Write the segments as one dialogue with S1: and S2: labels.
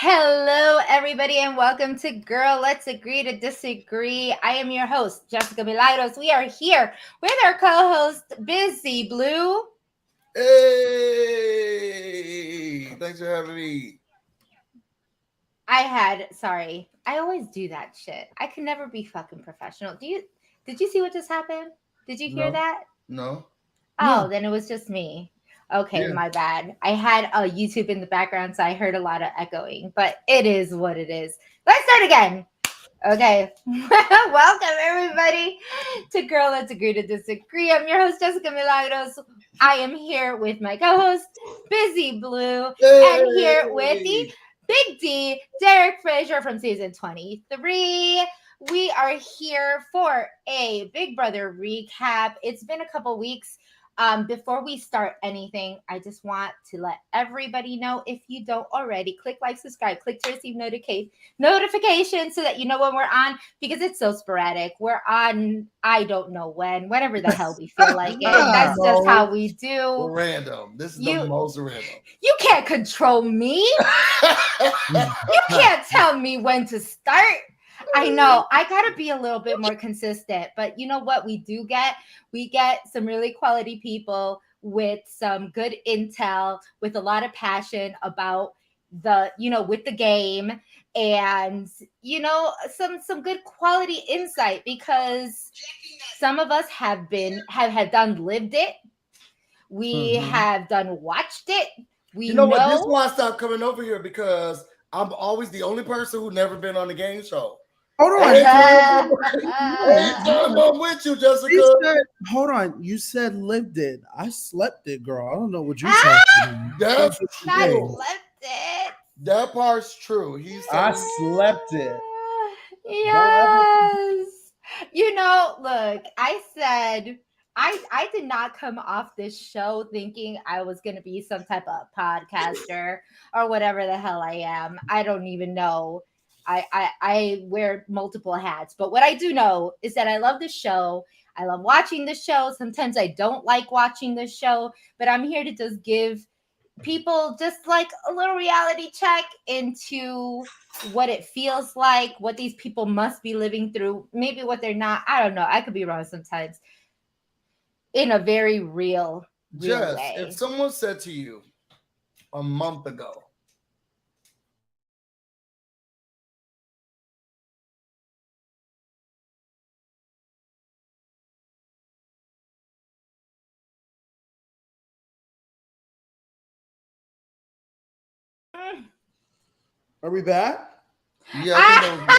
S1: Hello, everybody, and welcome to Girl, Let's Agree to Disagree. I am your host, Jessica Milagros. We are here with our co-host, Busy Blue.
S2: Hey, thanks for having me.
S1: I always do that shit. I can never be fucking professional. Did you see what just happened? Did you hear
S2: No,
S1: that?
S2: no,
S1: Oh,
S3: No.
S1: then it was just me. Okay,
S2: yeah.
S1: my bad. I had YouTube in the background, so I heard a lot of echoing, but it is what it is. Let's start again. Okay. Welcome, everybody, to Girl Let's Agree to Disagree. I'm your host, Jessica Milagros. I am here with my co host, Busy Blue, and here with the
S2: Hey,
S1: Big D, Derek Frazier from season 23. We are here for a Big Brother recap. It's been a couple weeks. Before we start anything, I just want to let everybody know, if you don't already, click like, subscribe, click to receive notifications so that you know when we're on, because it's so sporadic. We're on, I don't know whenever the hell we feel like it.
S2: the
S1: That's just how
S2: most
S1: we do.
S2: random. This is the
S1: You
S2: most random.
S1: you can't control me. You can't tell me when to start. I know I gotta be a little bit more consistent, but you know what we do get? We get some really quality people with some good intel, with a lot of passion about with the game, and some good quality insight, because some of us have done lived it. We have done watched it. We
S2: You know what? This is
S1: know.
S2: why I stopped coming over here because I'm always the only person who never been on the game show.
S3: Hold on.
S2: Every time, every
S3: You
S2: time I'm with you,
S3: you
S2: Jessica,
S3: said, hold on. You said lived it. I slept it, girl. I don't know what you're talking about.
S2: that's
S1: Not
S2: true.
S1: left it.
S2: That part's true. He's
S3: I
S2: telling
S3: slept it.
S2: don't ever.
S1: Yes. Look, I said I did not come off this show thinking I was going to be some type of podcaster or whatever the hell I am. I don't even know. I wear multiple hats, but what I do know is that I love the show. I love watching the show. Sometimes I don't like watching the show, but I'm here to just give people just like a little reality check into what it feels like, what these people must be living through, maybe what they're not. I don't know. I could be wrong sometimes, in a very real
S2: Jess, if
S1: way.
S2: someone said to you a month ago,
S3: Are we back?
S2: yeah, I think that was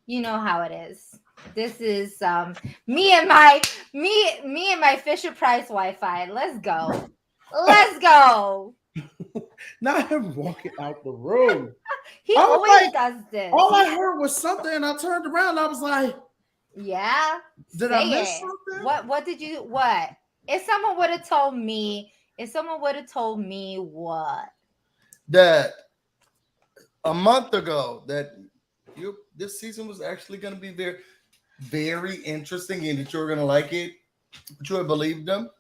S1: You know how it is. This is me and my Fisher Price Wi-Fi. Let's go. Let's go.
S3: Not him walking out the room.
S1: He
S3: I was
S1: always
S3: like,
S1: does this.
S3: all I heard was something, and I turned around. And I was like,
S1: Yeah.
S3: did I miss
S1: Say it.
S3: something?
S1: What did you what? If someone would have told me, what?
S2: that a month ago that this season was actually going to be very, very interesting and that you were going to like it. But you had believed them.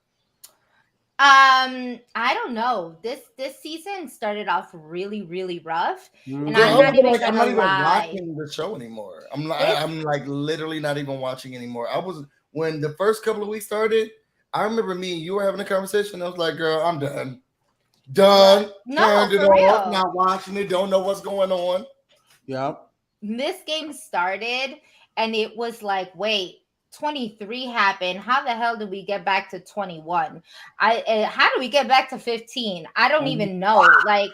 S1: I don't know. This season started off really, really rough. And
S2: Girl,
S1: I'm
S3: Mhm.
S2: I'm
S1: not
S2: gonna be
S1: even
S2: like, I'm
S1: gonna
S2: not even
S1: lie.
S2: watching the show anymore.
S1: It's
S2: I'm like literally not even watching anymore. I was when the first couple of weeks started. I remember me and you were having a conversation. I was like, girl, I'm done.
S1: what?
S2: Done.
S1: No,
S2: Turned it
S1: for
S2: off.
S1: real.
S2: Not watching it. Don't know what's going on.
S3: Yep.
S1: This game started and it was like, wait, 23 happened. How the hell did we get back to 21? How do we get back to 15? I don't
S3: Um,
S1: even know. Like,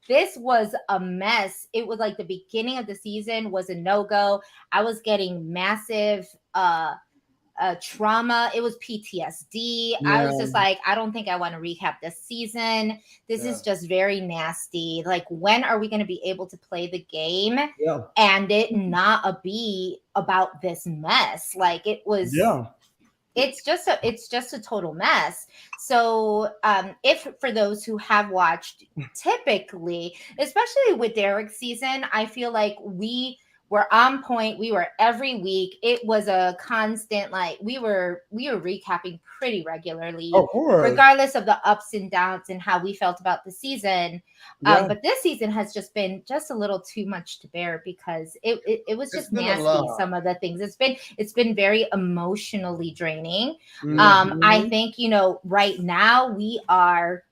S1: this was a mess. It was like the beginning of the season was a no-go. I was getting massive trauma. It was PTSD. I
S3: yeah.
S1: was just like, I don't think I want to recap this season. This
S2: Yeah.
S1: is just very nasty. Like, when are we going to be able to play the game
S3: Yeah.
S1: and it not be about this mess? Like,
S3: Yeah.
S1: it's just a total mess. So if for those who have watched, typically, especially with Derek's season, I feel like were on point. We were every week. It was a constant, like we were recapping pretty regularly,
S3: Of course.
S1: regardless of the ups and downs and how we felt about the season.
S3: Yeah.
S1: But this season has just been just a little too much to bear because it was just
S2: It's been a
S1: nasty.
S2: lot.
S1: Some of the things it's been very emotionally draining.
S3: Mhm.
S1: I think, you know, right now we are,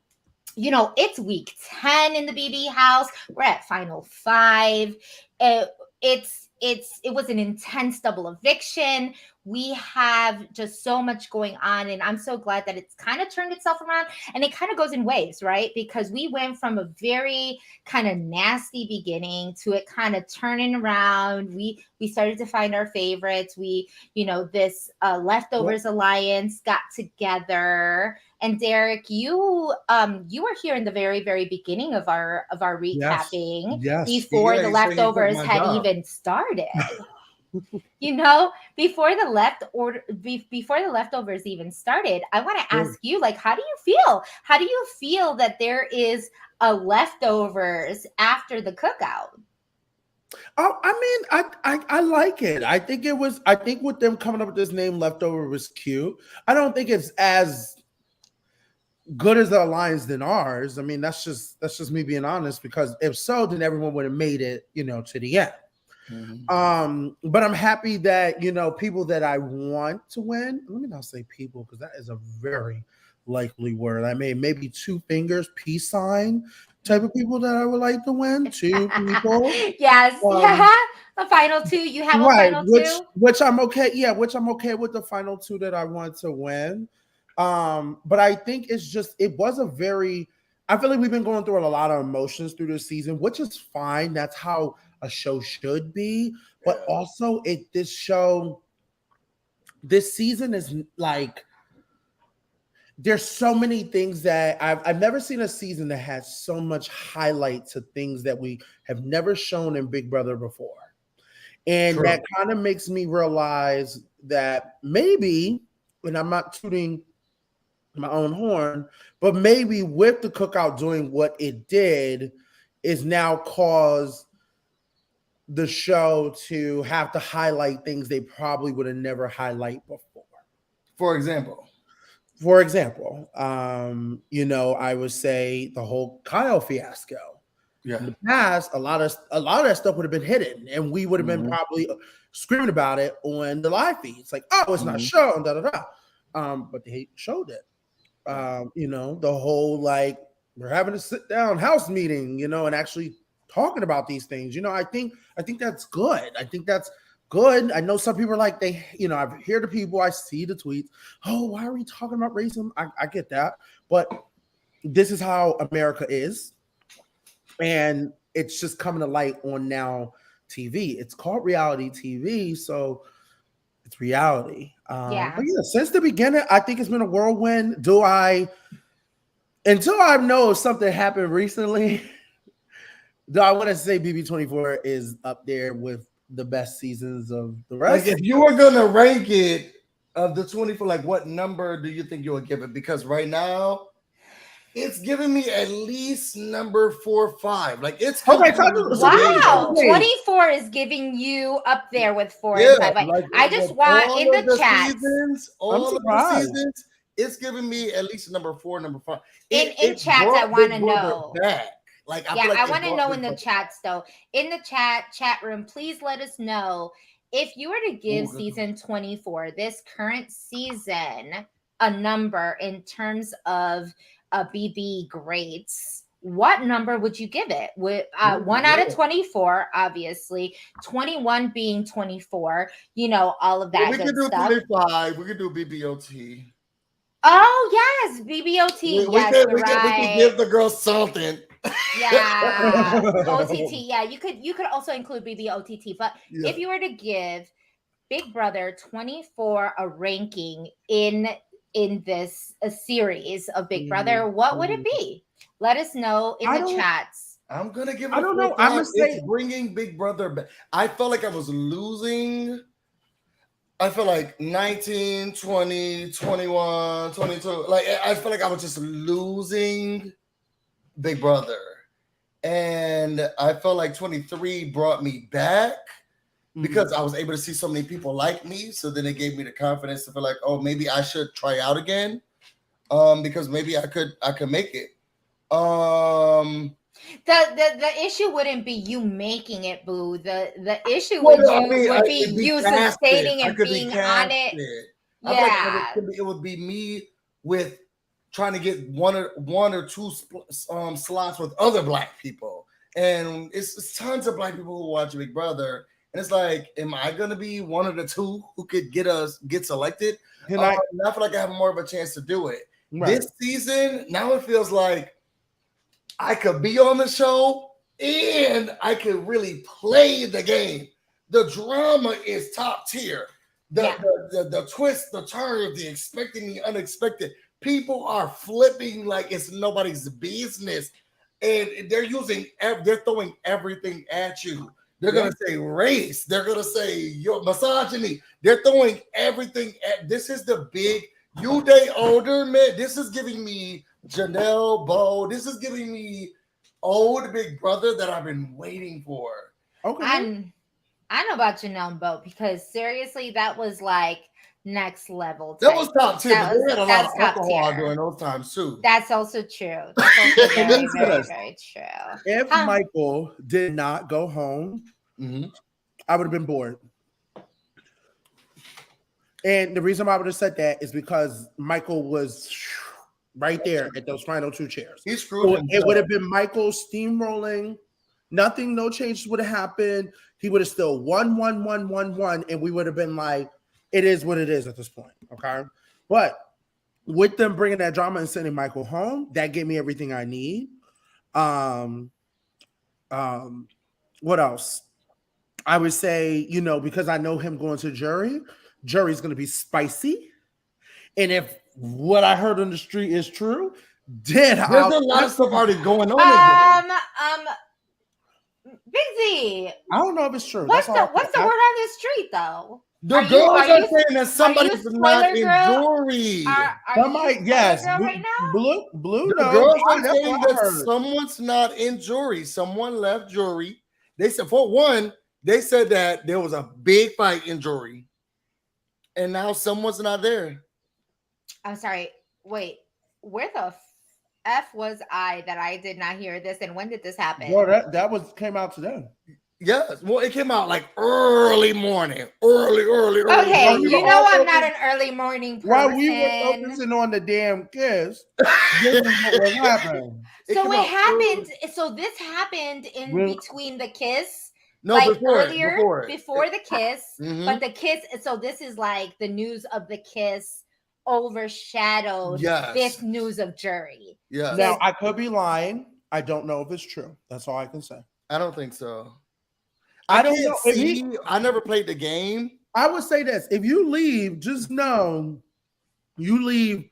S1: you know, it's week 10 in the BB house. We're at final 5. It was an intense double eviction. We have just so much going on, and I'm so glad that it's kind of turned itself around, and it kind of goes in waves, right? Because we went from a very kind of nasty beginning to it kind of turning around. We started to find our favorites. We, you know, this leftovers alliance got together. And Derek, you were here in the very, very beginning of our recapping,
S3: Yes.
S1: before the
S2: Yeah, he said he took
S1: leftovers
S2: my
S1: had
S2: job.
S1: even started. You know, before the leftovers even started, I want to ask you, like, how do you feel? How do you feel that there is a leftovers after the cookout?
S3: Oh, I mean, I like it. I think with them coming up with this name leftover was cute. I don't think it's as good as the alliance than ours. I mean, that's just me being honest, because if so, then everyone would have made it, you know, to the end. But I'm happy that, you know, people that I want to win. Let me not say people, because that is a very likely word. I mean, maybe 2 fingers, peace sign type of people that I would like to win. 2 people.
S1: Yes, yeah. A final 2. You have a
S3: Right,
S1: final 2?
S3: which I'm okay. Yeah, which I'm okay with the final 2 that I want to win. But I think it was a very. I feel like we've been going through a lot of emotions through this season, which is fine. That's how a show should be. But also, this season is like, there's so many things that I've never seen a season that has so much highlight to things that we have never shown in Big Brother before. And
S2: True.
S3: that kind of makes me realize that maybe, and I'm not tooting my own horn, but maybe with the cookout doing what it did, is now caused the show to have to highlight things they probably would have never highlight before.
S2: For example,
S3: you know, I would say the whole Kyle fiasco.
S2: yeah,
S3: In the past, a lot of that stuff would have been hidden, and we would have been probably screaming about it on the live feeds, like, "Oh, it's not shown." Da da da. But they showed it. You know, the whole, like, we're having a sit down house meeting, you know, and actually talking about these things. You know, I think that's good. I think that's good. I know some people are like, you know, I hear the people, I see the tweets. Oh, why are we talking about racism? I get that, but this is how America is, and it's just coming to light on now TV. It's called reality TV, so it's reality.
S1: Yeah.
S3: But yeah, since the beginning, I think it's been a whirlwind. Until I know if something happened recently, do I want to say BB24 is up there with the best seasons of the rest?
S2: like if you were gonna rank it of the 24, like what number do you think you would give it? Because right now, it's giving me at least number 4 or 5. Like it's
S3: Okay,
S1: Wow,
S3: Wait.
S1: 24 is giving you up there with 4
S2: Yeah,
S1: and 5. Like, I just
S2: Like,
S1: want
S2: all
S1: in
S2: of
S1: the chat.
S2: seasons, all of the seasons, it's giving me at least number 4, number 5.
S1: In chats, I
S2: brought
S1: want to
S2: Big Brother
S1: know.
S2: back. Like I
S1: Yeah,
S2: feel like
S1: I
S2: it
S1: want to
S2: brought
S1: know
S2: Big
S1: in the
S2: Brother
S1: chats though. In the chat room, please let us know if you were to give
S2: good.
S1: season 24, this current season, a number in terms of BB grades. What number would you give it? With 1 out of 24, obviously, 21 being 24, you know, all of that
S2: We
S1: good
S2: could do
S1: stuff.
S2: 25. We could do BBOT.
S1: Oh yes, BBOT. Yes, you're
S2: We
S1: right.
S2: can give the girl something.
S1: Yeah, OTT. Yeah, you could also include BBOTT. But if you were to give Big Brother 24 a ranking in this a series of Big Brother, what would it be? Let us know in the chats.
S2: I'm gonna give it.
S3: I don't know.
S2: 4 or
S3: I'm
S2: 5.
S3: gonna say
S2: It's bringing Big Brother back. I felt like I was losing. I feel like 19, 20, 21, 22. Like I feel like I was just losing Big Brother. And I felt like 23 brought me back. because I was able to see so many people like me. So then it gave me the confidence to feel like, oh, maybe I should try out again. Because maybe I could make it.
S1: The issue wouldn't be you making it, boo. The issue
S2: Well,
S1: would be you sustaining and being on it.
S2: I feel like it would be me with trying to get one or two slots with other Black people, and it's tons of Black people who watch Big Brother, and it's like, am I gonna be one of the two who could get selected? I feel like I have more of a chance to do it. Right. This season, now it feels like I could be on the show and I could really play the game. The drama is top tier. The twists, the turns, the expected, the unexpected. People are flipping like it's nobody's business, and they're throwing everything at you. They're gonna say race. They're gonna say your misogyny. They're throwing everything at. This is the big. You day older, man. This is giving me Janelle Bo. This is giving me old Big Brother that I've been waiting for.
S1: Okay. I know about Janelle Bo because seriously, that was like next level.
S2: That was top tier. They had a lot of alcohol during those times too.
S1: That's also true. That's also very, very, very true.
S3: If Michael did not go home, I would have been bored. And the reason why I would have said that is because Michael was right there at those final two chairs.
S2: He screwed himself.
S3: It would have been Michael steamrolling. Nothing, no changes would have happened. He would have still won, and we would have been like, it is what it is at this point, okay? But with them bringing that drama and sending Michael home, that gave me everything I need. What else? I would say, because I know him going to jury's going to be spicy. And if what I heard on the street is true, then
S2: there's a lot of stuff already going on.
S1: Big Z.
S3: I don't know if it's true.
S1: What's the word on the street though?
S2: The girls are saying that somebody's not in jury.
S3: Somebody, yes.
S1: Right now?
S3: Blue.
S2: The girls are saying that someone's not in jury. Someone left jury. They said, for one, they said that there was a big fight in jury. And now someone's not there.
S1: I'm sorry. Wait, where the F was I that I did not hear this? And when did this happen?
S3: Well, that came out today.
S2: Yes. Well, it came out like early morning. Early.
S1: Okay, I'm not an early morning person.
S3: While we were focusing on the damn kiss, this is what was happening.
S1: So it happened. So this happened in between the kiss.
S2: No,
S1: like before the kiss, but the kiss. So this is like the news of the kiss overshadowed this news of jury.
S2: Yeah.
S3: Now I could be lying. I don't know if it's true. That's all I can say.
S2: I don't think so.
S3: I don't know.
S2: I never played the game.
S3: I would say this: if you leave, just know you leave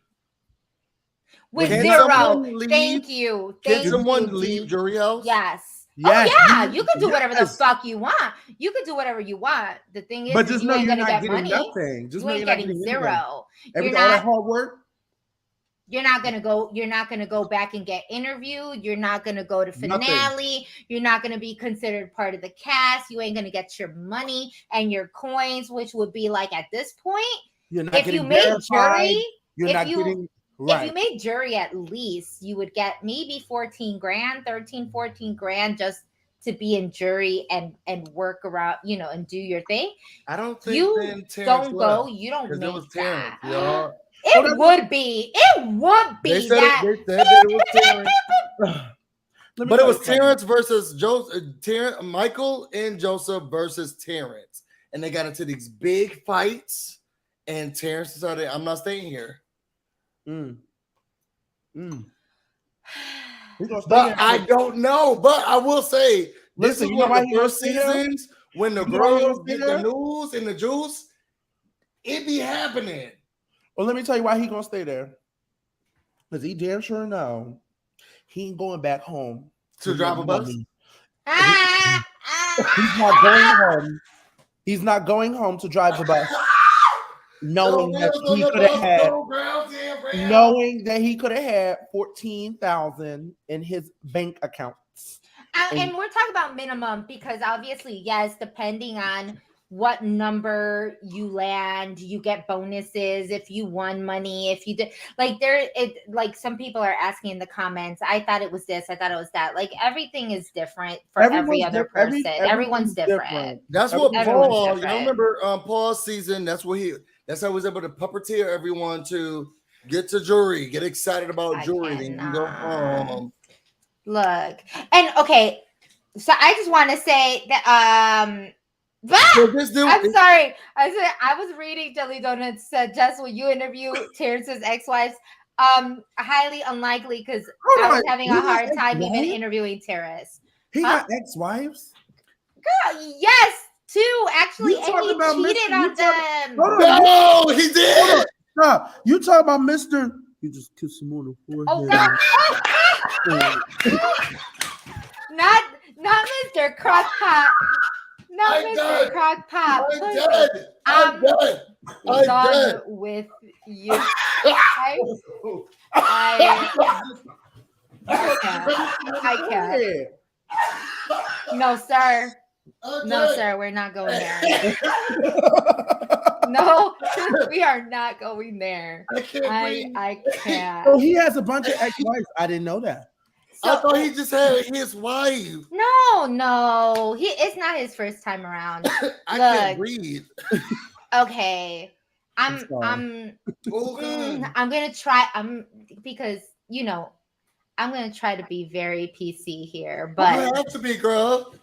S1: with zero. Thank you.
S2: Can someone leave jury house?
S1: Yes.
S3: Yes.
S1: Oh yeah, you can do whatever the fuck you want. You can do whatever you want. The thing is,
S3: but just know you're not getting
S1: money.
S3: Nothing. Just
S1: you ain't getting zero.
S3: All that hard work.
S1: You're not gonna go back and get interviewed. You're not gonna go to finale. Nothing. You're not gonna be considered part of the cast. You ain't gonna get your money and your coins, which would be like at this point. If you made jury, if you made jury, at least you would get maybe 14 grand just to be in jury and work around, and do your thing.
S2: I don't think
S1: you don't go. You don't make that.
S2: Yeah.
S1: It would be.
S2: They said it was Terrence. But it was Terrence versus Joseph. Michael and Joseph versus Terrence, and they got into these big fights. And Terrence decided, "I'm not staying here." But I don't know. But I will say, this is one of the first seasons when the girls get the news and the juice. It be happening.
S3: Well, let me tell you why he gonna stay there. Because he damn sure know he ain't going back home
S2: to drive a bus.
S3: He's not going home. He's not going home to drive the bus. Knowing that he could have had $14,000 in his bank accounts.
S1: And we're talking about minimum because obviously, yes, depending on what number you land, you get bonuses if you won money, if you did like like some people are asking in the comments, I thought it was this, I thought it was that. Like everything is different for every other person. Everyone's different.
S2: That's what
S1: Everyone's
S2: Paul,
S1: different.
S2: remember Paul's season, that's how he was able to puppeteer everyone to get to jury, get excited about jury, then you go home.
S1: Look, and okay, so I just want to say that I'm sorry. I was reading Jelly Donuts said, Jess, will you interview Terrence's ex-wives? Highly unlikely because I was having a hard time even interviewing Terrence.
S3: He got ex-wives?
S1: Girl, yes, two actually, and he cheated on them.
S2: No, he did.
S3: Stop. You talk about Mr. You just kiss him on the forehead.
S1: Not Mr. Crockpot. Not Mr. Crockpot. I'm done with you. I can't. No, sir. No, sir. We're not going there. No, we are not going there. I can't.
S3: Oh, he has a bunch of ex-wives. I didn't know that.
S2: I thought he just had his wife.
S1: No. It's not his first time around.
S2: I can't breathe.
S1: Okay. I'm gonna try. Because I'm gonna try to be very PC here, but
S2: you have to be, girl.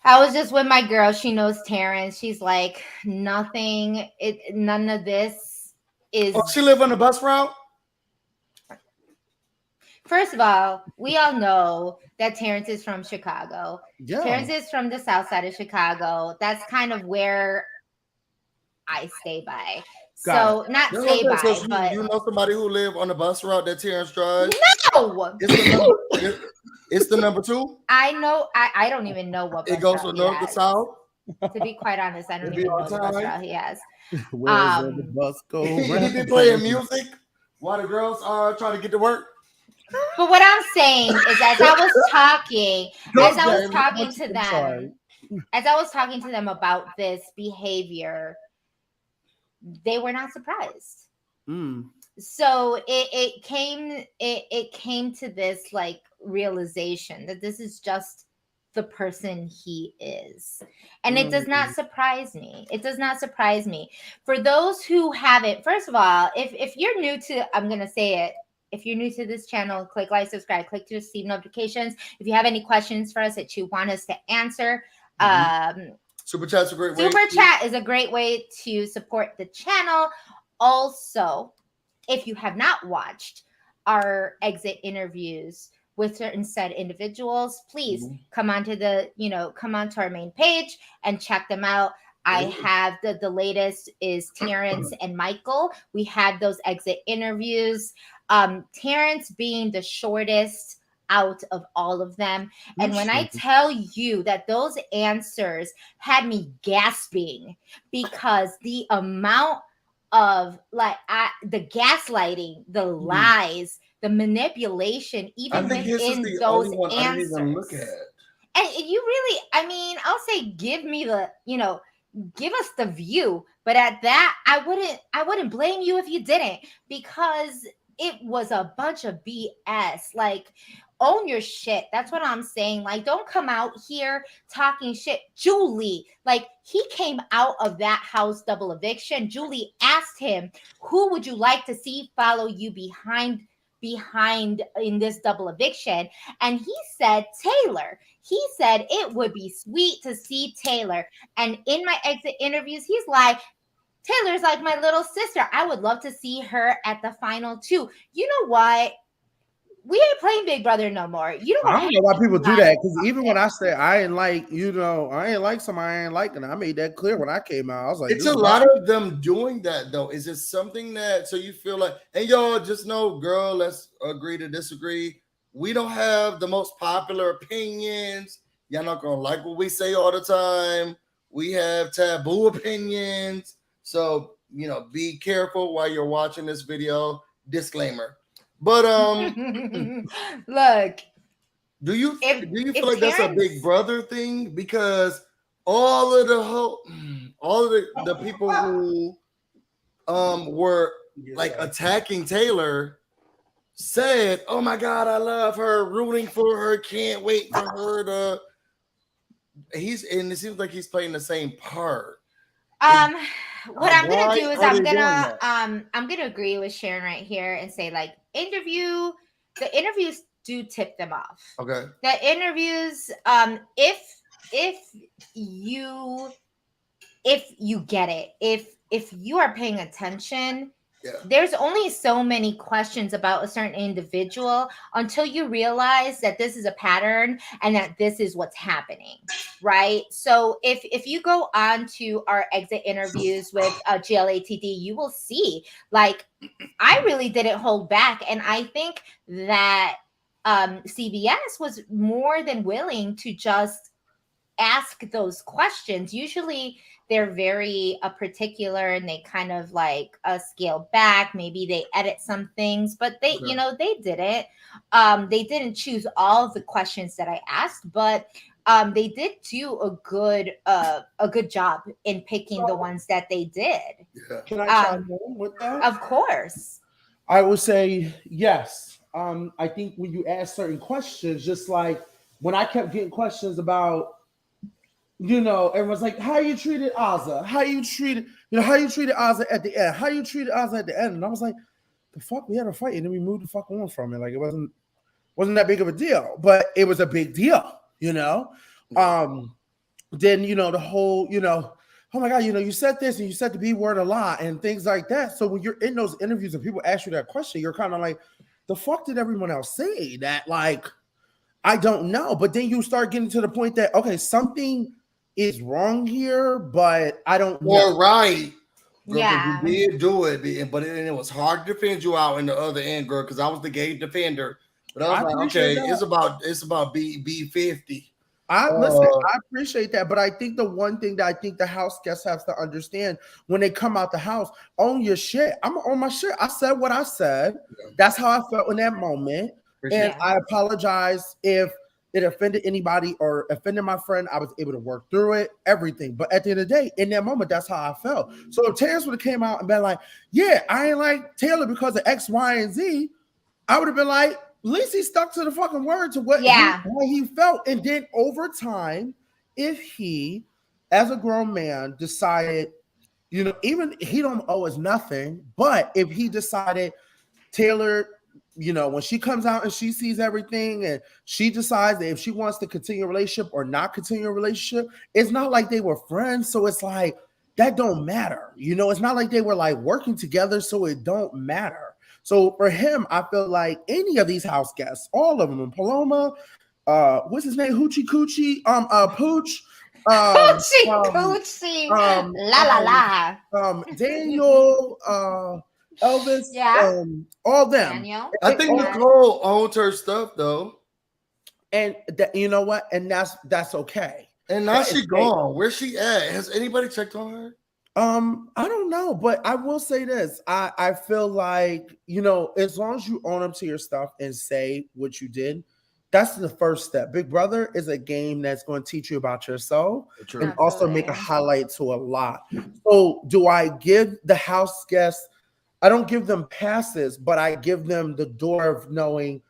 S1: I was just with my girl. She knows Terrence. She's like, none of this is.
S2: Oh, she live on the bus route?
S1: First of all, we all know that Terrence is from Chicago. Yeah. Terrence is from the south side of Chicago. That's kind of where I stay by. So not stay by, but
S2: you know somebody who live on the bus route that Terrence drives?
S1: No.
S2: It's the number 2.
S1: I know. I don't even know what
S2: it goes from north to south.
S1: To be quite honest, I don't even know the bus route he has.
S3: Where's the bus go?
S2: He be playing music while the girls are trying to get to work.
S1: But what I'm saying is, as I was talking to them about this behavior, they were not surprised. So it came to this like realization that this is just the person he is, and it does not surprise me. It does not surprise me. For those who haven't, first of all, if you're new to, I'm gonna say it. If you're new to this channel, click like, subscribe, click to receive notifications. If you have any questions for us that you want us to answer,
S2: Super Chat's a great way.
S1: Super Chat is a great way to support the channel. Also, if you have not watched our exit interviews with certain said individuals, please come onto our main page and check them out. I have the latest is Terrence and Michael. We had those exit interviews. Terrence being the shortest out of all of them. And when I tell you that those answers had me gasping, because the amount of the gaslighting, the lies, the manipulation, even within those answers. And you really, I'll say give me give us the view, but at that I wouldn't blame you if you didn't, because it was a bunch of BS. Like, own your shit. That's what I'm saying. Like, don't come out here talking shit. Julie, like, he came out of that house double eviction. Julie asked him, who would you like to see follow you behind in this double eviction? And he said Taylor. He said it would be sweet to see Taylor. And in my exit interviews, he's like, Taylor's like my little sister. I would love to see her at the final 2. You know what? We ain't playing Big Brother no more. You don't.
S3: I don't know why people do that, because even when I say I ain't like somebody I ain't liking, I made that clear when I came out. I was like,
S2: it's a lot of them doing that though. Is it something that so you feel like, and y'all just know, girl, let's agree to disagree. We don't have the most popular opinions. Y'all not gonna like what we say all the time. We have taboo opinions. So, be careful while you're watching this video. Disclaimer. But
S1: look,
S2: do you feel like that's a Big Brother thing? Because all of the people who were like attacking Taylor said, "Oh my God, I love her, rooting for her, can't wait for her to." And it seems like he's playing the same part.
S1: What I'm gonna do is
S2: are they doing that?
S1: I'm gonna agree with Sharon right here and say like the interviews do tip them off.
S2: Okay.
S1: The interviews, if you get it, if you are paying attention, there's only so many questions about a certain individual until you realize that this is a pattern and that this is what's happening, right? So if you go on to our exit interviews with GLATD, you will see like I really didn't hold back, and I think that CBS was more than willing to just ask those questions. Usually they're very particular and they kind of like scale back. Maybe they edit some things, but they didn't choose all of the questions that I asked, but they did do a good job in picking the ones that they did.
S3: Can I chime in with that?
S1: Of course.
S3: I would say yes. I think when you ask certain questions, just like when I kept getting questions about, everyone's like, how you treated Ozza? How you treated Ozza at the end? How you treated Ozza at the end? And I was like, the fuck, we had a fight and then we moved the fuck on from it. Like it wasn't that big of a deal, but it was a big deal, Then, the whole, oh my God, you said this and you said the B word a lot and things like that. So when you're in those interviews and people ask you that question, you're kind of like, the fuck did everyone else say that? Like, I don't know. But then you start getting to the point that, okay, something is wrong here, but I don't know.
S2: Well, right. Girl,
S1: Yeah.
S2: you did do it, but it was hard to defend you out in the other end, girl, because I was the gay defender. But I was like, okay, that. it's about B50.
S3: I appreciate that, but I think the one thing that I think the house guests have to understand when they come out the house, own your shit. I'm on my shit. I said what I said. Yeah. That's how I felt in that moment. And I apologize if it offended anybody or offended my friend. I was able to work through it, everything. But at the end of the day, in that moment, that's how I felt. So if Terrence would have came out and been like, yeah, I ain't like Taylor because of X, Y, and Z, I would have been like, at least he stuck to the fucking word to what he felt. And then over time, if he, as a grown man, decided, even he don't owe us nothing, but if he decided Taylor, when she comes out and she sees everything and she decides that if she wants to continue a relationship or not continue a relationship, it's not like they were friends. So it's like, that don't matter. It's not like they were like working together. So it don't matter. So for him, I feel like any of these house guests, all of them, and Paloma, what's his name? Hoochie Coochie, Pooch,
S1: Coochie, la.
S3: Daniel, Elvis, all them.
S1: Daniel.
S2: I think Nicole owns her stuff though,
S3: and you know what? And that's okay.
S2: And now she's gone. Where's she at? Has anybody checked on her?
S3: I don't know, but I will say this. I feel like, as long as you own up to your stuff and say what you did, that's the first step. Big Brother is a game that's going to teach you about yourself and also make a highlight to a lot. So do I give the house guests, I don't give them passes, but I give them the door of knowing,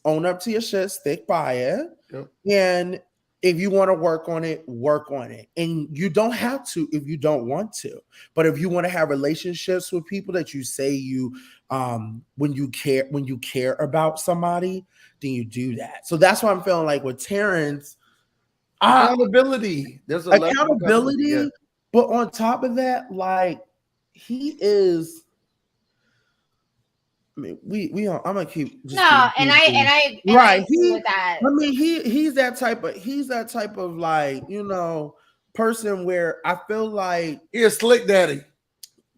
S3: own up to your shit, stick by it. Yep. And if you want to work on it, work on it. And you don't have to if you don't want to. But if you want to have relationships with people that you say you when you care about somebody, then you do that. So that's why I'm feeling like with Terrence,
S2: accountability. There's
S3: accountability, but on top of that, like he is. I mean, I'm gonna keep.
S1: I
S3: right.
S1: With that.
S3: I mean, he's that type of like person where I feel like
S2: he's a slick daddy.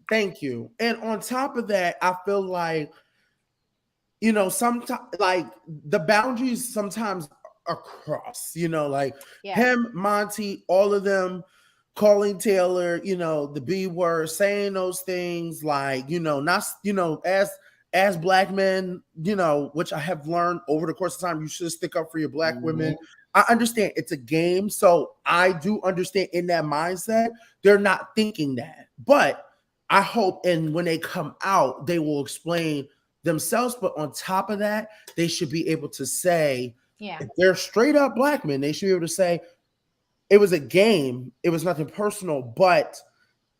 S3: Thank you. And on top of that, I feel like sometimes like the boundaries sometimes are crossed. Him, Montay, all of them calling Taylor, the B word, saying those things like not as black men, which I have learned over the course of time, you should stick up for your black women. I understand it's a game, so I do understand in that mindset they're not thinking that. But I hope, and when they come out, they will explain themselves. But on top of that, they should be able to say,
S1: Yeah.
S3: if they're straight up black men, they should be able to say it was a game, it was nothing personal, but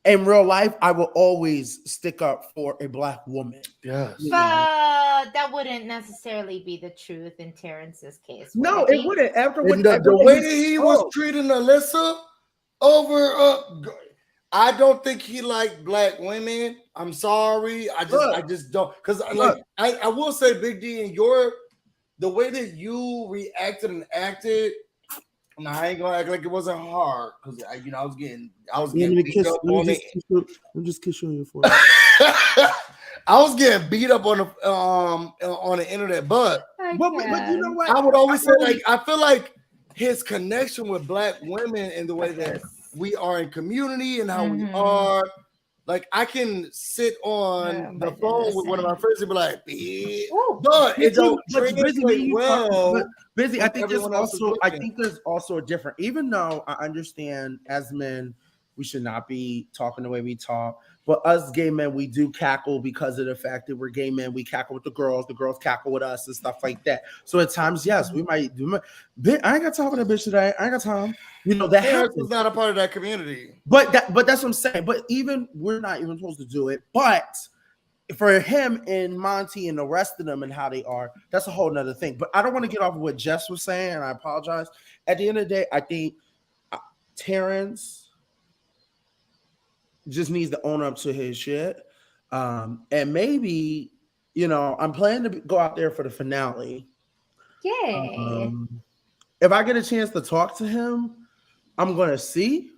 S3: in real life, I will always stick up for a black woman.
S2: Yes.
S3: You know?
S1: But that wouldn't necessarily be the truth in Terrence's case. would
S3: No,
S1: it
S3: it
S1: be?
S3: wouldn't. After
S2: And
S3: when
S2: the way that he was
S3: oh,
S2: treating Alyssa over, I don't think he liked black women. I'm sorry. I just don't. Because I will say, Big D, in the way that you reacted and acted. No, I ain't gonna act like it wasn't hard because I was getting beat up on it.
S3: Let me just kiss you on your forehead.
S2: I was getting beat up on the internet, but
S3: you know what?
S2: I would always say, like, I feel like his connection with black women and the way that we are in community and how we are. Like, I can sit on the phone with one of my friends and be like, but it don't translate well.
S3: Busy, I think there's also a different, even though I understand as men, we should not be talking the way we talk. But us gay men, we do cackle because of the fact that we're gay men. We cackle with the girls cackle with us and stuff like that. So at times, yes, we might do. I ain't got time for that bitch today. I ain't got time. You know, that
S2: Terrence is not a part of that community.
S3: But that's what I'm saying. But we're not even supposed to do it. But for him and Montay and the rest of them and how they are, that's a whole nother thing. But I don't want to get off of what Jess was saying, and I apologize. At the end of the day, I think Terrence just needs to own up to his shit. And maybe, I'm planning to go out there for the finale.
S1: Yay.
S3: If I get a chance to talk to him, I'm going to see.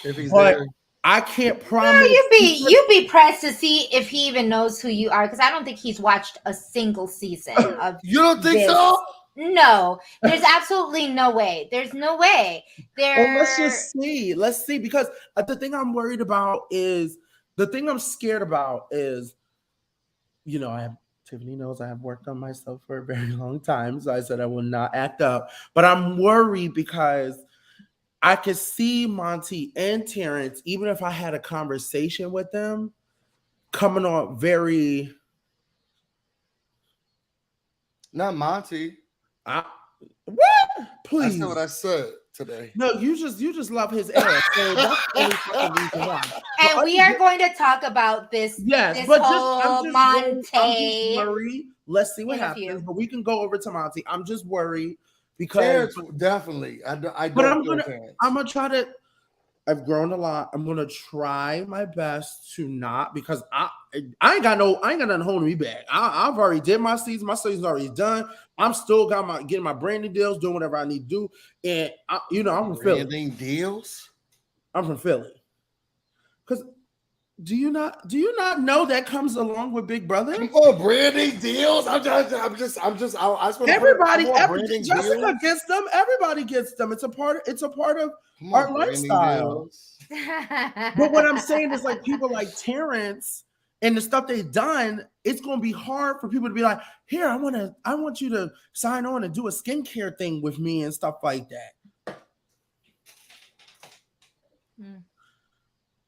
S2: If he's
S3: but
S2: there.
S3: I can't promise.
S1: You'd be pressed to see if he even knows who you are, because I don't think he's watched a single season of
S2: You don't think
S1: this.
S2: so?
S1: No, there's absolutely no way. There's no way.
S3: Let's just see. Let's see, because the thing I'm worried about is I'm scared about is, Tiffany knows I have worked on myself for a very long time. So I said I will not act up, but I'm worried because I could see Montay and Terrence, even if I had a conversation with them, coming on very.
S2: Not Montay.
S3: What? Please.
S2: That's not what I said today.
S3: No, you just love his ass. So that's the only fucking reason why.
S1: And we are going to talk about this.
S3: Yes,
S1: this
S3: but
S1: whole Montay.
S3: Worried. Let's see what happens. But we can go over to Montay. I'm just worried because
S2: Terrence, definitely. I'm
S3: gonna try to. I've grown a lot. I'm gonna try my best to not, because I ain't got nothing holding me back. I've already did my season. My season's already done. I'm still getting my branding deals, doing whatever I need to do. And I'm from Philly.
S2: Branding deals?
S3: I'm from Philly. Because do you not know that comes along with Big Brother?
S2: Branding deals? Everybody,
S3: Jessica gets them. Everybody gets them. It's a part of our lifestyle. But what I'm saying is, like, people like Terrence and the stuff they've done, it's going to be hard for people to be like, here, I want you to sign on and do a skincare thing with me and stuff like that.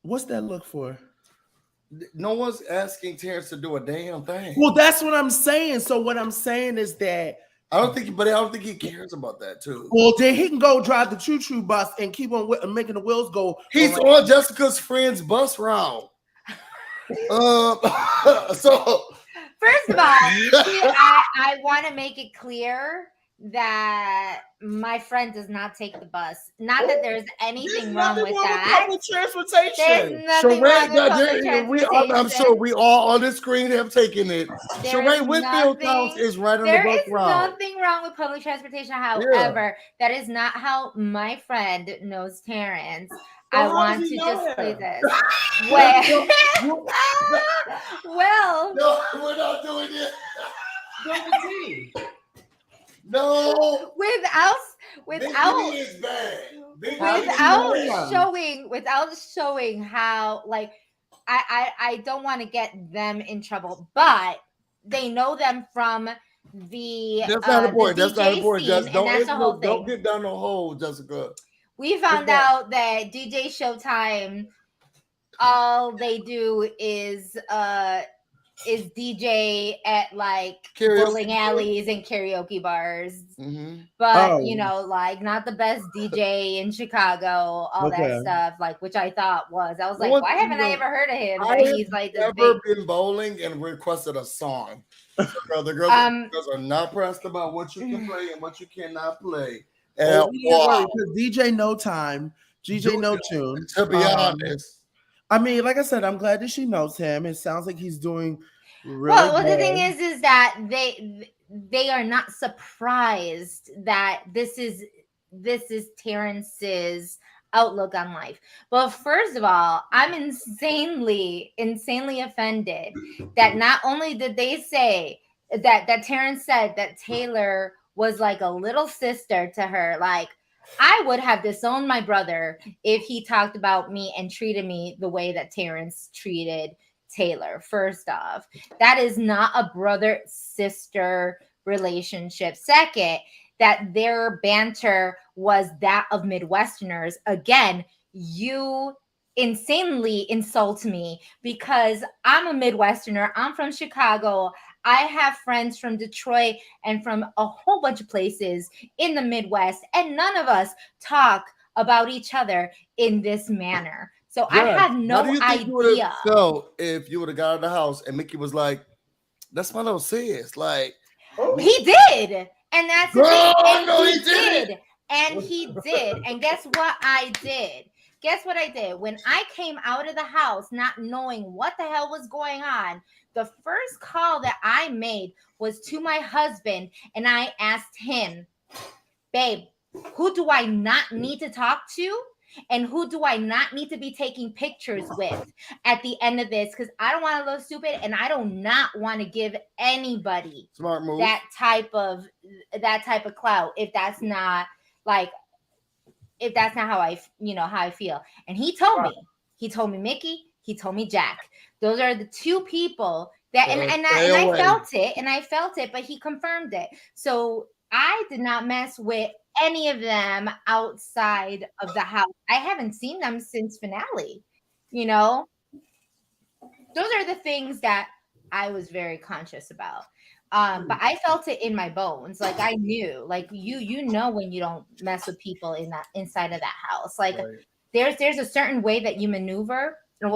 S3: What's that look for?
S2: No one's asking Terrence to do a damn thing.
S3: Well, that's what I'm saying. So what I'm saying is that
S2: I don't think he cares about that too.
S3: Well, then he can go drive the choo-choo bus and keep on making the wheels go.
S2: He's on Jessica's friend's bus route. So
S1: first of all, I want to make it clear that my friend does not take the bus. Not that there's anything wrong with that.
S3: Public transportation.
S1: There's nothing wrong with public transportation.
S2: I'm sure we all on the screen have taken it. Sheree Whitfield's house is right on the bus route.
S1: There is nothing wrong with public transportation. However, that is not how my friend knows Terrence. I want to just play this. Well,
S2: no, we're not doing it. No, without
S1: showing how, like, I don't want to get them in trouble, but they know them from
S2: That's not important. That's not
S1: DJ
S2: important.
S1: scene,
S2: Just
S1: and
S2: don't
S1: that's the whole
S2: don't
S1: thing.
S2: get down the hole, Jessica.
S1: We found out that DJ Showtime, all they do is DJ at like
S2: Karaoke
S1: bowling alleys and karaoke bars.
S2: Mm-hmm.
S1: But you know, like not the best DJ in Chicago, all that stuff, like which I thought was. I was like, why haven't I ever heard of him? That he's like this
S2: never
S1: big.
S2: been bowling and requested a song. So the girls are not pressed about what you can play and what you cannot play.
S3: Wow. Because DJ No Time, DJ No Tune.
S2: To be honest.
S3: I mean, like I said, I'm glad that she knows him. It sounds like he's doing really
S1: well.
S3: good.
S1: The thing is that they are not surprised that this is Terrence's outlook on life. Well, first of all, I'm insanely offended that not only did they say that Terrence said that Taylor was like a little sister to her, like I would have disowned my brother if he talked about me and treated me the way that Terrence treated Taylor. First off, that is not a brother-sister relationship. Second, that their banter was that of Midwesterners. Again, you insanely insult me because I'm a Midwesterner. I'm from Chicago. I have friends from Detroit and from a whole bunch of places in the Midwest, and none of us talk about each other in this manner. So I have no idea.
S2: So if you would have got out of the house and Mickey was like, "That's my little sis," like
S1: he did, and that's the thing. And
S2: no,
S1: he did, and he did, and guess what I did? Guess what I did? When I came out of the house not knowing what the hell was going on, the first call that I made was to my husband, and I asked him, babe, who do I not need to talk to? And who do I not need to be taking pictures with at the end of this? Because I don't want to look stupid, and I do not want to give anybody
S2: smart move
S1: that type of clout if that's not how I feel. And he told me Mickey, he told me Jack. Those are the two people that and I felt it, but he confirmed it. So I did not mess with any of them outside of the house. I haven't seen them since finale. You know, those are the things that I was very conscious about. But I felt it in my bones. Like I knew, like you know, when you don't mess with people inside of that house, like there's a certain way that you maneuver, and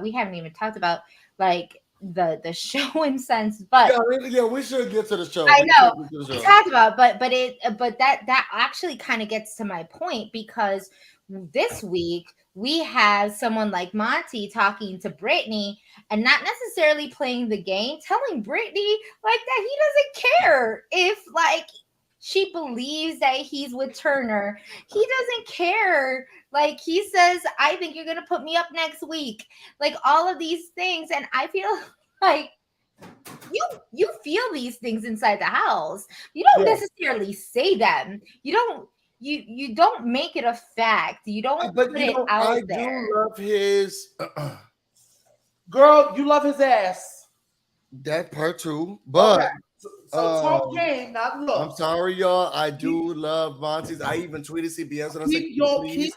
S1: we haven't even talked about like the show in sense, but
S2: we should get to the show.
S1: I know we talked about, but that actually kind of gets to my point, because this week we have someone like Montay talking to Brittany and not necessarily playing the game, telling Brittany like that he doesn't care if like she believes that he's with Turner. He doesn't care. Like he says, I think you're going to put me up next week. Like all of these things. And I feel like you feel these things inside the house. You don't necessarily say them. You don't make it a fact. You don't put it out there.
S2: I do love his
S3: girl. You love his ass.
S2: That part too, but
S3: okay. So talk game, not look.
S2: I'm sorry, y'all. I do love Montay's. I even tweeted CBS and I said,
S3: keep your wee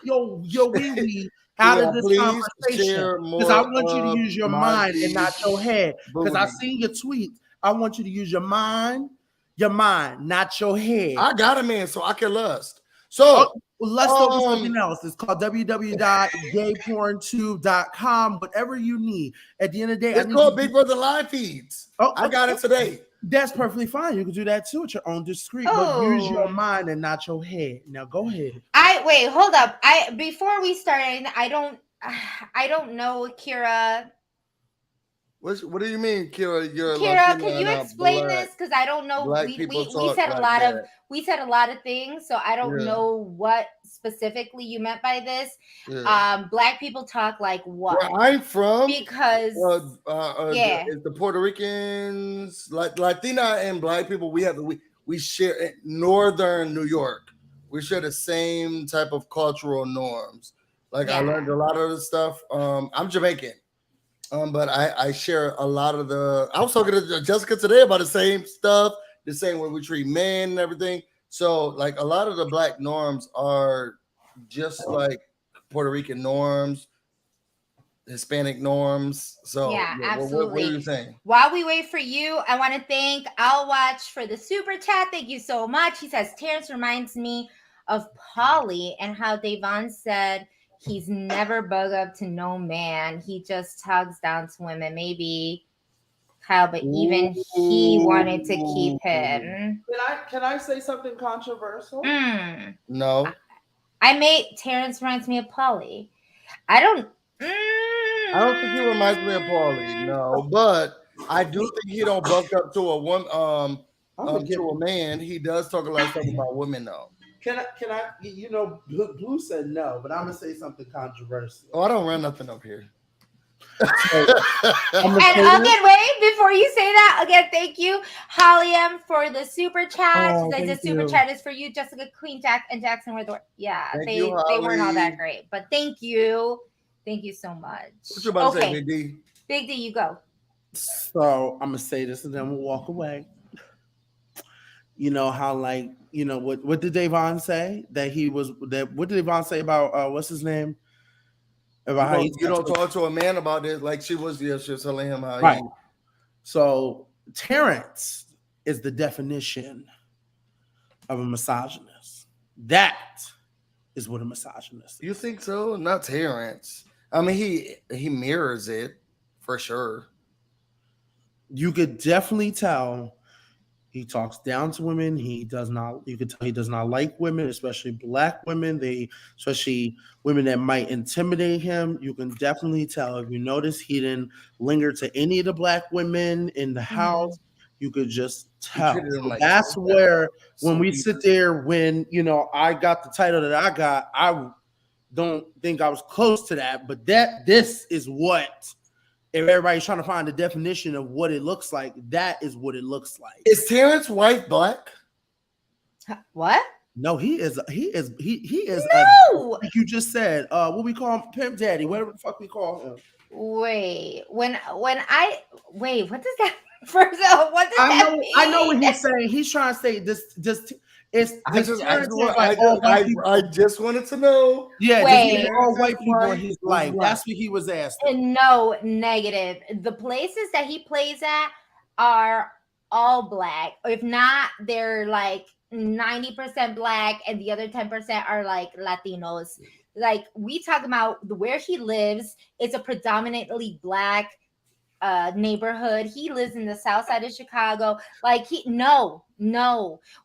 S3: out of this conversation, because I want you to use your mind and not your head. Because I seen your tweet. I want you to use your mind, not your head.
S2: I got a man, so I can lust. So
S3: let's look at something else. It's called www.gayporntube.com. Whatever you need. At the end of the day,
S2: it's called Big Brother Live Feeds. I got it today.
S3: That's perfectly fine. You can do that too at your own discreet, but use your mind and not your head. Now go ahead.
S1: Hold up. Before we start, I don't know, Kira.
S2: What do you mean, Kira?
S1: Kira, can you explain this? Because I don't know. We said a lot of things, so I don't know what specifically you meant by this. Yeah. Black people talk like what?
S2: Where I'm from,
S1: because
S2: the Puerto Ricans, like Latina and Black people, we share Northern New York. We share the same type of cultural norms. Like I learned a lot of the stuff. I'm Jamaican. But I share a lot of I was talking to Jessica today about the same stuff the same way we treat men and everything. So like a lot of the black norms are just like Puerto Rican norms, Hispanic norms. So
S1: Yeah,
S2: what are
S1: absolutely.
S2: you saying?
S1: While we wait for you, I want to thank I'll Watch for the super chat. Thank you so much. He says Terrence reminds me of Polly and how Davon said he's never bug up to no man. He just tugs down to women. Maybe Kyle, but even he wanted to keep him.
S4: Can I say something controversial?
S2: No.
S1: I made Terrence reminds me of Polly. I don't
S2: think he reminds me of Paulie. No, but I do think he don't buck up to a woman, to a man. He does talk a lot of stuff about women, though.
S4: Can I? You know, Blue said no, but I'm gonna say something controversial.
S2: Oh, I don't run nothing up here.
S1: And again, wait, before you say that, again, thank you, Holly M, for the super chat.
S3: Oh,
S1: The super chat is for you, Jessica, Queen Jack, and Jackson were the they weren't all that great, but thank you so much.
S2: What you about to say, Big D?
S1: Big D, you go.
S3: So I'm gonna say this and then we'll walk away. You know how, like, you know what did Davon say that he was that? What did Davon say about what's his name? About how
S2: you don't talk to a man about this, like she was telling him how.
S3: Right. So Terrence is the definition of a misogynist. That is what a misogynist is.
S2: You think so? Not Terrence. I mean, he mirrors it for sure.
S3: You could definitely tell he talks down to women. He does not. You could tell he does not like women, especially black women. Especially women that might intimidate him. You can definitely tell. If you notice, he didn't linger to any of the black women in the house. You could just tell. That's where when we sit there, when I got the title that I got, I don't think I was close to that. But this is what. If everybody's trying to find the definition of what it looks like, that is what it looks like.
S2: Is Terrence white black?
S1: What?
S3: No, he is. No! Like you just said, what we call him, Pimp Daddy, whatever the fuck we call him.
S1: Wait, what does that first? What does that mean?
S3: I know what he's saying. He's trying to say this.
S2: I just wanted to know.
S3: Yeah,
S1: wait,
S3: all white people in his life. That's what he was asking.
S1: No, negative. The places that he plays at are all black. If not, they're like 90% black, and the other 10% are like Latinos. Like we talk about where he lives, it's a predominantly black neighborhood. He lives in the south side of Chicago. Like no.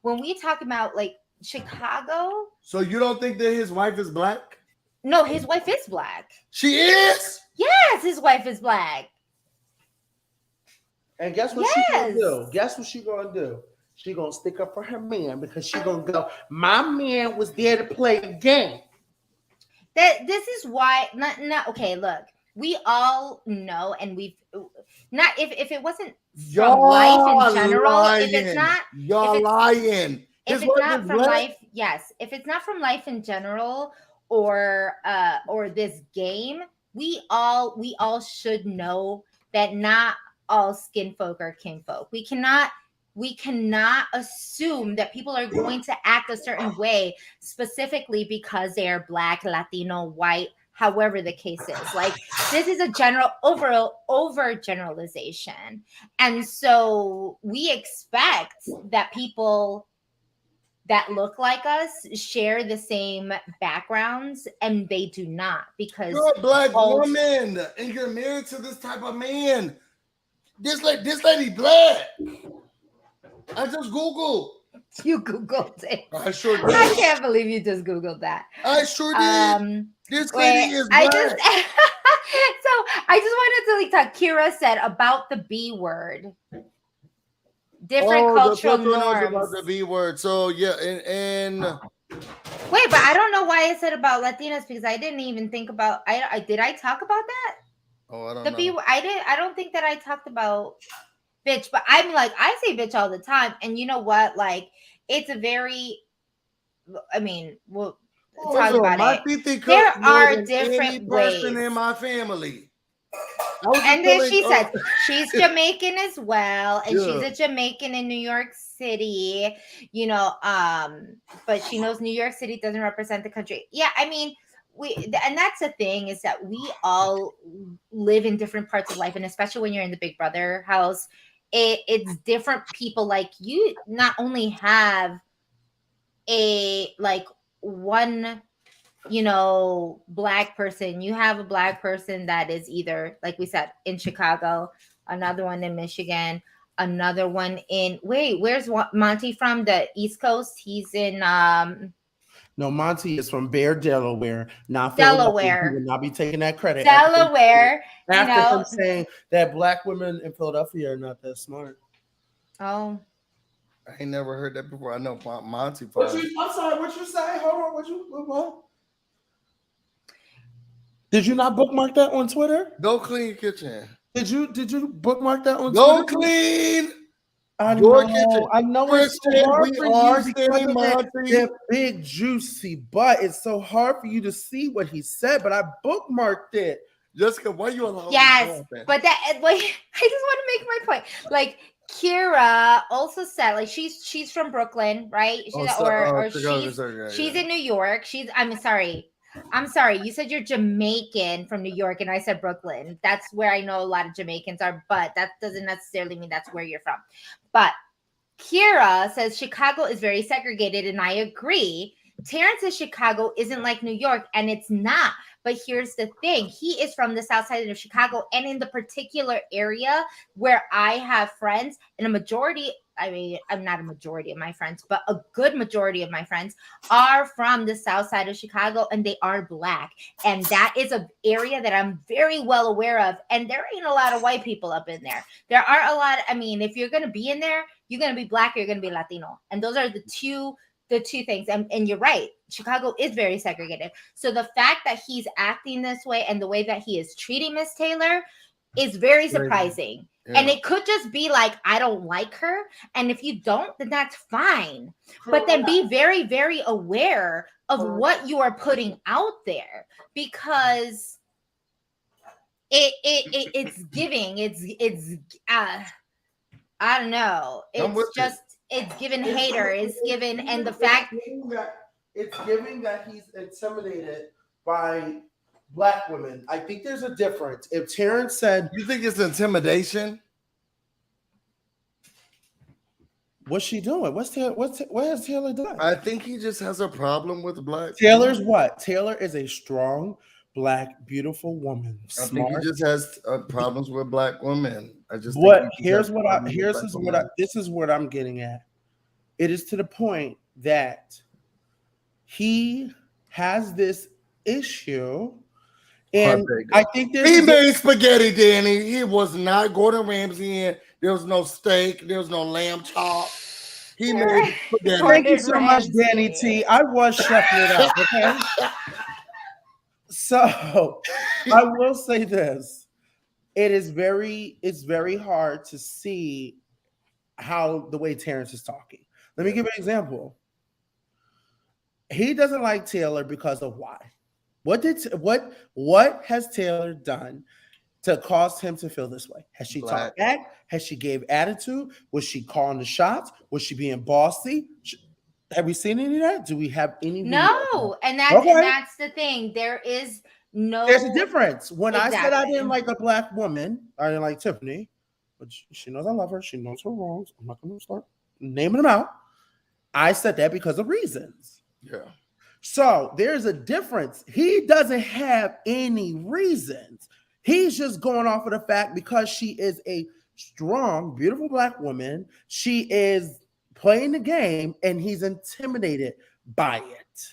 S1: When we talk about like Chicago.
S2: So you don't think that his wife is black?
S1: No, his wife is black.
S2: She is?
S1: Yes, his wife is black.
S3: And guess what she's gonna do? Guess what she's gonna do? She gonna stick up for her man because she gonna go, my man was there to play the game.
S1: This is why not okay, look. We all know, and we've not if it wasn't from life in general,
S2: lying.
S1: if it's not
S2: lying.
S1: If it's not from life, yes. If it's not from life in general or this game, we all should know that not all skin folk are kinfolk. We cannot assume that people are going to act a certain way specifically because they are black, Latino, white, however the case is. Like this is a general over generalization. And so we expect that people that look like us share the same backgrounds, and they do not, because
S2: you're a black woman and you're married to this type of man. This lady black. I just Googled.
S1: You Googled it.
S2: I sure did.
S1: I can't believe you just Googled that.
S2: I sure did. This lady is black.
S1: So I just wanted to like talk. Kira said about the B word. Different cultural norms.
S2: About the B word. So yeah, and
S1: wait, but I don't know why I said about Latinas because I didn't even think about. I did I talk about that?
S2: Oh, I don't
S1: know. The B word. I don't think that I talked about bitch, but I'm like I say bitch all the time, and you know what? Like it's a very. I mean, well. Talk about it. There are different ways.
S2: Person in my family.
S1: And then she says she's Jamaican as well, and she's
S2: Yeah.
S1: a Jamaican in New York City, you know, but she knows New York City doesn't represent the country. Yeah, I mean, and that's the thing, is that we all live in different parts of life, and especially when you're in the Big Brother house, it's different people. Like, you not only have a like one, you know, black person, you have a black person that is either, like we said, in Chicago, another one in Michigan, another one in, wait, where's Monty from? The East Coast? He's in
S3: No, Monty is from Bear, Delaware, not Philadelphia. He
S1: Delaware.
S3: will not be taking that credit.
S1: Delaware, you
S3: After
S1: know.
S3: him saying that black women in Philadelphia are not that smart.
S1: Oh,
S2: I ain't never heard that before. I know Monty.
S3: I'm sorry, what you say? Hold on, what? Did you not bookmark that on Twitter?
S2: Go clean your kitchen.
S3: Did you bookmark that on
S2: Go
S3: Twitter?
S2: clean
S3: I
S2: your
S3: know,
S2: kitchen.
S3: I know it's so
S2: Christian,
S3: hard
S2: we
S3: for
S2: are
S3: you because
S2: sending
S3: of that
S2: Monty.
S3: big juicy butt. It's so hard for you to see what he said, but I bookmarked it.
S2: Jessica, why you allow
S1: yes, but that, like, I just want to make my point. Like, Kira also said, like, she's from Brooklyn, right? She's she's in New York. I'm sorry. You said you're Jamaican from New York, and I said Brooklyn. That's where I know a lot of Jamaicans are, but that doesn't necessarily mean that's where you're from. But Kira says Chicago is very segregated, and I agree. Terrence's Chicago isn't like New York, and it's not. But here's the thing. He is from the south side of Chicago, and in the particular area where I have friends, and a majority, I mean, I'm not a majority of my friends, but a good majority of my friends are from the south side of Chicago, and they are black. And that is an area that I'm very well aware of. And there ain't a lot of white people up in there. There are a lot. I mean, if you're going to be in there, you're going to be black or you're going to be Latino. And those are the two things. And you're right. Chicago is very segregated. So the fact that he's acting this way and the way that he is treating Miss Taylor is very surprising. Yeah. And it could just be like, I don't like her. And if you don't, then that's fine. But then be very, very aware of what you are putting out there, because it's giving, I don't know. It's given hater. It's given, and the fact
S3: it's giving that he's intimidated by black women. I think there's a difference. If Terrence said,
S2: "You think it's intimidation?"
S3: What's she doing? What has Taylor done?
S2: I think he just has a problem with black.
S3: Taylor's what? Taylor is a strong, black, beautiful woman. Smart.
S2: I think he just has problems with black women. This is what I'm getting at.
S3: It is to the point that he has this issue, and I think
S2: he made spaghetti, Danny. He was not Gordon Ramsay in. There was no steak. There was no lamb chop. He made spaghetti.
S3: Thank you so much, Danny T. I was chefing it up, okay? So I will say this. It's very hard to see how the way Terrence is talking. Let me give an example. He doesn't like Taylor because of why? What has Taylor done to cause him to feel this way? Has she talked back? Has she gave attitude? Was she calling the shots? Was she being bossy? Have we seen any of that? Do we have any?
S1: No, and that's the thing. There's a
S3: difference. When I said I didn't like a black woman, I didn't like Tiffany, but she knows I love her. She knows her wrongs. I'm not going to start naming them out. I said that because of reasons.
S2: Yeah.
S3: So there's a difference. He doesn't have any reasons. He's just going off of the fact because she is a strong, beautiful black woman. She is playing the game, and he's intimidated by it.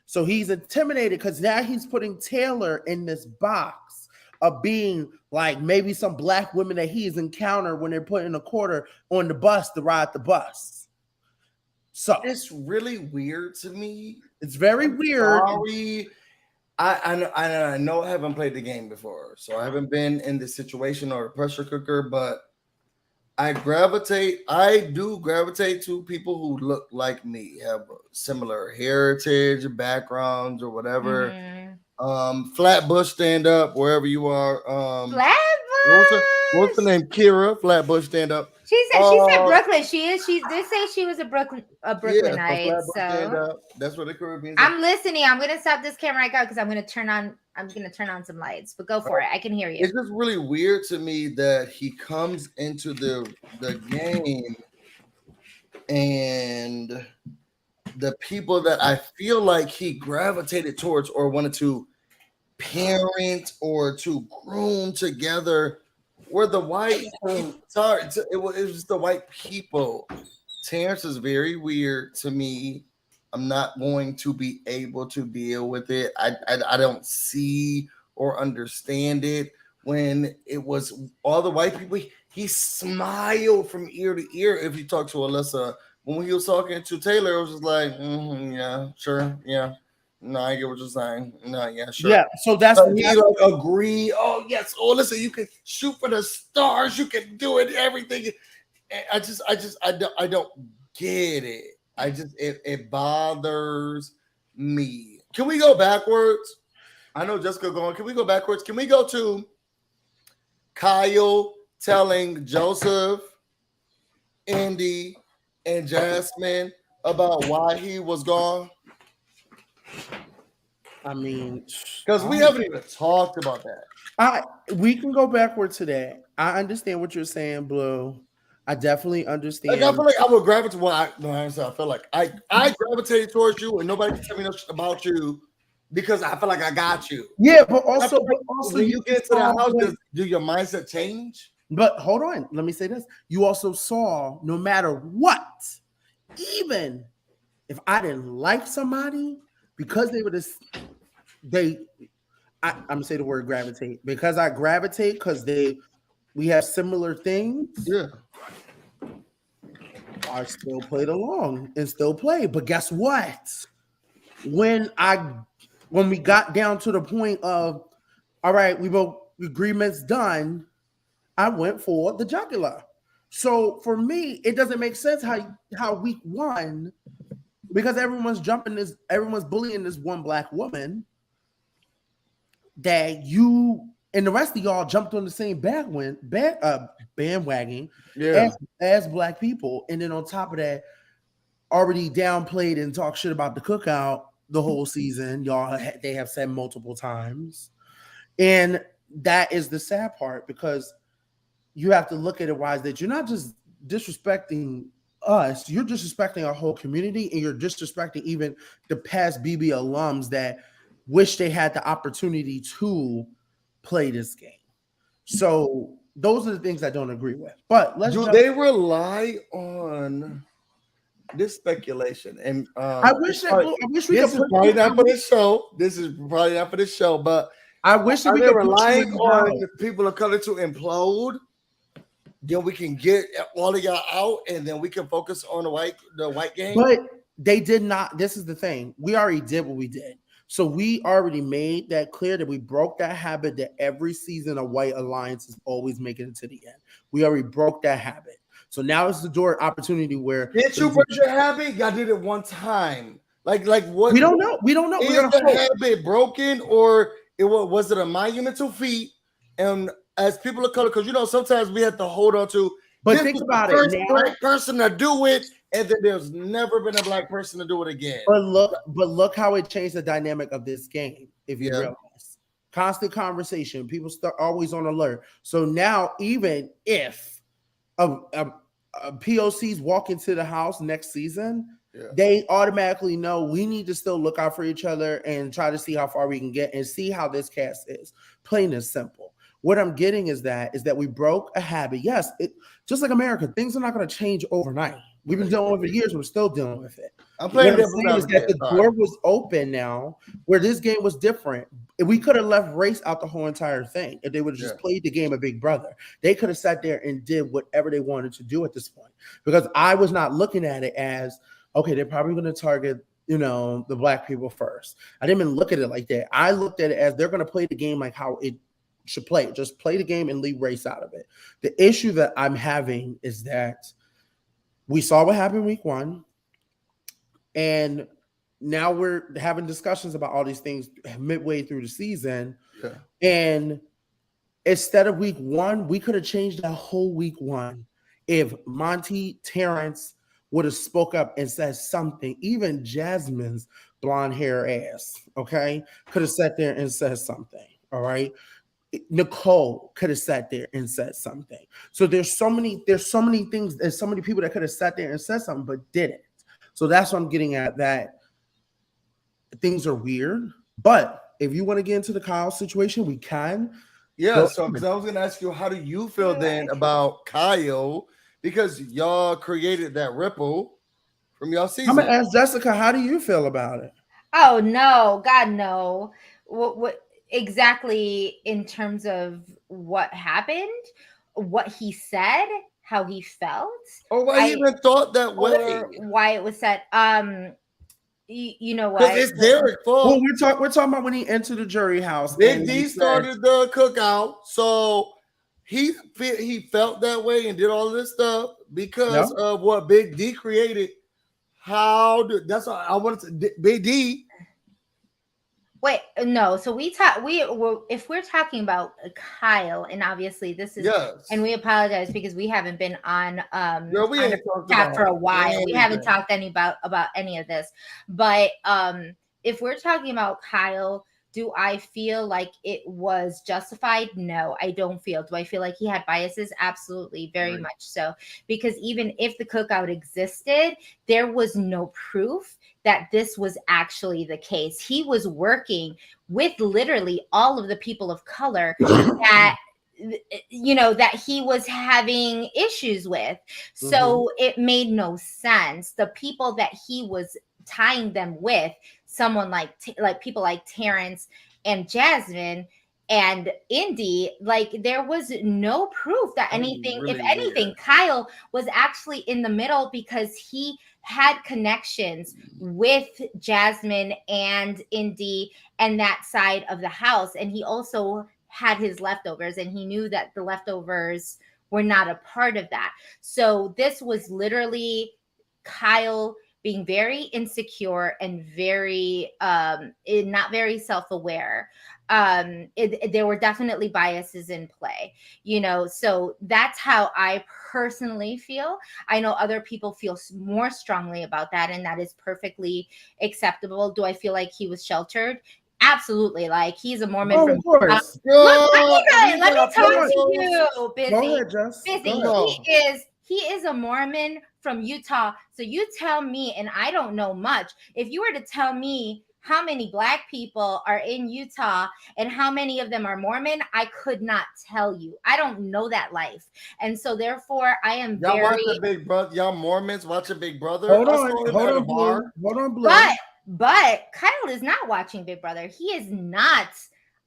S3: So he's intimidated because now he's putting Taylor in this box of being like maybe some black women that he's encountered when they're putting a quarter on the bus to ride the bus. So
S2: it's really weird to me.
S3: It's very weird.
S2: Sorry. I know I haven't played the game before, so I haven't been in this situation or a pressure cooker, but I do gravitate to people who look like me, have similar heritage, backgrounds, or whatever. Mm-hmm. Flatbush stand up wherever you are. What's the
S1: Flatbush.
S2: name? Kira Flatbush stand up.
S1: She said Brooklyn. She did say she was a
S2: Yeah, so
S1: Brooklynite.
S2: Flatbush stand
S1: So
S2: up. That's where the Caribbean's at.
S1: I'm listening. I'm gonna stop this camera right now because I'm gonna turn on some lights. But go for it. I can hear you.
S2: It's just really weird to me that he comes into the game and the people that I feel like he gravitated towards or wanted to parent or to groom together were the white. Sorry, it was the white people. Terrence is very weird to me. I'm not going to be able to deal with it. I don't see or understand it. When it was all the white people, he smiled from ear to ear. If you talk to Alyssa, when he was talking to Taylor, it was just like, yeah, sure, yeah. No, I get what you're saying. No, yeah, sure.
S3: Yeah, so that's
S2: But he like agree. Oh yes. Oh, listen, you can shoot for the stars. You can do it. Everything. I don't get it. It bothers me. Can we go backwards? I know Jessica going. Can we go backwards? Can we go to Kyle telling Joseph, Indy, and Jasmine about why he was gone?
S3: I mean,
S2: Because we haven't even talked about that.
S3: We can go backward to that. I understand what you're saying, Blue. I definitely understand.
S2: Like I feel like I would gravitate. Well, I feel like I gravitated towards you, and nobody can tell me no shit about you because I feel like I got you.
S3: Yeah, but also
S2: when you get to the house, do your mindset change?
S3: But hold on, let me say this. You also saw no matter what, even if I didn't like somebody, because they were this, I'm gonna say the word gravitate because I gravitate because we have similar things.
S2: Yeah,
S3: I still played along and still play. But guess what? When we got down to the point of, all right, we both agreements done, I went for the jugular. So for me, it doesn't make sense how week one, because everyone's bullying this one black woman, that you and the rest of y'all jumped on the same bandwagon as black people. And then on top of that, already downplayed and talked shit about the cookout the whole season. They have said multiple times. And that is the sad part, because you have to look at it wise that you're not just disrespecting us, you're disrespecting our whole community, and you're disrespecting even the past BB alums that wish they had the opportunity to play this game. So those are the things I don't agree with. But
S2: they rely on this speculation? And
S3: I wish we
S2: this is probably not for this show. This is probably not for this show, but
S3: I wish
S2: we could relying on people of color to implode. Then we can get all of y'all out, and then we can focus on the white game.
S3: But they did not. This is the thing. We already did what we did. So we already made that clear that we broke that habit that every season a white alliance is always making it to the end. We already broke that habit. So now it's the door opportunity where
S2: did you break your habit? Y'all did it one time. Like what?
S3: We don't know. We don't know.
S2: Is the habit broken, or was it a monumental feat? And as people of color, because sometimes we have to hold on to.
S3: But think about it.
S2: Now, black person to do it, and then there's never been a black person to do it again.
S3: But look how it changed the dynamic of this game. If you realize, constant conversation, people start always on alert. So now, even if POCs walk into the house next season, they automatically know we need to still look out for each other and try to see how far we can get and see how this cast is. Plain and simple. What I'm getting is that we broke a habit. Yes, just like America, things are not going to change overnight. We've been dealing with it for years. We're still dealing with it.
S2: I'm playing
S3: the door was open now, where this game was different. We could have left race out the whole entire thing if they would have just played the game of Big Brother. They could have sat there and did whatever they wanted to do at this point. Because I was not looking at it as, okay, they're probably going to target the black people first. I didn't even look at it like that. I looked at it as they're going to play the game like how it should play. Just play the game and leave race out of it. The issue that I'm having is that we saw what happened week one, and now we're having discussions about all these things midway through the season.
S2: Yeah.
S3: And instead of week 1, we could have changed that whole week 1 if Monty, Terrence would have spoke up and said something. Even Jasmine's blonde hair ass, okay, could have sat there and said something. All right. Nicole could have sat there and said something. So there's so many things, there's so many people that could have sat there and said something but didn't. So that's what I'm getting at, that things are weird. But if you want to get into the Kyle situation, we can.
S2: Yeah, so because I was gonna ask you, how do you feel then about Kyle? Because y'all created that ripple from y'all season.
S3: I'm gonna ask Jessica, how do you feel about it?
S1: Oh no, God no. What exactly in terms of what happened, what he said, how he felt,
S2: Or why he even thought that way?
S1: or why it was said. You know what?
S2: Because it's Derek's fault.
S3: Well, we're talking about when he entered the jury house.
S2: Big D started the cookout, so he felt that way and did all this stuff because of what Big D created. That's what I wanted to. Big D.
S1: Wait, no. So if we're talking about Kyle, and obviously this is, and we apologize because we haven't been on
S2: we ain't
S1: chat for a while. We haven't talked about any of this. But if we're talking about Kyle, do I feel like it was justified? No, I don't feel. Do I feel like he had biases? Absolutely, very much so. Because even if the cookout existed, there was no proof that this was actually the case. He was working with literally all of the people of color that that he was having issues with. So it made no sense. The people that he was tying them with, someone like people like Terrence and Jasmine and Indy, like there was no proof that anything, if anything, Kyle was actually in the middle because he had connections with Jasmine and Indy and that side of the house. And he also had his leftovers, and he knew that the leftovers were not a part of that. So this was literally Kyle being very insecure and very not very self-aware. There were definitely biases in play, so that's how I personally feel. I know other people feel more strongly about that, and that is perfectly acceptable. Do I feel like he was sheltered? Absolutely. Like, he's a Mormon from,
S3: of course.
S1: Look, let me talk to you, Busy.
S3: Go ahead, Jess.
S1: Busy. He is a Mormon from Utah. So you tell me, and I don't know much. If you were to tell me how many Black people are in Utah and how many of them are Mormon, I could not tell you. I don't know that life. And so therefore I am
S2: y'all watch a Big Brother. Y'all Mormons watch a Big Brother.
S3: Hold on, Blue.
S1: But Kyle is not watching Big Brother. He is not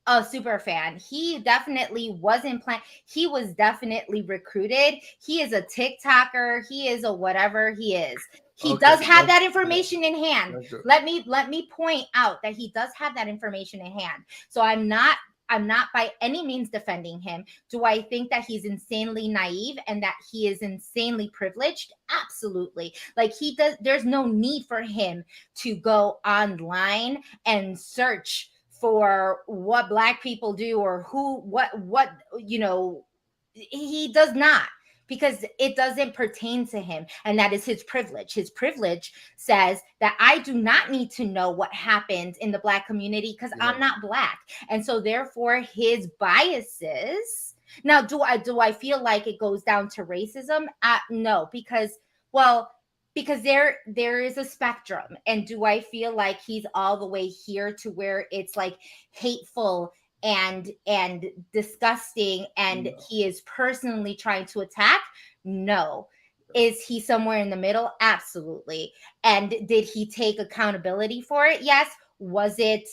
S1: a super fan. He definitely wasn't playing. He was definitely recruited. He is a TikToker. He is a whatever he is. He does have that information in hand. Let me point out that he does have that information in hand. So I'm not by any means defending him. Do I think that he's insanely naive and that he is insanely privileged? Absolutely. Like, there's no need for him to go online and search for what Black people do or what he does not, because it doesn't pertain to him, and that is his privilege. His privilege says that I do not need to know what happened in the Black community because I'm not Black. And so therefore his biases. Now, do I feel like it goes down to racism? No, because there is a spectrum. And do I feel like he's all the way here to where it's like hateful and disgusting and he is personally trying to attack? No. Is he somewhere in the middle? Absolutely. And did he take accountability for it? Yes. Was it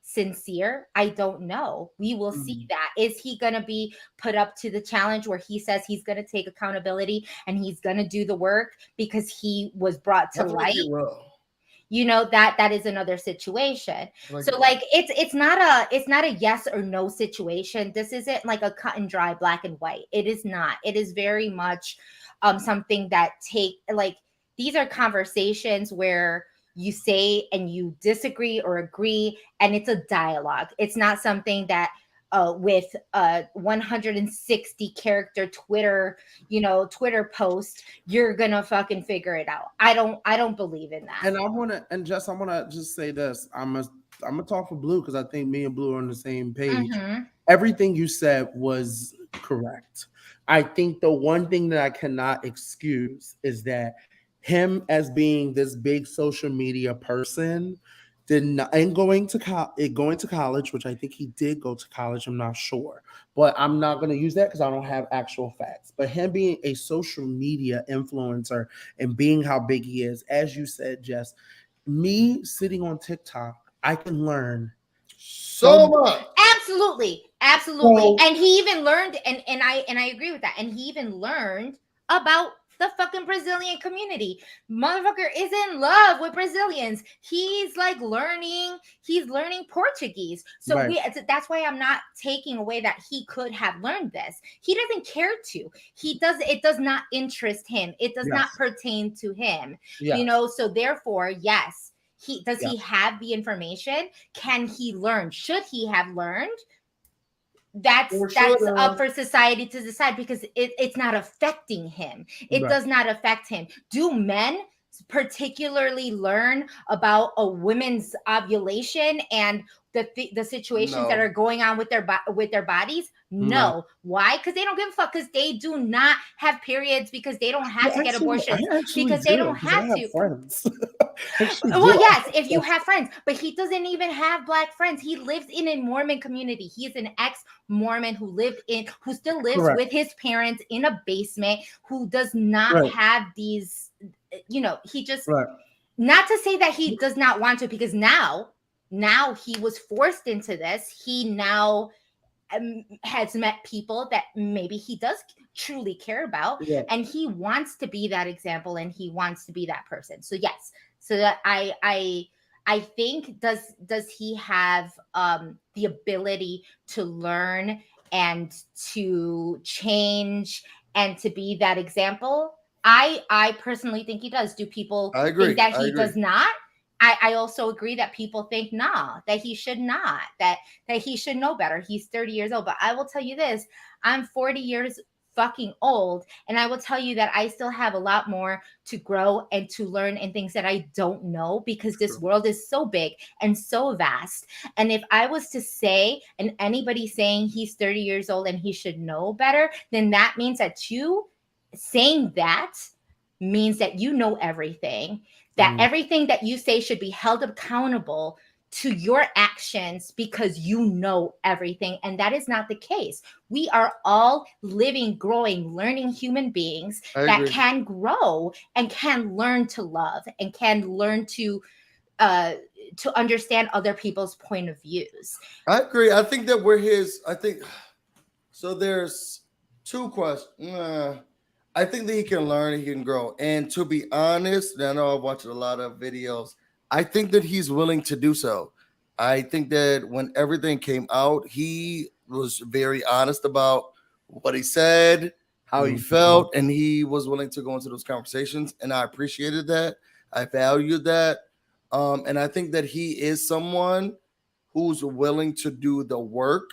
S1: sincere? I don't know. We will see that. Is he going to be put up to the challenge where he says he's going to take accountability and he's going to do the work because he was brought to light? That is another situation. So like it's not a yes or no situation. This isn't like a cut and dry black and white. It is not. It is very much something that these are conversations where you say and you disagree or agree, and it's a dialogue. It's not something that with a 160 character Twitter post, you're gonna fucking figure it out. I don't believe in that.
S3: And I wanna just say this. I'm gonna talk for Blue because I think me and Blue are on the same page.
S1: Mm-hmm.
S3: Everything you said was correct. I think the one thing that I cannot excuse is that him as being this big social media person did not, and going to college, which I think he did go to college. I'm not sure, but I'm not going to use that because I don't have actual facts. But him being a social media influencer and being how big he is, as you said, Jess, me sitting on TikTok, I can learn
S2: So much.
S1: Absolutely. And he even learned, and I agree with that. And he even learned about the fucking Brazilian community. Motherfucker is in love with Brazilians. He's learning Portuguese. So
S3: Right.
S1: that's why I'm not taking away that he could have learned this. He doesn't care to. It does not interest him. It does not pertain to him.
S3: Yes.
S1: So therefore, yes. He have the information? Can he learn? Should he have learned? That's up for society to decide, because it's not affecting him. It does not affect him. Do men particularly learn about a woman's ovulation and the situations that are going on with their bodies? No. Why? Because they don't give a fuck, because they do not have periods, because they don't have to get abortions, because they don't have to.
S3: Friends.
S1: Well, yes, if you have friends, but he doesn't even have Black friends. He lives in a Mormon community. He is an ex-Mormon who still lives with his parents in a basement, who does not have these, he just, not to say that he does not want to, because now he was forced into this. He now has met people that maybe he does truly care about, and he wants to be that example, and he wants to be that person. So yes, so that I think, does he have the ability to learn and to change and to be that example? I personally think he does. Do people think that he does not? I also agree that people think that he should not, that he should know better. He's 30 years old. But I will tell you this, I'm 40 years fucking old, and I will tell you that I still have a lot more to grow and to learn, and things that I don't know, because this world is so big and so vast. And if I was to say, and anybody saying he's 30 years old and he should know better, then that means that you saying that means that you know everything, that everything that you say should be held accountable to your actions, because you know everything. And that is not the case. We are all living, growing, learning human beings that can grow and can learn to love and can learn to understand other people's point of views.
S2: I agree. I think that so. There's two questions. I think that he can learn, he can grow. And to be honest, and I know I've watched a lot of videos, I think that he's willing to do so. I think that when everything came out, he was very honest about what he said, how he felt, and he was willing to go into those conversations. And I appreciated that. I valued that. And I think that he is someone who's willing to do the work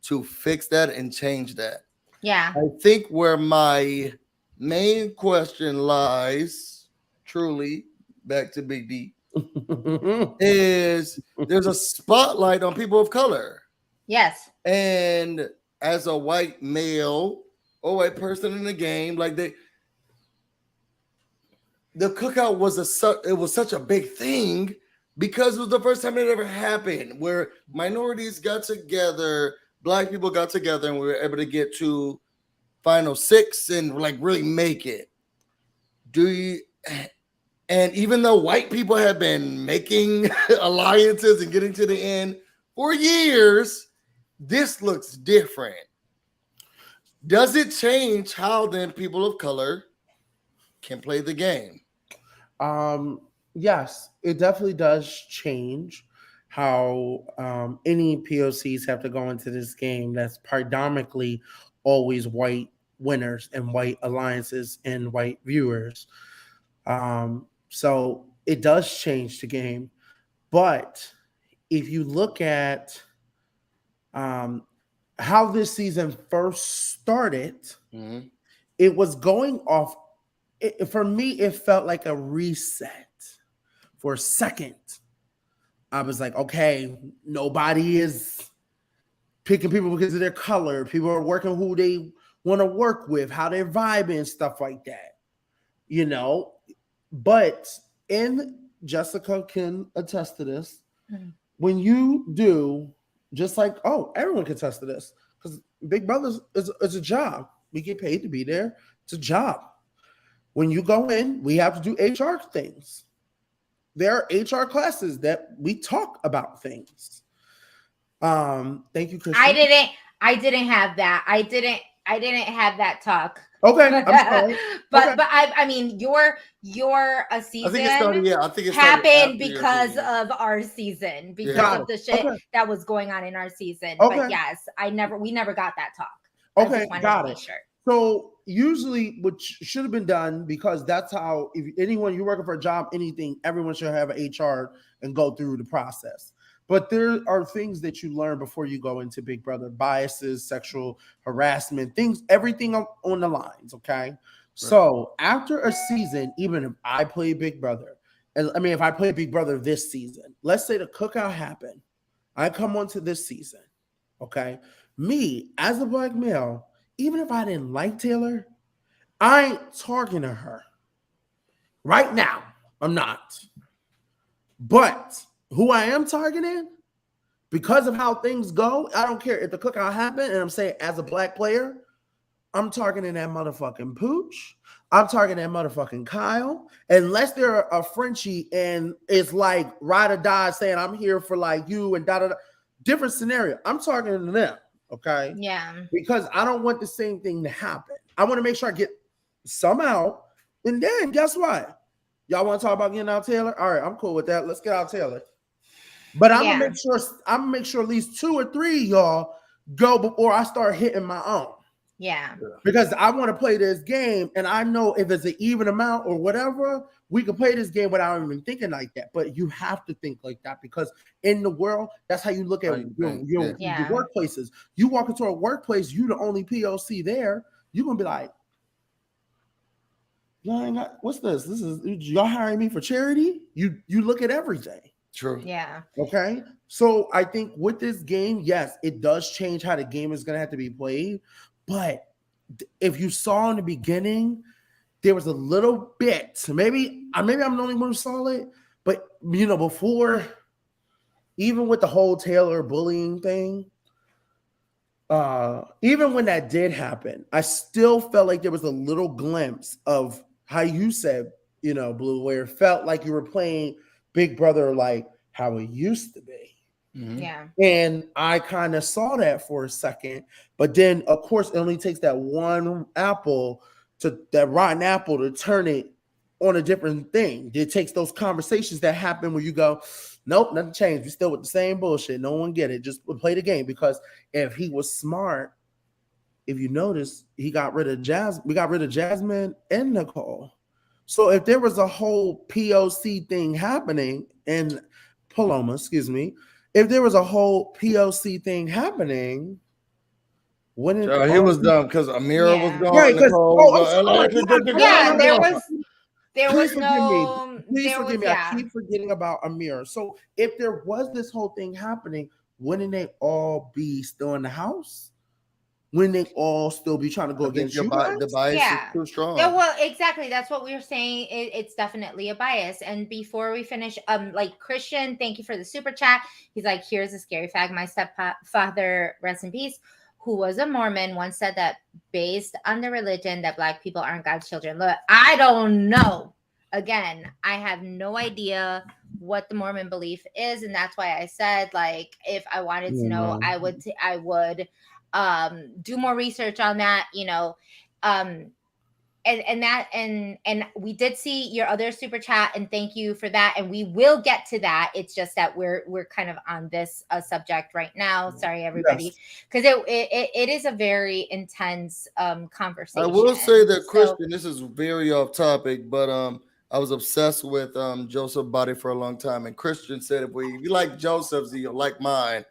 S2: to fix that and change that.
S1: Yeah.
S2: I think where my main question lies, truly, back to Big D, is there's a spotlight on people of color.
S1: Yes.
S2: And as a white male or white person in the game, the cookout was such a big thing, because it was the first time it ever happened, where minorities got together, Black people got together, and we were able to get to Final Six and really make it. And even though white people have been making alliances and getting to the end for years, this looks different. Does it change how then people of color can play the game?
S3: Yes, it definitely does change how any POCs have to go into this game that's predominantly always white winners and white alliances and white viewers. So it does change the game. But if you look at how this season first started, it was going off. For me, it felt like a reset. For a second, I was like, okay, nobody is picking people because of their color. People are working who they want to work with, how they're vibing, stuff like that. You know, but Jessica can attest to this. When you do, just like, everyone can attest to this, because Big Brother is a job. We get paid to be there. It's a job. When you go in, we have to do HR things. There are HR classes that we talk about things. Thank you, Christian.
S1: I didn't have that. I didn't have that talk.
S3: Okay, I'm sorry.
S1: But I mean your season
S2: I think it
S1: happened because of our season, because of the shit that was going on in our season. But yes, we never got that talk.
S3: Okay, got it. Sure. So usually what should have been done, because that's how, if anyone you're working for a job, anything, everyone should have an HR and go through the process. But there are things that you learn before you go into Big Brother: biases, sexual harassment, things, everything on the lines. Okay. Right. So after a season, even if I play Big Brother, and I mean, if I play Big Brother this season, let's say the cookout happened, I come onto this season. Okay. Me as a black male, even if I didn't like Taylor, I ain't targeting her. Right now, I'm not. But who I am targeting, because of how things go, I don't care if the cookout happened, and I'm saying as a black player, I'm targeting that motherfucking Pooch. I'm targeting that motherfucking Kyle. Unless they're a Frenchie and it's like ride or die saying I'm here for like you and da da da. Different scenario. I'm targeting them. Okay.
S1: Yeah.
S3: Because I don't want the same thing to happen. I want to make sure I get some out. And then guess what? Y'all want to talk about getting out Taylor? All right, I'm cool with that. Let's get out Taylor. But I'm gonna make sure at least 2 or 3 y'all go before I start hitting my own.
S1: Yeah.
S3: Because I want to play this game, and I know if it's an even amount or whatever, we can play this game without even thinking like that. But you have to think like that, because in the world, that's how you look at your workplaces. You walk into a workplace, you the only POC there, you're gonna be like, y'all ain't got, what's this? This is y'all hiring me for charity? You look at everything.
S2: True.
S1: Yeah.
S3: Okay. So I think with this game, yes, it does change how the game is going to have to be played. But if you saw in the beginning, there was a little bit. Maybe I'm the only one who saw it. But you know, before, even with the whole Taylor bullying thing, even when that did happen, I still felt like there was a little glimpse of how you said, you know, Blue, where it felt like you were playing Big Brother like how it used to be.
S2: Mm-hmm.
S1: Yeah.
S3: And I kind of saw that for a second, but then of course it only takes that one apple, to that rotten apple, to turn it on a different thing. It takes those conversations that happen where you go, nope, nothing changed. We still with the same bullshit. No one get it. Just play the game. Because if he was smart, if you notice, we got rid of Jasmine and Nicole. So if there was a whole POC thing happening, and Paloma, excuse me, if there was a whole POC thing happening, wouldn't
S2: he was dumb because Amira was gone.
S3: Right,
S1: there was no.
S3: Please forgive me.
S1: Yeah.
S3: I keep forgetting about Amira. So if there was this whole thing happening, wouldn't they all be still in the house? When they all still be trying to go against you guys?
S2: The bias is too strong.
S1: Yeah, well, exactly. That's what we were saying. It's definitely a bias. And before we finish, like Christian, thank you for the super chat. He's like, here's a scary fact. My stepfather, rest in peace, who was a Mormon, once said that based on the religion that Black people aren't God's children. Look, I don't know. Again, I have no idea what the Mormon belief is, and that's why I said, like, if I wanted to know, I would do more research on that, you know, and we did see your other super chat, and thank you for that, and we will get to that. It's just that we're kind of on this subject right now. Sorry, everybody, because it is a very intense conversation.
S2: I will say that, Christian, this is very off topic, but I was obsessed with Joseph's body for a long time, and Christian said, if you like Joseph's, you'll like mine.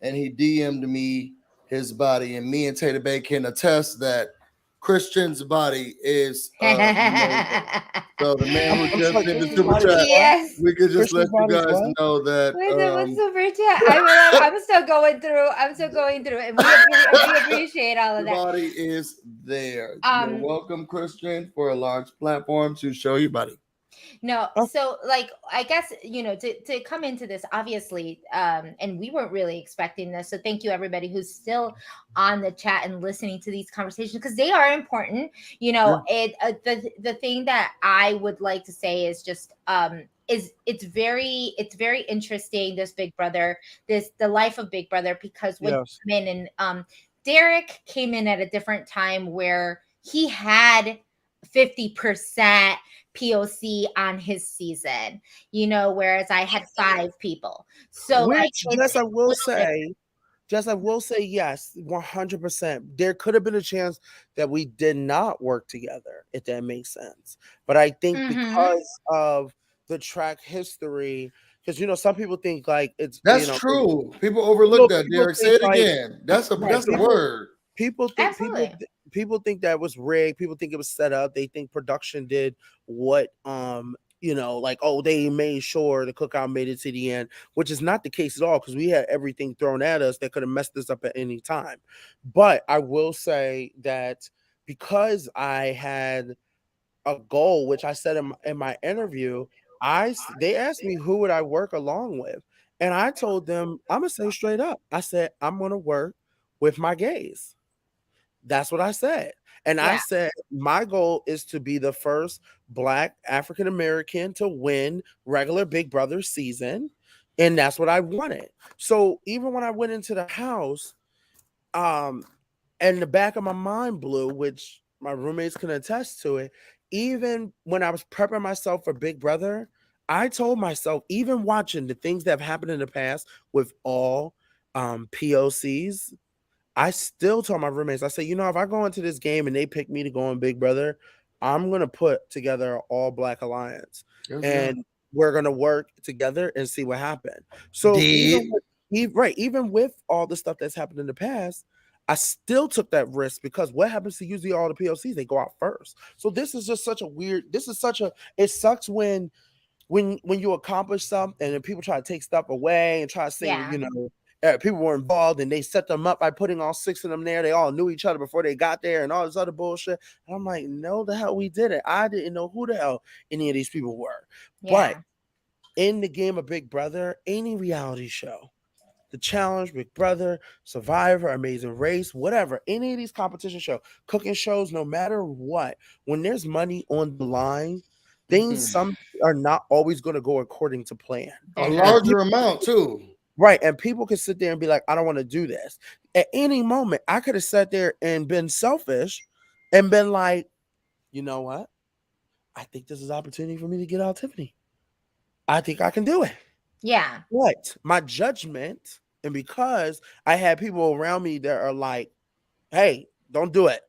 S2: And he DM'd me his body, and me and Tater Bay can attest that Christian's body is amazing. So the man who
S3: I'm
S2: just
S3: sorry,
S2: did the
S3: Christian's
S2: super
S3: body is
S2: chat,
S3: what?
S1: Yes.
S2: we could just let
S3: Christian's
S2: you
S3: body is
S2: guys
S3: what?
S2: know that
S1: What's super chat? I'm still going through. I'm still going through, and we appreciate all of
S2: the
S1: that.
S2: body is there. You're welcome, Christian, for a large platform to show your body.
S1: No, so like I guess to come into this, obviously, and we weren't really expecting this. So thank you everybody who's still on the chat and listening to these conversations, because they are important. The thing that I would like to say is just it's very interesting, this Big Brother, the life of Big Brother, because when he came in, and Derek came in at a different time where he had 50% POC on his season, whereas I had 5 people. So
S3: Which, yes, I will say, yes, 100%. There could have been a chance that we did not work together, if that makes sense. But I think because of the track history, because some people think like
S2: that's true. People overlook that. Derek, say it again. That's a word.
S3: People think that was rigged. People think it was set up. They think production did what they made sure the cookout made it to the end, which is not the case at all, because we had everything thrown at us that could have messed us up at any time. But I will say that because I had a goal, which I said in my interview, they asked me who would I work along with, and I told them, I'm gonna say straight up, I said I'm gonna work with my gays. That's what I said. And I said, my goal is to be the first Black African American to win regular Big Brother season. And that's what I wanted. So even when I went into the house, and the back of my mind blew, which my roommates can attest to it, even when I was prepping myself for Big Brother, I told myself, even watching the things that have happened in the past with all POCs, I still told my roommates, I said, if I go into this game and they pick me to go on Big Brother, I'm going to put together an all Black alliance. And we're going to work together and see what happened. So even with all the stuff that's happened in the past, I still took that risk, because what happens to usually all the POCs? They go out first. So this is just such a weird, it sucks when you accomplish something and then people try to take stuff away and try to say, people were involved and they set them up by putting all 6 of them there. They all knew each other before they got there and all this other bullshit. And I'm like, no, the hell we did it. I didn't know who the hell any of these people were. Yeah. But in the game of Big Brother, any reality show, The Challenge, Big Brother, Survivor, Amazing Race, whatever, any of these competition shows, cooking shows, no matter what, when there's money on the line, things some are not always going to go according to plan.
S2: A larger amount too.
S3: Right. And people can sit there and be like, I don't want to do this. At any moment, I could have sat there and been selfish and been like, you know what? I think this is an opportunity for me to get out Tiffany. I think I can do it.
S1: Yeah.
S3: But my judgment, and because I had people around me that are like, hey, don't do it.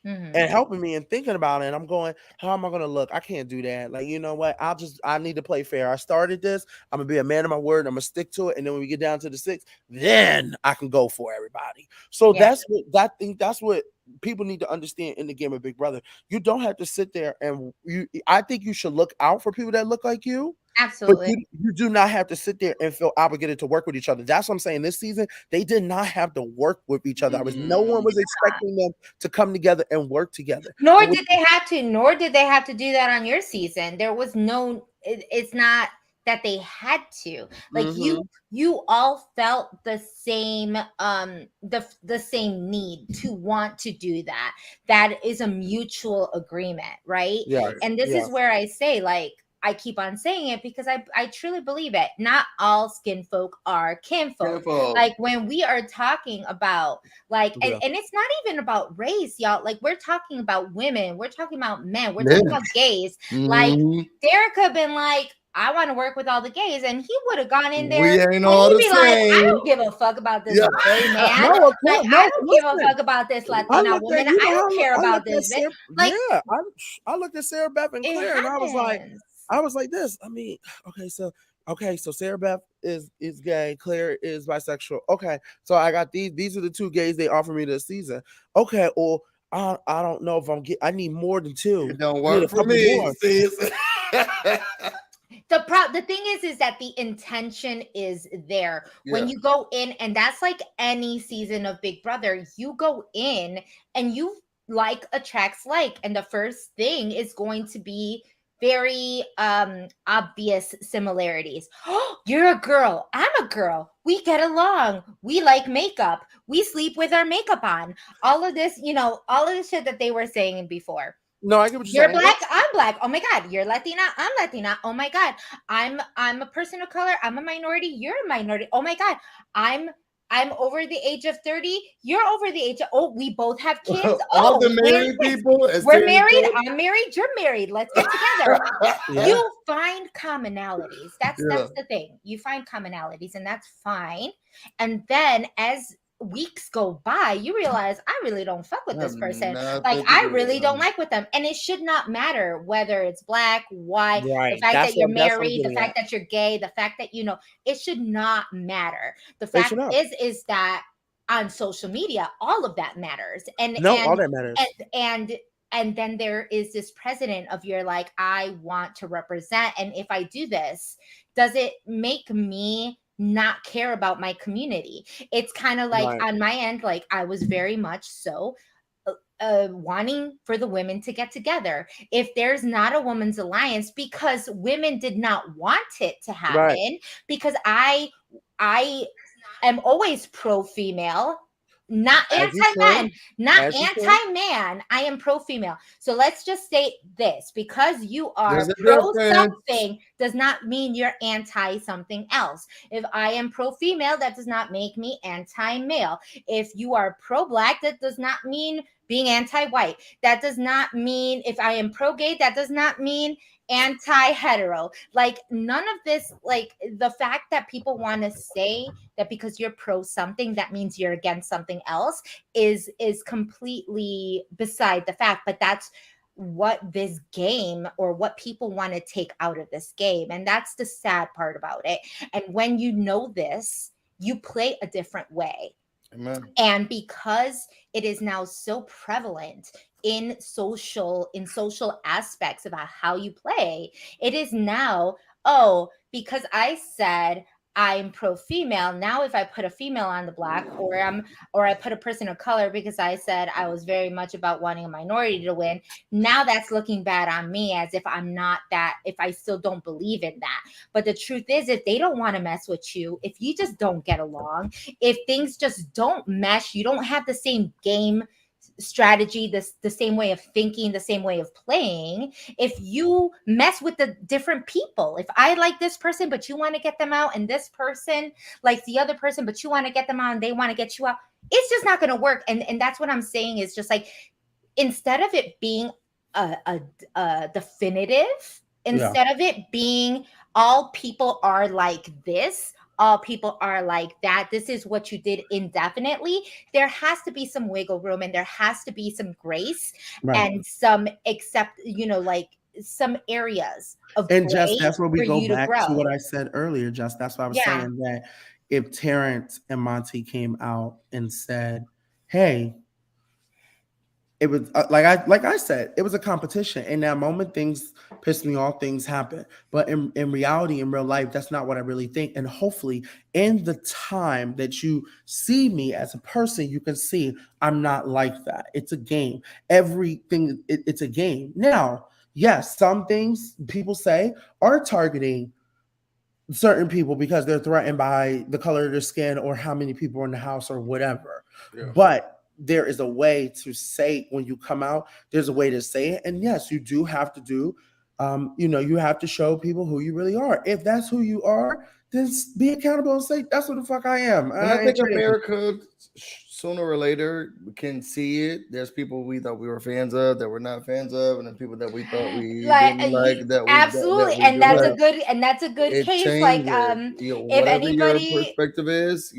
S3: And helping me and thinking about it. And I'm going, how am I going to look? I can't do that. Like, you know what? I need to play fair. I started this. I'm going to be a man of my word. I'm going to stick to it. And then when we get down to the 6, then I can go for everybody. So that's what people need to understand in the game of Big Brother. You don't have to sit there and I think you should look out for people that look like you.
S1: Absolutely.
S3: But you do not have to sit there and feel obligated to work with each other. That's what I'm saying. This season, they did not have to work with each other. No one was expecting them to come together and work together.
S1: Nor did they have to do that on your season. There was no, it's not that they had to. Like you all felt the same the same need to want to do that. That is a mutual agreement, right?
S3: Yeah.
S1: And this is where I say, like, I keep on saying it because I truly believe it. Not all skin folk are kinfolk. Like when we are talking about and it's not even about race, y'all. Like we're talking about women, we're talking about men, we're talking about gays. Like Derek could have been like, I want to work with all the gays, and he would have gone in there.
S2: We ain't
S1: and
S2: all
S1: he'd
S2: the
S1: be like, I
S2: same.
S1: don't give a fuck about this
S2: Yeah.
S1: gay man.
S3: No, of
S1: Like,
S3: course,
S1: I
S3: no.
S1: don't give a
S3: Listen,
S1: fuck about this
S3: I
S1: Latina
S3: looked
S1: woman.
S3: at you
S1: I
S3: know
S1: don't care
S3: I
S1: about
S3: looked at
S1: this bitch.
S3: Sarah,
S1: Like,
S3: yeah, I looked at Sarah Beth and
S1: it
S3: Claire, and
S1: happens.
S3: I was like this. I mean, okay, so Sarah Beth is gay, Claire is bisexual. Okay, so I got these are the two gays they offer me this season. Okay, well, I don't know if I need more than two.
S2: It don't
S3: I need a
S2: work for
S3: couple
S2: me.
S3: more.
S2: Sis.
S1: The thing is that the intention is there when you go in, and that's like any season of Big Brother. You go in and you like attracts like, and the first thing is going to be very obvious similarities. You're a girl, I'm a girl, we get along, we like makeup, we sleep with our makeup on, all of this, all of the shit that they were saying before.
S3: No, I get what you're
S1: You're
S3: saying.
S1: black, I'm black. Oh my God. You're Latina, I'm Latina. Oh my God. I'm a person of color. I'm a minority. You're a minority. Oh my God. I'm over the age of 30. You're over the age of, we both have kids.
S2: All the married people.
S1: We're married. I'm married. You're married. Let's get together.
S3: Yeah.
S1: You find commonalities. That's
S2: Yeah.
S1: the thing. You find commonalities, and that's fine. And then as weeks go by, you realize I really don't fuck with this person. Like, I really don't like with them. And it should not matter whether it's black, white,
S3: Right.
S1: the fact
S3: That's
S1: that you're
S3: what I'm
S1: married, the
S3: getting
S1: fact
S3: at.
S1: that you're gay, the fact that, it should not matter. The
S3: It
S1: fact
S3: should not.
S1: is that on social media, all of that matters. And
S3: No, all that matters.
S1: and then there is this precedent of you're like, I want to represent. And if I do this, does it make me not care about my community? It's kind of like,
S3: Right.
S1: on my end, like, I was very much so wanting for the women to get together. If there's not a women's alliance, because women did not want it to happen,
S3: Right.
S1: because I am always pro-female, not
S3: As you
S1: anti-man, not
S3: As you should.
S1: anti-man. I am pro-female. So let's just state this: because you are
S2: There's a
S1: pro
S2: difference.
S1: something does not mean you're anti something else. If I am pro-female, that does not make me anti-male. If you are pro-black, that does not mean being anti-white. That does not mean, if I am pro-gay, that does not mean anti-hetero. Like, none of this, like, the fact that people want to say that because you're pro something that means you're against something else is completely beside the fact. But that's what this game, or what people want to take out of this game, and that's the sad part about it. And when you know this, you play a different way.
S2: Amen.
S1: And because it is now so prevalent in social aspects about how you play, it is now, because I said I'm pro-female, now if I put a female on the block, or I put a person of color because I said I was very much about wanting a minority to win, now that's looking bad on me, as if I'm not that, if I still don't believe in that. But the truth is, if they don't want to mess with you, if you just don't get along, if things just don't mesh, you don't have the same game strategy, the same way of thinking, the same way of playing, if you mess with the different people, if I like this person but you want to get them out, and this person likes the other person but you want to get them out and they want to get you out, it's just not going to work. And that's what I'm saying, is just like, instead of it being a definitive, instead of it being all people are like this, all people are like that, this is what you did indefinitely, there has to be some wiggle room, and there has to be some grace, and some like some areas of
S3: And
S1: gray,
S3: just that's where we
S1: for
S3: go
S1: you to
S3: back
S1: grow.
S3: to what I said earlier. Just that's why I was saying that if Terrence and Montay came out and said, "Hey," it was like I said, it was a competition. In that moment, things pissed me off, things happen. But in reality, in real life, that's not what I really think. And hopefully, in the time that you see me as a person, you can see I'm not like that. It's a game. Everything, it's a game. Now, yes, some things people say are targeting certain people because they're threatened by the color of their skin or how many people are in the house or whatever.
S2: Yeah.
S3: But there is a way to say, when you come out, there's a way to say it. And yes, you do have to do, you have to show people who you really are. If that's who you are, then be accountable and say, that's what the fuck I am.
S2: And I think America sooner or later we can see it. There's people we thought we were fans of that we're not fans of, and then people that we thought we
S1: Like
S2: didn't like that
S1: absolutely,
S2: we
S1: and
S2: do like.
S1: that's a good
S2: It
S1: case. Like
S2: changes. You know,
S1: if
S2: whatever your
S1: anybody
S2: perspective is,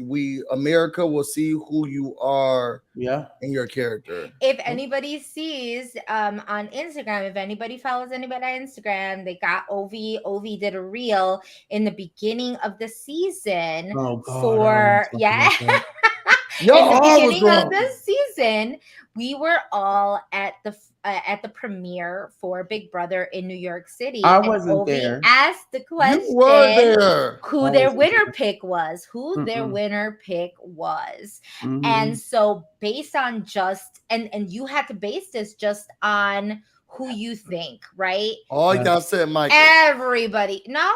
S2: America will see who you are
S3: Yeah.
S2: in your character.
S1: if anybody sees on Instagram, if anybody follows anybody on Instagram, they got Ovi did a reel in the beginning of the season
S3: Oh God.
S1: for yeah.
S2: Y'all
S1: In the
S2: always
S1: beginning of
S2: wrong.
S1: the season, we were all at the premiere for Big Brother in New York City.
S3: I
S1: and
S3: wasn't
S1: Ovi
S3: there.
S1: asked the question
S2: You were there.
S1: who
S3: I
S1: their
S3: wasn't
S1: winner
S3: there.
S1: pick was, their
S3: Mm-mm.
S1: winner pick was.
S3: Mhm.
S1: And so based on just and you had to base this just on who you think, right?
S2: All y'all said Michael.
S1: Everybody. No,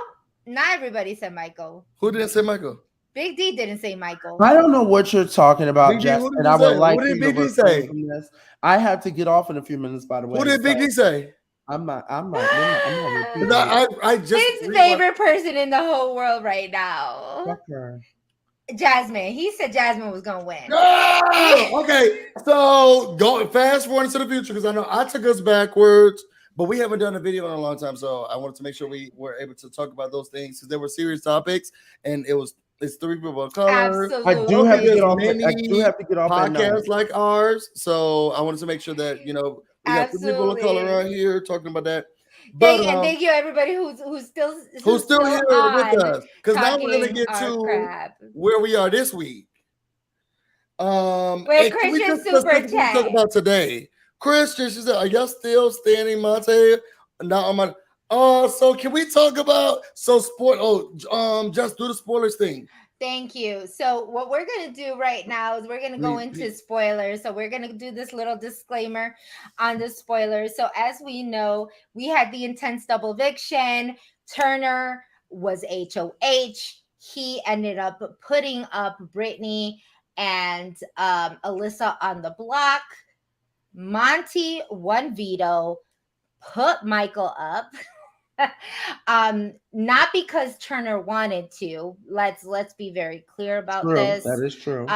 S1: not everybody said Michael.
S2: Who didn't say Michael?
S1: Big D didn't say Michael.
S3: I don't know what you're talking about,
S2: Big D,
S3: Jess,
S2: who did
S3: and
S2: you
S3: I would
S2: say?
S3: like
S2: Who did
S3: you to
S2: Big D
S3: refrain
S2: say?
S3: from this. I have to get off in a few minutes, by the way.
S2: Who did Big D say?
S3: I'm not repeating it.
S2: I just
S1: His favorite person in the whole world right now.
S3: Fuck her.
S1: Jasmine. He said Jasmine was gonna win.
S2: Oh, okay. So go fast forward into the future because I know I took us backwards, but we haven't done a video in a long time. So I wanted to make sure we were able to talk about those things because there were serious topics and it's 3 people of color.
S1: Absolutely.
S3: I do have to get off.
S2: Many
S3: I do have to get off at 9.
S2: podcasts like ours. So I wanted to make sure that we got 3 people of color
S1: Absolutely.
S2: around here talking about that. But
S1: And thank you everybody who's still
S2: here with us because now we're gonna
S1: talking
S2: get
S1: our
S2: to
S1: crap.
S2: where we are this week.
S1: With
S2: and can we
S1: Christian
S2: just
S1: Super
S2: specifically
S1: Chat.
S2: talk about today? Christian, she said, "Are y'all still standing Montay?" Not on my. So can we talk about just do the spoilers thing.
S1: Thank you. So what we're going to do right now is we're going to go into spoilers. So we're going to do this little disclaimer on the spoilers. So as we know, we had the intense double eviction. Turner was HOH. He ended up putting up Brittany and Alyssa on the block. Monty won veto, put Michael up. Not because Turner wanted to. Let's be very clear about this.
S3: That is true.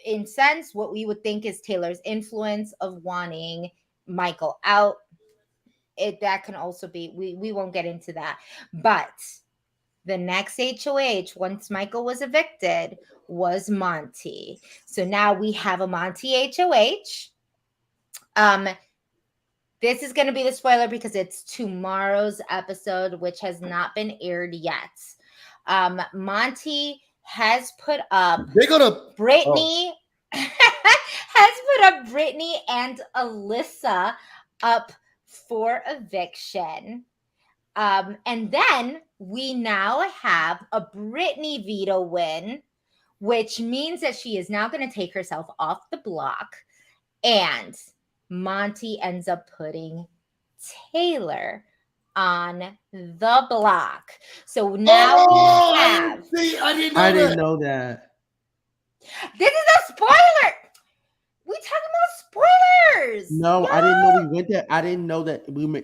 S1: In sense, what we would think is Taylor's influence of wanting Michael out. That can also be. We won't get into that. But the next HOH, once Michael was evicted, was Monty. So now we have a Monty HOH. This is going to be the spoiler because it's tomorrow's episode, which has not been aired yet. Monty has put up Brittany has put up Brittany and Alyssa up for eviction. And then we now have a Brittany veto win, which means that she is now going to take herself off the block. And Monty ends up putting Taylor on the block. So now we have.
S3: I didn't know that.
S1: This is a spoiler. We talking about spoilers.
S3: No, I didn't know we went there. I didn't know that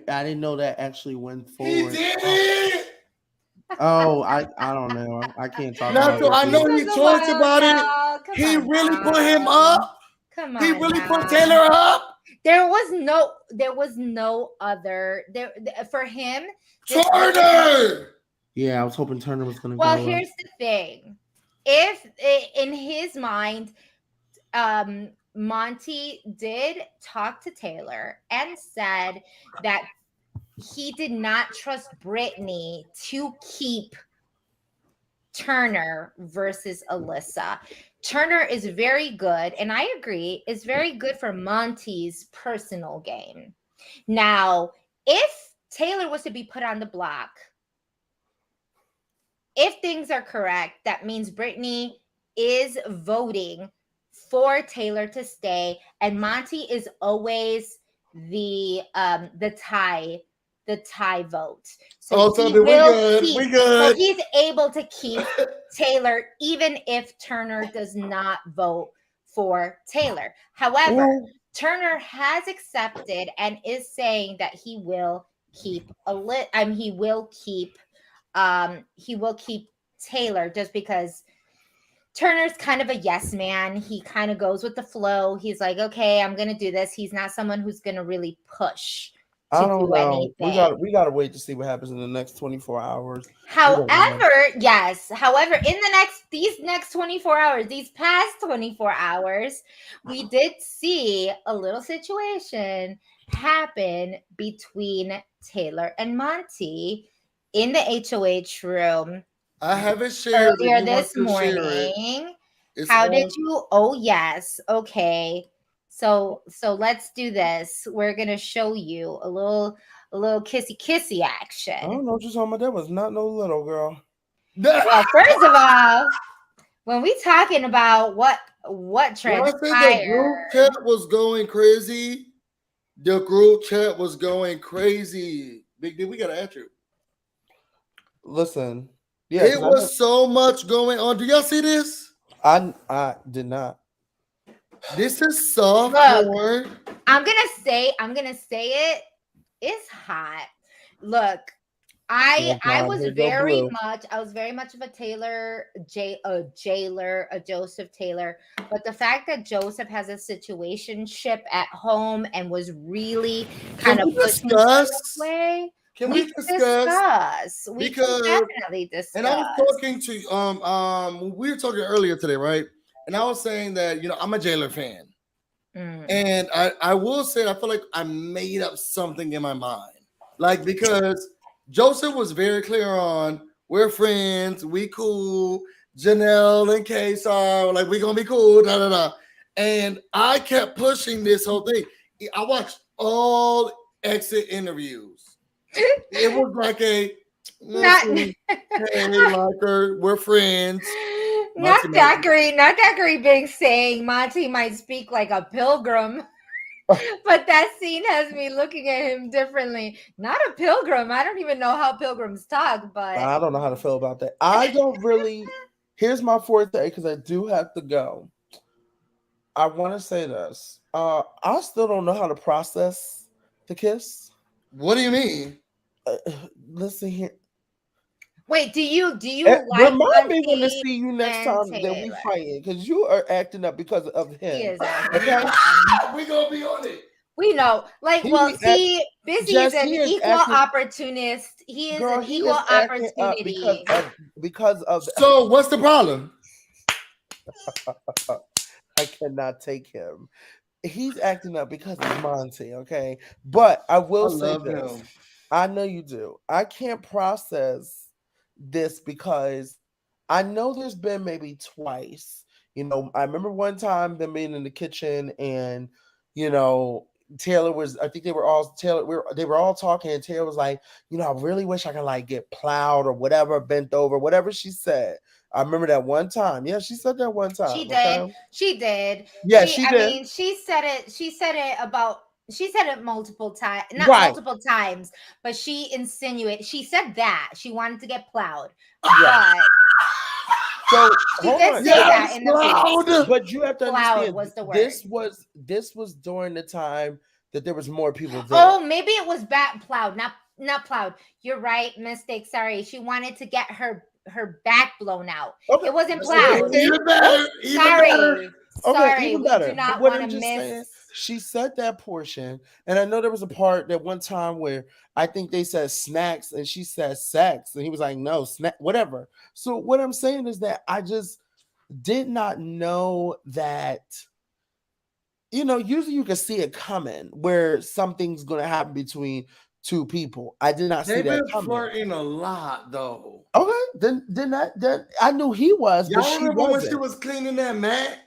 S3: I didn't know that actually went forward.
S2: He did it.
S3: Oh, I don't know. I can't talk about it.
S2: I know he talked about it. He really put him up.
S1: Come on.
S2: He really put Taylor up.
S1: There was no other there for him.
S2: Turner.
S3: Yeah, I was hoping Turner was going to go.
S1: Well, here's the thing. If in his mind, Monty did talk to Taylor and said that he did not trust Brittany to keep Turner versus Alyssa. Turner is very good, and I agree, is very good for Monty's personal game. Now, if Taylor was to be put on the block, if things are correct, that means Brittany is voting for Taylor to stay, and Monty is always the tie vote. So we good. So he's able to keep Taylor even if Turner does not vote for Taylor. However, Turner has accepted and is saying that he will keep he will keep Taylor just because Turner's kind of a yes man. He kind of goes with the flow. He's like, okay, I'm gonna do this. He's not someone who's gonna really push to
S3: I don't
S1: do
S3: know.
S1: anything.
S3: We gotta wait to see what happens in the next 24 hours.
S1: However, yes. However, in these next 24 hours, these past 24 hours, we did see a little situation happen between Taylor and Monty in the HOH room
S2: I haven't shared it.
S1: earlier
S2: You want
S1: this
S2: to share it?
S1: morning.
S2: It's
S1: How
S2: on.
S1: did you? Oh, yes. Okay. So let's do this. We're gonna show you a little kissy action.
S3: I don't know what you're talking about. That was not no little girl.
S1: Well, first of all, when we talking about what
S2: When I said the group
S1: transpired,
S2: chat was going crazy, the group chat was going crazy. Big D, we gotta ask you.
S3: Listen, yeah,
S2: It was so much going on. Do y'all see this?
S3: I did not.
S2: This is soft
S1: Look.
S2: porn.
S1: I'm gonna say it. It's hot. Look, I was very much of a Joseph Taylor, but the fact that Joseph has a situationship at home and was really kind of pushing this way.
S2: Can we discuss?
S1: We can definitely discuss.
S2: And I was talking to we were talking earlier today, right? And I was saying that I'm a Jailer fan. And I will say I feel like I made up something in my mind. Like, because Joseph was very clear on we're friends, we cool, Janelle and Kaysar, like we gonna be cool, da da da. And I kept pushing this whole thing. I watched all exit interviews. It was like a hey, Marker, we're friends.
S1: Not that great being saying Monty might speak like a pilgrim. But that scene has me looking at him differently. Not a pilgrim. I don't even know how pilgrims talk, but
S3: I don't know how to feel about that. I don't really. Here's my forte, because I do have to go. I want to say this. I still don't know how to process the kiss.
S2: What do you mean?
S3: Listen here.
S1: Wait, do you
S3: like remind me when to see you next time that we fighting, because you are acting up because of him.
S1: He is
S2: okay? We gonna be on it.
S1: We know. Like, Busy is an equal opportunist. He is an equal opportunity.
S3: Because of
S2: So what's the problem?
S3: I cannot take him. He's acting up because of Montay, okay? But I will say this. I know you do. I can't process this because I know there's been maybe twice. I remember one time them being in the kitchen and Taylor was, I think they were all talking, and Taylor was like, I really wish I could like get plowed or whatever, bent over, whatever she said. I remember that one time. Yeah, she said that one time.
S1: She did. Okay? She did.
S3: Yeah, she did.
S1: I mean, she said it multiple times, not multiple times, but she insinuated. She said that she wanted to get plowed.
S3: Yeah.
S1: So she did say that in the
S3: piece. But you have to understand,
S1: was the word.
S3: This was during the time that there was more people there.
S1: Oh, maybe it was plowed, not plowed. You're right. Mistake. Sorry. She wanted to get her back blown out. Okay. It wasn't plowed.
S2: Even better.
S1: Sorry.
S3: Okay, even better.
S1: We do not want to miss.
S3: Saying, she said that portion, and I know there was a part that one time where I think they said snacks, and she said sex, and he was like, "No, snack, whatever." So what I'm saying is that I just did not know that. Usually you can see it coming where something's going to happen between two people. I did not see that coming.
S2: They've been flirting a lot, though.
S3: Okay, then I knew he was.
S2: Y'all
S3: but she
S2: remember
S3: wasn't.
S2: when she was cleaning that mat?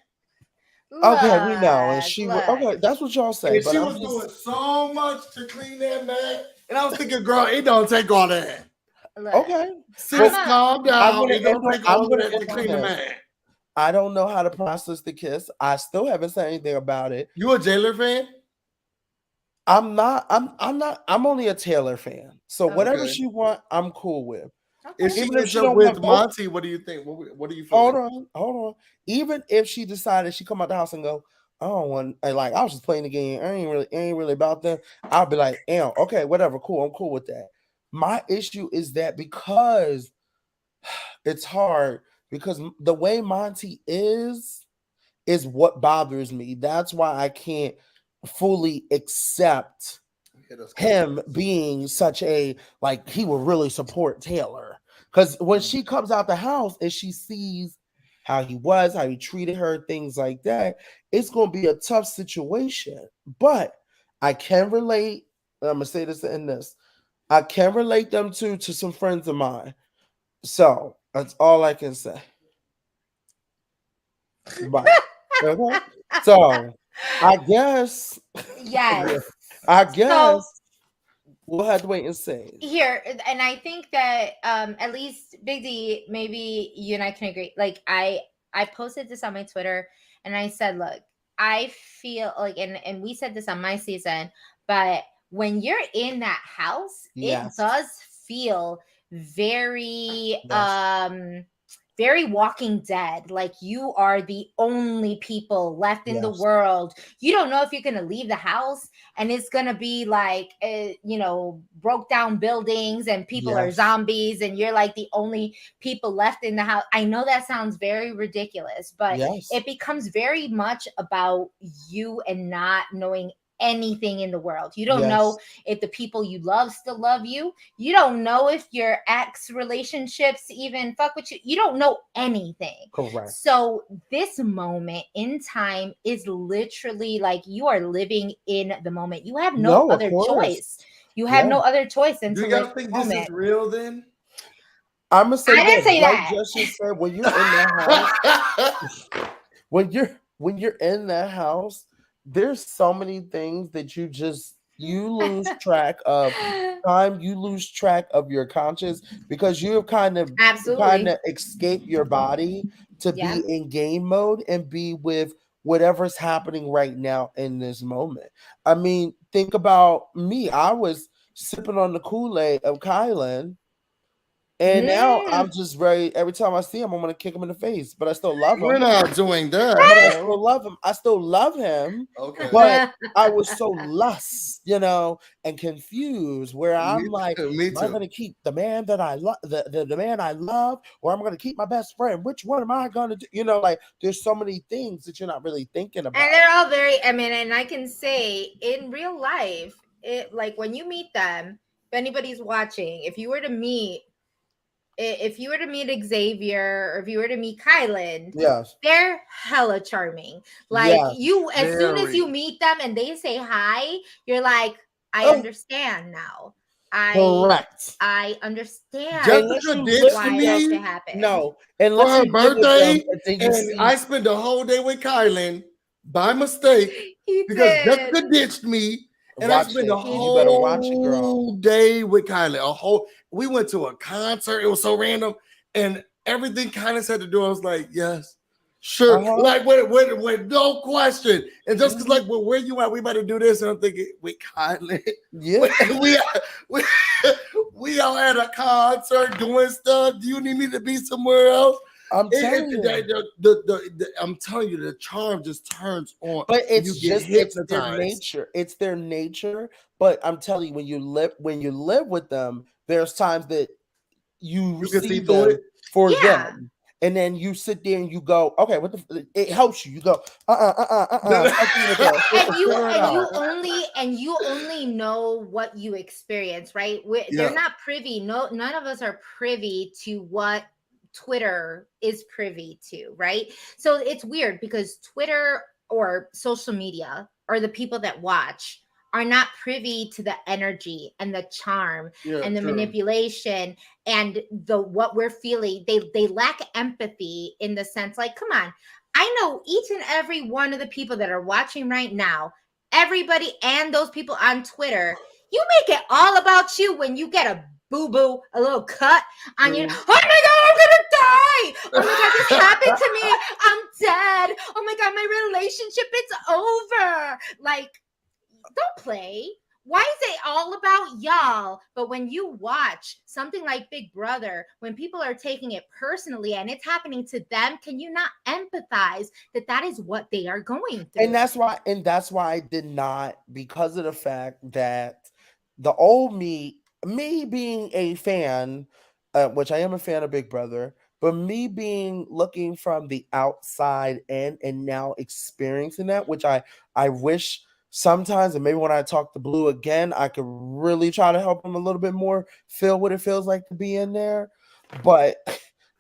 S3: Okay, we know, and she okay. That's what y'all say.
S2: And she was doing so much to clean that mat, and I was thinking, girl, it don't take all that.
S3: Okay,
S2: sis, calm down. It don't take all that to clean the mat.
S3: I don't know how to process the kiss. I still haven't said anything about it.
S2: You a Jailer fan?
S3: I'm not. I'm only a Taylor fan. So whatever she want, I'm cool with.
S2: Okay. If she ends up with Monty, what do you think? What do you feel?
S3: Hold on. Even if she decided she come out the house and go, I don't want, like, I was just playing the game. I ain't really about that. I'll be like, okay, whatever, cool. I'm cool with that. My issue is that because it's hard because the way Monty is what bothers me. That's why I can't fully accept him being such a, like, he will really support Taylor. Because when she comes out the house and she sees how he was, how he treated her, things like that, it's going to be a tough situation. But I can relate, and I'm going to say this in this, I can relate them to some friends of mine. So that's all I can say. But okay. So I guess
S1: Yes.
S3: I guess
S1: So
S3: we'll have to wait and see.
S1: here, and I think that at least Big D, maybe you and I can agree. Like I posted this on my Twitter and I said, look, I feel like, and we said this on my season, but when you're in that house,
S3: Yes.
S1: it does feel very
S3: Yes.
S1: very Walking Dead. Like you are the only people left in the
S3: Yes.
S1: world. You don't know if you're gonna leave the house and it's gonna be like broke down buildings and people are
S3: Yes.
S1: zombies and you're like the only people left in the house. I know that sounds very ridiculous, but
S3: Yes.
S1: it becomes very much about you and not knowing anything in the world. You don't
S3: Yes.
S1: know if the people you love still love you. You don't know if your ex relationships even fuck with you. You don't know anything.
S3: Correct.
S1: So this moment in time is literally like you are living in the moment. You have no
S3: No, of
S1: other
S3: course.
S1: choice. You have
S3: Yeah.
S1: no other choice than
S2: Do
S1: to
S2: y'all
S1: live
S2: think
S1: the
S2: this
S1: moment.
S2: is real then?
S3: I'm gonna say
S1: I didn't
S3: this,
S1: say
S3: like
S1: that.
S3: Justin said, when you're in that house, when you're in that house, there's so many things that you lose track of time, you lose track of your conscious, because you kind of
S1: Absolutely.
S3: escape your body to
S1: Yeah.
S3: be in game mode and be with whatever's happening right now in this moment. I mean, think about me. I was sipping on the Kool-Aid of Kylan, and now I'm
S1: Mm.
S3: just ready. Every time I see him, I'm gonna kick him in the face. But I still love
S2: We're
S3: him.
S2: not doing that.
S3: But I
S2: bro.
S3: still love him. I still love him.
S2: Okay.
S3: But I was so lost, and confused, where I'm
S2: Me
S3: like,
S2: too. Me
S3: am I
S2: too.
S3: gonna keep the man that I love, the man I love, or I'm gonna keep my best friend? Which one am I gonna do? Like there's so many things that you're not really thinking about.
S1: And they're all very, I mean, and I can say in real life, it like when you meet them, if anybody's watching, if you were to meet Xavier or if you were to meet Kylan,
S3: Yes.
S1: they're hella charming. Like
S3: Yes.
S1: you, as soon as
S2: Very.
S1: you meet them and they say hi, you're like, I
S3: Oh.
S1: understand now.
S3: Correct.
S1: I understand
S2: Jessica
S3: you
S2: ditched
S1: why
S2: me
S1: that should happen.
S3: No,
S2: for
S3: unless
S2: her
S3: you live with them,
S2: birthday,
S3: and then you
S2: and
S3: see.
S2: I spent the whole day with Kylan by mistake
S1: He
S2: because
S1: did.
S2: Jessica ditched me, and I
S3: Watch
S2: spent
S3: it.
S2: the
S3: You better watch it, girl.
S2: whole day with Kylan. We went to a concert. It was so random, and everything kind of said to do. I was like, yes. Sure,
S3: Uh-huh.
S2: like with no question, and Jessica's like, "Well, where you at? We better do this." And I'm thinking, "With Kylan,
S3: Yeah.
S2: we all at a concert doing stuff. Do you need me to be somewhere else?"
S3: I'm telling you.
S2: I'm telling you, the charm just turns on.
S3: But it's
S2: you get
S3: just it's their
S2: hypnotized.
S3: nature. It's their nature. But I'm telling you, when you live with them, there's times that you
S2: You can see
S3: see
S2: through
S3: them
S2: it.
S3: for
S1: Yeah.
S3: them. And then you sit there and you go, okay, what the? It helps you. You go, something with that.
S1: and you
S3: Figure it
S1: and you
S3: out.
S1: only know what you experience, right? They're
S2: Yeah.
S1: not privy. No, none of us are privy to what Twitter is privy to, right? So it's weird because Twitter or social media or the people that watch are not privy to the energy and the charm
S2: Yeah,
S1: and the
S2: true.
S1: manipulation and the what we're feeling. They lack empathy in the sense, like, come on, I know each and every one of the people that are watching right now, everybody and those people on Twitter, you make it all about you when you get a boo-boo, a little cut on your, oh my God, I'm gonna die. Oh my God, this happened to me. I'm dead. Oh my God, my relationship, it's over. Like, don't play. Why is it all about y'all? But when you watch something like Big Brother, when people are taking it personally and it's happening to them, can you not empathize that that is what they are going through?
S3: And that's why I did not, because of the fact that the old me being a fan, which I am a fan of Big Brother, But me being looking from the outside in and now experiencing that, which I wish sometimes, and maybe when I talk to Blue again, I could really try to help him a little bit more feel what it feels like to be in there. But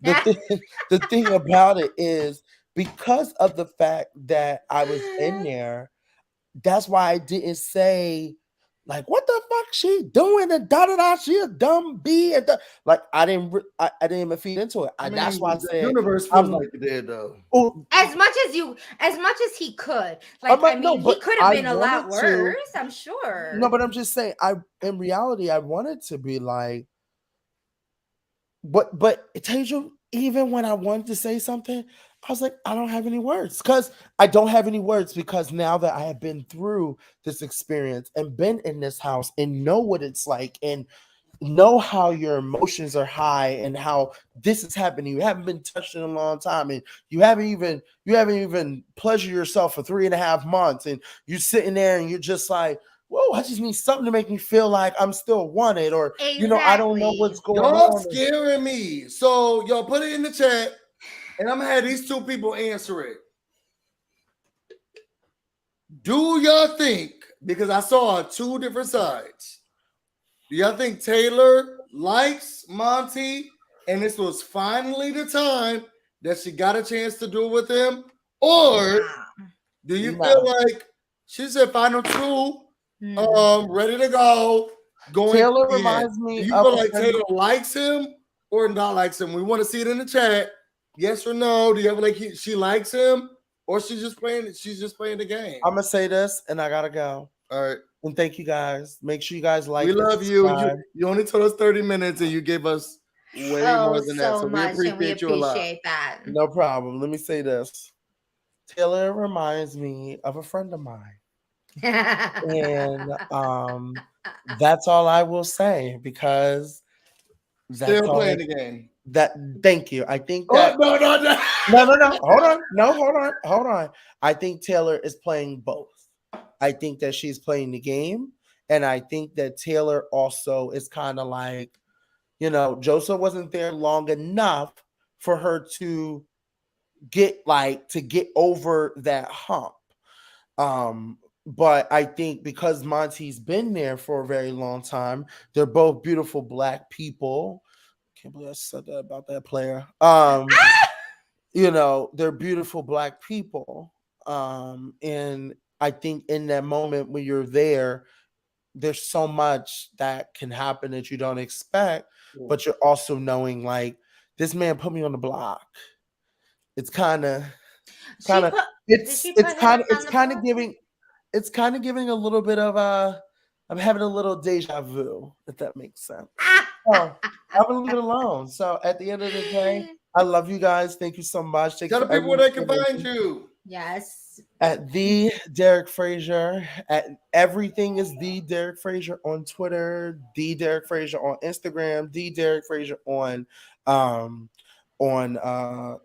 S3: the thing about it is because of the fact that I was in there, that's why I didn't say like what the fuck she doing and da da da, she a dumb bee and like I didn't even feed into it.
S2: I mean,
S3: That's why I
S2: the
S3: said
S2: universe feels
S3: I'm
S2: like it did though.
S3: oh,
S1: as much as he could. Like, I
S3: no,
S1: mean, he
S3: but
S1: could have
S3: I
S1: been a
S3: wanted
S1: lot
S3: to.
S1: worse, I'm sure.
S3: No, but I'm just saying I in reality I wanted to be like but Tasia, even when I wanted to say something, I was like, I don't have any words. Because I don't have any words because now that I have been through this experience and been in this house and know what it's like and know how your emotions are high and how this is happening. You haven't been touched in a long time and you haven't even pleasured yourself for 3.5 months and you're sitting there and you're just like, whoa, I just need something to make me feel like I'm still wanted, or I don't know
S1: Exactly.
S3: what's going
S2: Y'all
S3: on.
S2: scaring me. So y'all put it in the chat, and I'm gonna have these two people answer it. Do y'all think, because I saw two different sides, do y'all think Taylor likes Monty and this was finally the time that she got a chance to do it with him? Or do you
S3: No.
S2: feel like she's at final two, ready to go, going
S3: Taylor
S2: to the end?
S3: reminds me
S2: Do you
S3: of
S2: feel
S3: a
S2: like
S3: friend
S2: Taylor likes him or not likes him? We want to see it in the chat. Yes or no? Do you feel like she likes him, or she's just playing the game?
S3: I'm gonna say this and I gotta go.
S2: All right.
S3: And thank you guys. Make sure you guys like
S2: We
S3: and
S2: love you.
S3: subscribe.
S2: You only told us 30 minutes and you gave us way more than that.
S1: So
S2: So we
S1: much, and we
S2: appreciate you a lot.
S1: appreciate that.
S3: No problem. Let me say this. Taylor reminds me of a friend of mine. And that's all I will say because that's
S2: Still
S3: all
S2: playing the game.
S3: that thank you. I think
S2: Oh,
S3: that
S2: no.
S3: no. Hold on. No, hold on. I think Taylor is playing both. I think that she's playing the game. And I think that Taylor also is kind of like, Joseph wasn't there long enough for her to get over that hump. But I think because Monty's been there for a very long time, they're both beautiful Black people. Can't believe I said that about that player. They're beautiful Black people. And I think in that moment when you're there's so much that can happen that you don't expect, but you're also knowing like this man put me on the block. It's kind of it's kind of giving a little bit of I'm having a little deja vu, if that makes sense. So I'm gonna leave it alone. So at the end of the day, I love you guys. Thank you so much.
S2: Tell the people where they can find you.
S1: Yes.
S3: At the Derek Frazier. At everything is the Derek Frazier on Twitter, the Derek Frazier on Instagram, the Derek Frazier on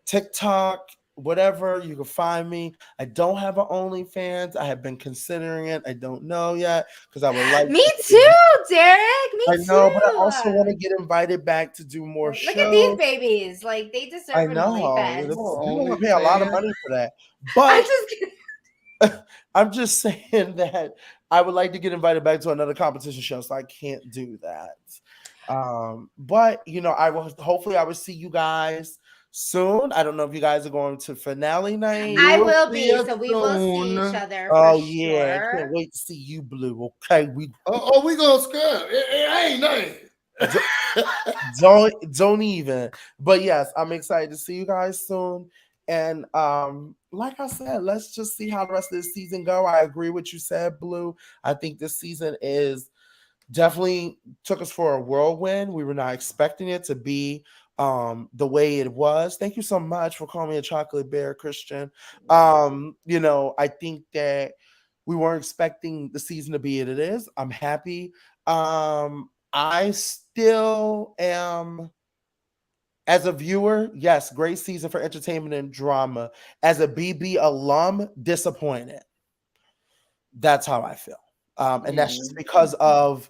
S3: TikTok. Whatever, you can find me. I don't have an OnlyFans. I have been considering it. I don't know yet because I would like.
S1: Me too, Derek.
S3: I know, but I also want to get invited back to do more shows.
S1: Look at these babies; like they deserve an OnlyFans.
S3: You're going to pay a lot of money for that, but I'm just saying that I would like to get invited back to another competition show, so I can't do that. But I will. Hopefully, I will see you guys soon. I don't know if you guys are going to finale night.
S1: I will be, so we will see each other.
S3: Oh
S1: for
S3: yeah,
S1: sure.
S3: I can't wait to see you, Blue. Okay, we
S2: gonna scrub. It ain't
S3: nothing. don't even. But yes, I'm excited to see you guys soon. And like I said, let's just see how the rest of this season go. I agree with you said, Blue. I think this season is definitely took us for a whirlwind. We were not expecting it to be the way it was. Thank you so much for calling me a chocolate bear, Christian. I think that we weren't expecting the season to be what it is. I'm happy. I still am, as a viewer, yes, great season for entertainment and drama. As a BB alum, disappointed. That's how I feel. And that's just because of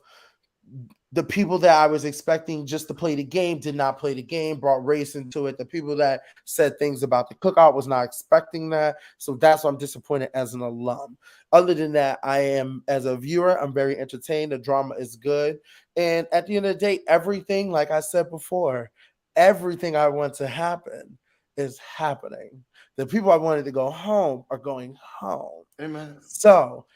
S3: the people that I was expecting just to play the game did not play the game, brought race into it. The people that said things about the cookout was not expecting that. So that's why I'm disappointed as an alum. Other than that, I am, as a viewer, I'm very entertained. The drama is good. And at the end of the day, everything, like I said before, everything I want to happen is happening. The people I wanted to go home are going home.
S2: Amen.
S3: So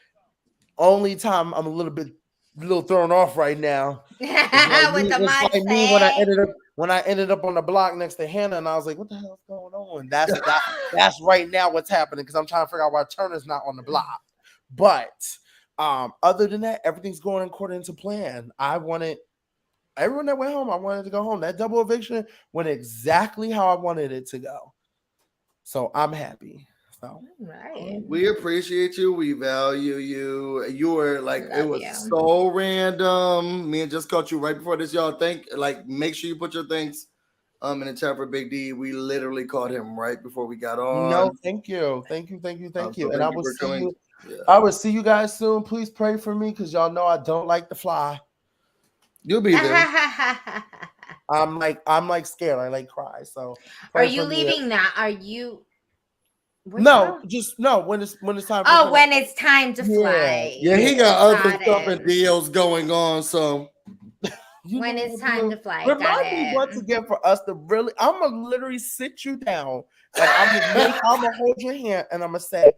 S3: only time I'm a little thrown off right now.
S1: With the
S3: It's like me
S1: mindset.
S3: when I ended up on the block next to Hannah, and I was like, "What the hell's going on?" That's right now what's happening because I'm trying to figure out why Turner's not on the block. But other than that, everything's going according to plan. Everyone that went home, I wanted to go home. That double eviction went exactly how I wanted it to go. So I'm happy. So
S1: Right.
S2: We appreciate you. We value you. You were like, it
S1: Love
S2: was
S1: you.
S2: so random. Me and just caught you right before this. Y'all make sure you put your things in the chat for Big D. We literally caught him right before we got on.
S3: no, thank you.
S2: So
S3: And I
S2: thank you
S3: will
S2: for
S3: see
S2: coming.
S3: you.
S2: Yeah.
S3: I will see you guys soon. Please pray for me because y'all know I don't like to fly.
S2: You'll be there.
S3: I'm like scared. I like cry. So
S1: Are
S3: pray
S1: you
S3: for me.
S1: leaving now? Are you? Where'd you
S3: No,
S1: go?
S3: just no. When it's time.
S1: Oh,
S3: for
S1: when it's time to
S3: Yeah.
S1: fly.
S2: Yeah, he got other
S1: Got
S2: stuff
S1: it.
S2: and deals going on. So
S1: When
S3: know
S1: it's
S3: what,
S1: time
S3: Blue?
S1: to fly. Got
S3: Remind me once
S1: it.
S3: again for us to really. I'm gonna literally sit you down. Like I'm gonna hold your hand and I'm gonna say,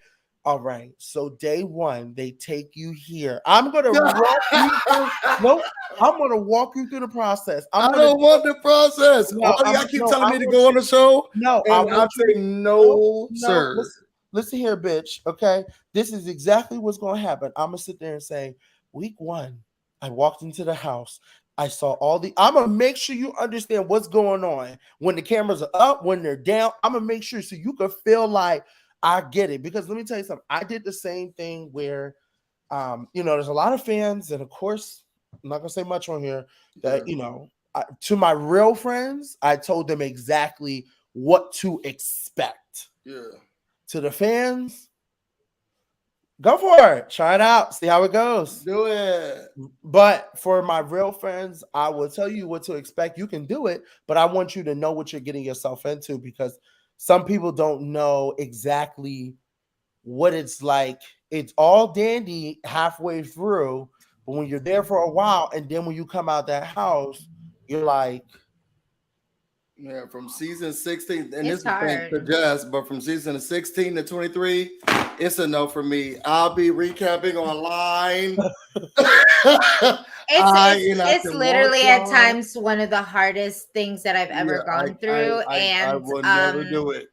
S3: "All right, so day one, they take you here. I'm gonna walk you through. Nope, I'm gonna walk you through the process.
S2: I don't want the process.
S3: No,
S2: All y'all keep
S3: no,
S2: telling
S3: I'm
S2: me to
S3: gonna-
S2: go on the show,
S3: No,
S2: and I'll say no, sir.
S3: Listen here, bitch. Okay, this is exactly what's gonna happen. I'm gonna sit there and say, week one, I walked into the house. I saw I'm gonna make sure you understand what's going on when the cameras are up, when they're down. I'm gonna make sure so you can feel like I get it. Because let me tell you something. I did the same thing where, there's a lot of fans, and of course, I'm not gonna say much on here. That to my real friends, I told them exactly what to expect.
S2: Yeah.
S3: To the fans, go for it. Try it out. See how it goes.
S2: Do it.
S3: But for my real friends, I will tell you what to expect. You can do it, but I want you to know what you're getting yourself into because some people don't know exactly what it's like. It's all dandy halfway through, but when you're there for a while and then when you come out that house, you're like,
S2: yeah, from season 16, and
S1: It's
S2: this is thanks to
S1: hard.
S2: Jess, but from season 16 to 23, it's a no for me. I'll be recapping online.
S1: It's literally at times one of the hardest things that I've ever gone through.
S2: I would never do it.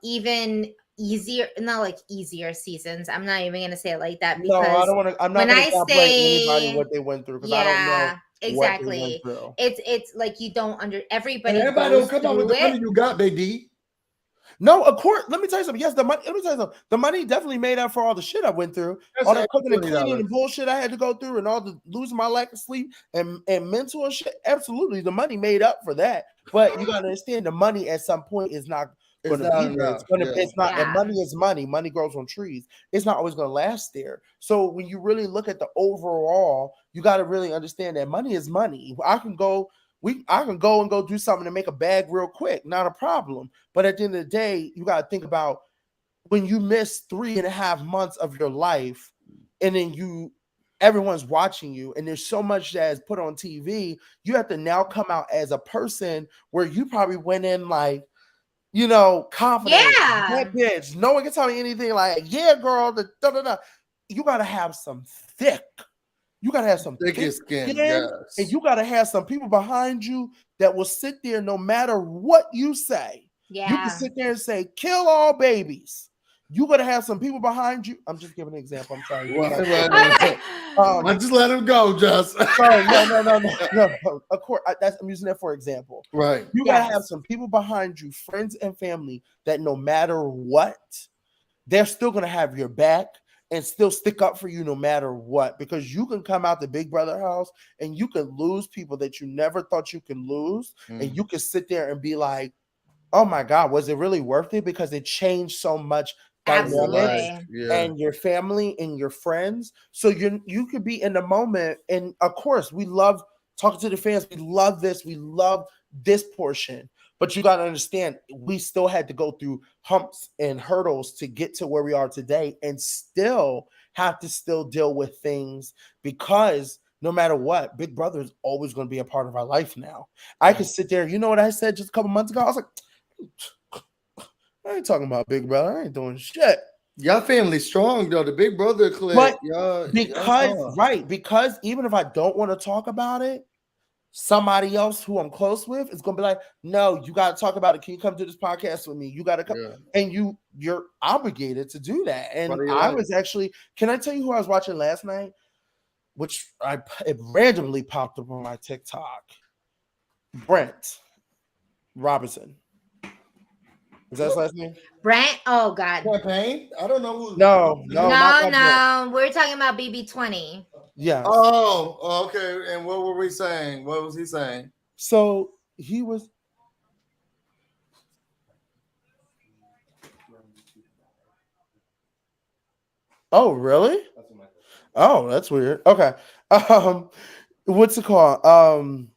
S1: Even easier, not like easier seasons. I'm not even gonna say it like that
S3: no, I
S1: because
S3: don't want to. I'm not
S1: when
S3: going
S1: I
S3: to blame anybody what they went through because I don't know.
S1: yeah, exactly. It's like you don't everybody
S2: don't come out with the
S1: through
S2: money
S1: it.
S2: you got, baby.
S3: No, of course. Let me tell you something. Yes, the money. Let me tell you something. The money definitely made up for all the shit I went through, all that cooking and cleaning and bullshit I had to go through, and all the losing my lack of sleep and mental and shit. Absolutely, the money made up for that. But you gotta understand, the money at some point is not going to be there. It's not. And money is money. Money grows on trees. It's not always going to last there. So when you really look at the overall, you got to really understand that money is money. I can go and go do something to make a bag real quick, not a problem. But at the end of the day, you got to think about when you miss 3.5 months of your life, and then everyone's watching you, and there's so much that is put on TV. You have to now come out as a person where you probably went in like, confident.
S1: Yeah.
S3: That bitch. No one can tell me anything like, yeah, girl. You gotta have some thick. You gotta have some thick skin, yes. And you gotta have some people behind you that will sit there no matter what you say.
S1: Yeah.
S3: You can sit there and say, kill all babies. You gotta have some people behind you. I'm just giving an example. I'm sorry.
S2: I just let him go, Just.
S3: No. Of course, I'm using that for example.
S2: Right.
S3: You gotta have some people behind you, friends and family, that no matter what, they're still gonna have your back and still stick up for you no matter what. Because you can come out the Big Brother house and you can lose people that you never thought you can lose, and you can sit there and be like, oh my God, was it really worth it? Because it changed so much
S1: Absolutely.
S2: Yeah.
S3: and your family and your friends. So you could be in the moment. And of course, we love talking to the fans. We love this. We love this portion. But you got to understand, we still had to go through humps and hurdles to get to where we are today, and still have to still deal with things, because no matter what, Big Brother is always going to be a part of our life now. I could sit there. You know what I said just a couple months ago? I was like, I ain't talking about Big Brother. I ain't doing shit.
S2: Y'all family strong though. The Big Brother clique.
S3: But
S2: y'all
S3: because even if I don't want to talk about it, somebody else who I'm close with is gonna be like, no, you gotta talk about it. Can you come to this podcast with me? You gotta come.
S2: Yeah.
S3: And you're obligated to do that. And
S2: Part of your
S3: I
S2: life.
S3: was actually, can I tell you who I was watching last night? Which it randomly popped up on my TikTok. Brent Robinson. Is that his last name?
S1: Brent. Oh God.
S2: Campaign? I don't know who.
S3: No, not that Brent.
S1: No. We're talking about BB20.
S3: Yeah.
S2: Oh, okay. And what were we saying? What was he saying?
S3: So he was. Oh, really? Oh, that's weird. Okay. What's it called?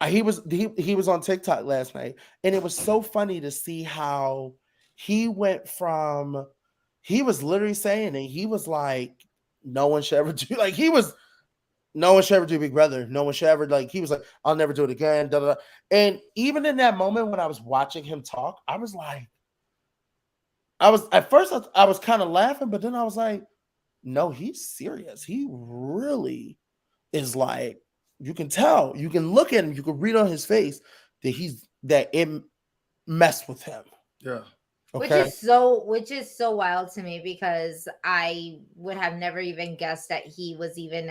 S3: He was on TikTok last night, and it was so funny to see how he went from, he was literally saying it. He was like, no one should ever do, like, no one should ever do Big Brother. No one should ever, like, he was like, I'll never do it again. Da, da, da. And even in that moment when I was watching him talk, I was like, at first I was kind of laughing, but then I was like, no, he's serious. He really is, like, you can tell, you can look at him, you can read on his face that it messed with him.
S2: Yeah.
S3: Okay.
S1: Which is so wild to me, because I would have never even guessed that he was even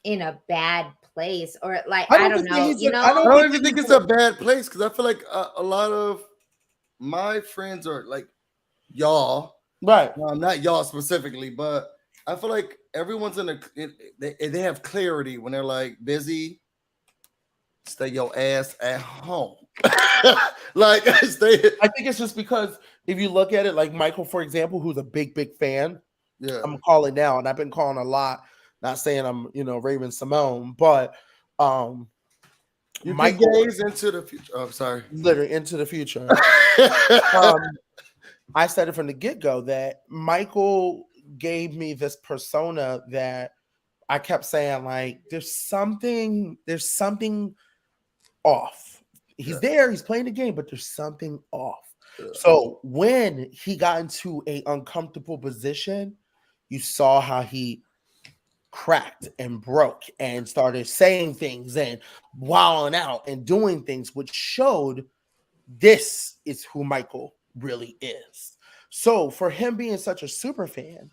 S1: in a bad place, or like, I don't know.
S2: I don't even think it's a bad place, because I feel like a lot of my friends are like y'all.
S3: Right.
S2: Not y'all specifically, but I feel like everyone's they have clarity when they're like busy. Stay your ass at home. Like, stay.
S3: I think it's just because if you look at it, like Michael, for example, who's a big fan.
S2: Yeah.
S3: I'm calling now, and I've been calling a lot. Not saying I'm, Raven Simone, but
S2: you
S3: Michael
S2: can gaze into the future. Oh, sorry.
S3: Literally into the future. I said it from the get-go that Michael gave me this persona that I kept saying, like, there's something off. He's there, he's playing the game, but there's something off. Yeah. So when he got into an uncomfortable position, you saw how he cracked and broke and started saying things and wilding out and doing things, which showed this is who Michael really is. So for him being such a super fan,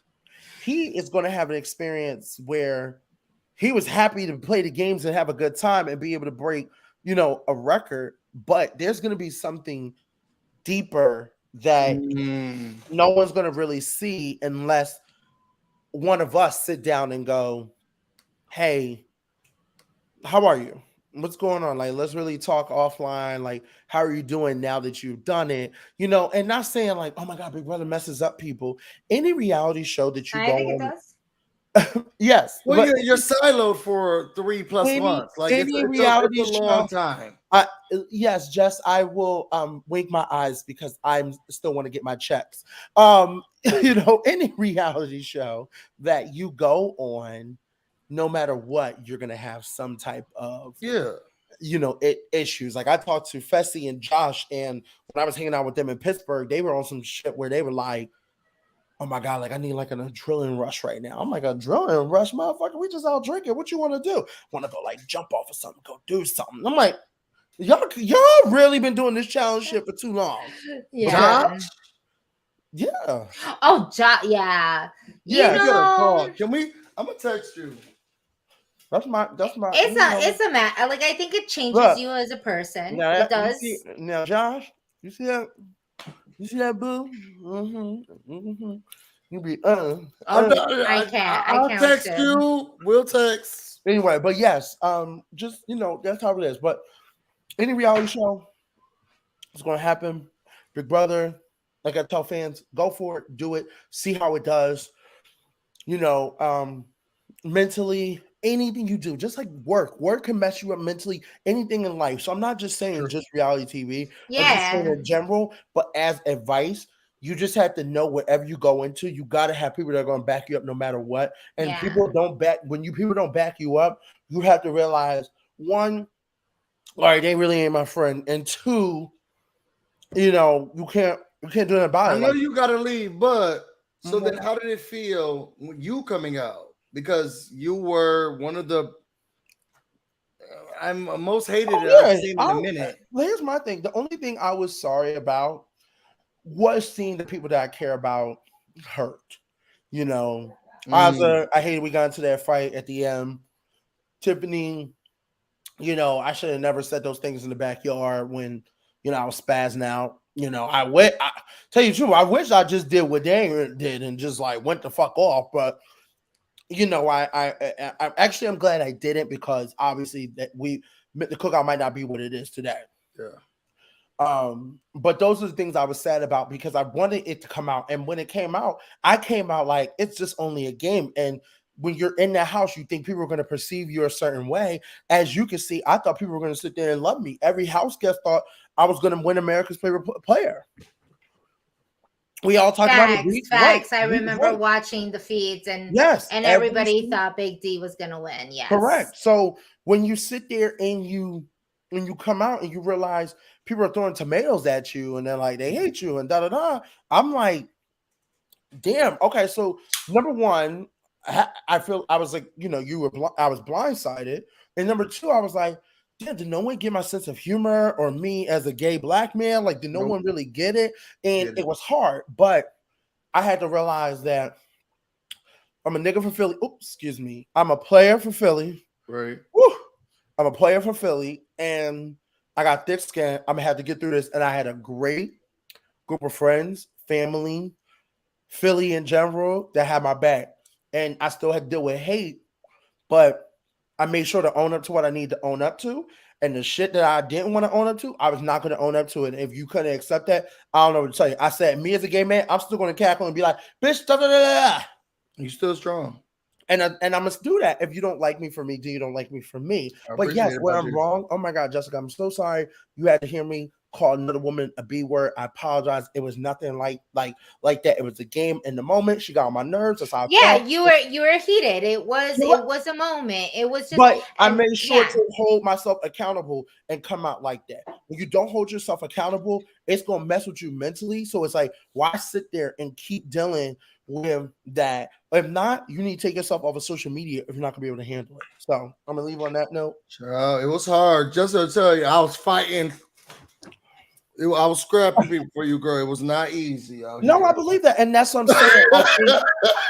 S3: he is going to have an experience where he was happy to play the games and have a good time and be able to break, a record, but there's going to be something deeper that no one's going to really see unless one of us sit down and go, hey, how are you? What's going on? Like, let's really talk offline. Like, how are you doing now that you've done it? And not saying like, oh my God, Big Brother messes up people. Any reality show that you go on, it does. Yes.
S2: Well, you're siloed for 3+ months. Like, it's a long time.
S3: Yes, Jess, I will wink my eyes because I'm still want to get my checks. Any reality show that you go on, no matter what, you're gonna have some type of issues. Like, I talked to Fessy and Josh, and when I was hanging out with them in Pittsburgh, they were on some shit where they were like, oh my God, like, I need like an adrenaline rush right now. I'm like, adrenaline rush, motherfucker. We just out drinking. What you want to do? Want to go like jump off of something, go do something. I'm like, y'all really been doing this challenge shit for too long.
S1: Yeah.
S3: Yeah.
S1: Oh, yeah.
S2: Call. Can we? I'm gonna text you.
S3: That's my.
S1: It's a matter. Like, I think it changes you as a person. It does.
S3: Now, Josh, you see that? You see that, boo? You be
S2: I can't. I'll text you. We'll text.
S3: Anyway, but yes, just that's how it is. But any reality show is going to happen. Big Brother like I tell fans, go for it, do it, see how it does. Mentally, anything you do, just like work can mess you up mentally, anything in life. So I'm not just saying just reality TV, I'm just saying
S1: Yeah.
S3: in general, but as advice, you just have to know whatever you go into, you got to have people that are going to back you up no matter what. And
S1: Yeah.
S3: people don't back when people don't back you up, you have to realize one, all right, they really ain't my friend, and two, you can't do nothing about
S2: I
S3: it.
S2: know
S3: Like,
S2: you got to leave, but so then
S3: Mhm.
S2: how did it feel when you coming out? Because you were one of the I'm most hated that I've
S3: yeah,
S2: seen in a minute.
S3: here's my thing. The only thing I was sorry about was seeing the people that I care about hurt. You know,
S2: Mm,
S3: I hated we got into that fight at the end. Tiffany, I should have never said those things in the backyard when, I was spazzing out. I tell you the truth, I wish I just did what they did and just like went the fuck off. But I actually I'm glad I didn't, because obviously that the cookout might not be what it is today.
S2: yeah.
S3: But those are the things I was sad about, because I wanted it to come out. And when it came out, I came out like it's just only a game. And when you're in that house, you think people are going to perceive you a certain way. As you can see, I thought people were going to sit there and love me. Every house guest thought I was going to win America's favorite player. We all talked about it.
S1: Facts. I
S3: We was
S1: remember
S3: right.
S1: watching the feeds, and
S3: Yes,
S1: everybody thought Big D was gonna win. Yes.
S3: correct. So when you sit there and you come out and you realize people are throwing tomatoes at you and they're like they hate you and da da da, I'm like, damn. Okay, so number one, I feel I was like, I was blindsided, and number two, I was like, damn, did no one get my sense of humor, or me as a gay black man? Like, did no
S2: Nope.
S3: one really get it? And
S2: Get it.
S3: it was hard, but I had to realize that I'm a nigga for Philly. Oops, excuse me. I'm a player for Philly.
S2: Right.
S3: Woo! I'm a player for Philly, and I got thick skin. I'm gonna have to get through this. And I had a great group of friends, family, Philly in general, that had my back. And I still had to deal with hate, but I made sure to own up to what I need to own up to. And the shit that I didn't want to own up to, I was not going to own up to it. If you couldn't accept that, I don't know what to tell you. I said, me as a gay man, I'm still going to cackle and be like, bitch, da da da da.
S2: You still strong.
S3: And I must do that. If you don't like me for me, then you don't like me for me.
S2: I
S3: But yes,
S2: appreciate it,
S3: where
S2: buddy.
S3: I'm wrong, oh my God, Jessica, I'm so sorry. You had to hear me call another woman a B word. I apologize. It was nothing like that. It was a game in the moment. She got on my nerves. That's how I
S1: Yeah,
S3: felt.
S1: you were heated. It was a moment. It was just,
S3: But I
S1: and
S3: made sure
S1: yeah.
S3: to hold myself accountable and come out like that. When you don't hold yourself accountable, it's gonna mess with you mentally. So it's like, why sit there and keep dealing with that? If not, you need to take yourself off of social media if you're not gonna be able to handle it. So I'm gonna leave on that note.
S2: Child, it was hard. Just to tell you, I was fighting. I was scrapping people for you, girl. It was not easy out
S3: No,
S2: here.
S3: I believe that, and that's what I'm saying.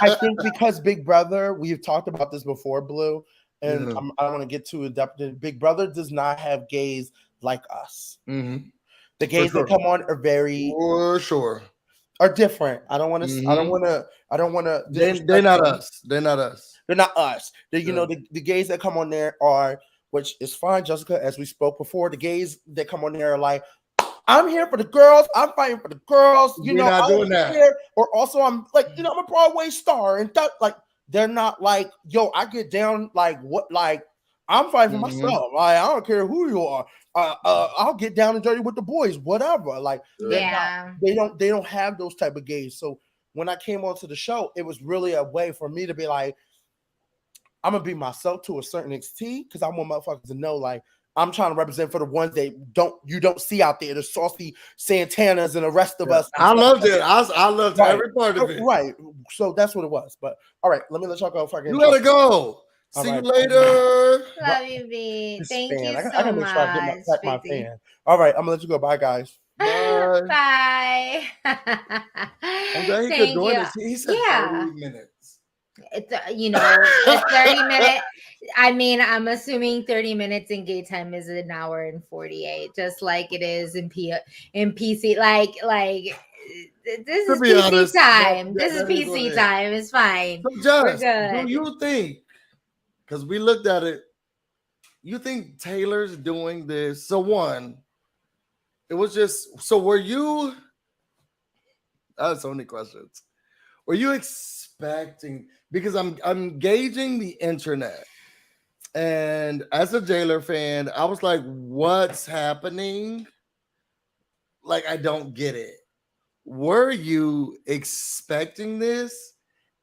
S3: I think because Big Brother, we've talked about this before, Blue, and
S2: Yeah.
S3: I don't want to get too adept. Big Brother does not have gays like us.
S2: Mm-hmm.
S3: The gays that come on are
S2: For sure.
S3: are different. I don't want to. I don't
S2: Mhm.
S3: want to. I don't want to.
S2: They're not us. They're not us.
S3: They're not us. They're,
S2: Yeah.
S3: the gays that come on there are, which is fine, Jessica, as we spoke before. The gays that come on there are like, I'm here for the girls. I'm fighting for the girls.
S2: We're not
S3: I
S2: doing
S3: don't
S2: that.
S3: care. Or also, I'm like, I'm a Broadway star, and that, like, they're not like, yo, I get down like what, like, I'm fighting for
S2: Mhm.
S3: myself. Like, I don't care who you are. I'll get down and dirty with the boys, whatever. Like,
S1: Yeah.
S3: they don't have those type of gays. So when I came onto the show, it was really a way for me to be like, I'm gonna be myself to a certain extent, because I want motherfuckers to know, like, I'm trying to represent for the ones that you don't see out there, the saucy Santanas and the rest of us.
S2: I loved it. I loved every part of it.
S3: Right. So that's what it was. But all right, let me let y'all go.
S2: You gotta go.
S3: All
S2: See
S3: right.
S2: you later.
S1: Love you, B.
S3: This
S1: Thank
S3: fan.
S1: you
S3: I
S1: so
S3: gotta make sure I
S1: much.
S3: get my
S1: Big D.
S3: fan. All right, I'm gonna let you go. Bye, guys.
S2: Bye.
S1: Bye.
S2: I'm glad he could
S1: Thank
S2: join
S1: you.
S2: us. He said
S1: Yeah.
S2: 30 minutes.
S1: It's a 30-minute. I mean, I'm assuming 30 minutes in gay time is an hour and 48, just like it is in PC. Like this is
S2: be
S1: PC
S2: honest,
S1: time.
S2: that
S1: This is
S2: is what it
S1: PC
S2: is.
S1: time. It's fine.
S2: So
S1: We're
S2: just
S1: good.
S2: do you think, because we looked at it, you think Taylor's doing this? So one, it was just, so were you I have so many questions. Were you expecting, because I'm gauging the internet, and as a Jailer fan, I was like, what's happening? Like, I don't get it. Were you expecting this?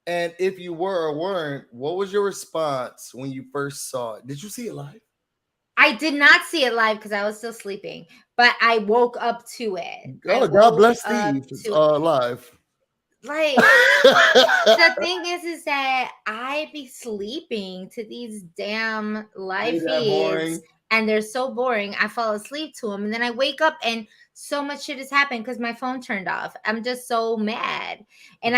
S2: And if you were or weren't, what was your response when you first saw it? Did you see it live?
S1: I did not see it live because I was still sleeping, but I woke up to it.
S2: Oh, God bless Steve. It's
S1: To
S2: live.
S1: like the thing is that I be sleeping to these damn live
S2: Ain't that
S1: feeds,
S2: boring?
S1: and they're so boring. I fall asleep to them, and then I wake up and so much shit has happened because my phone turned off. I'm just so mad. And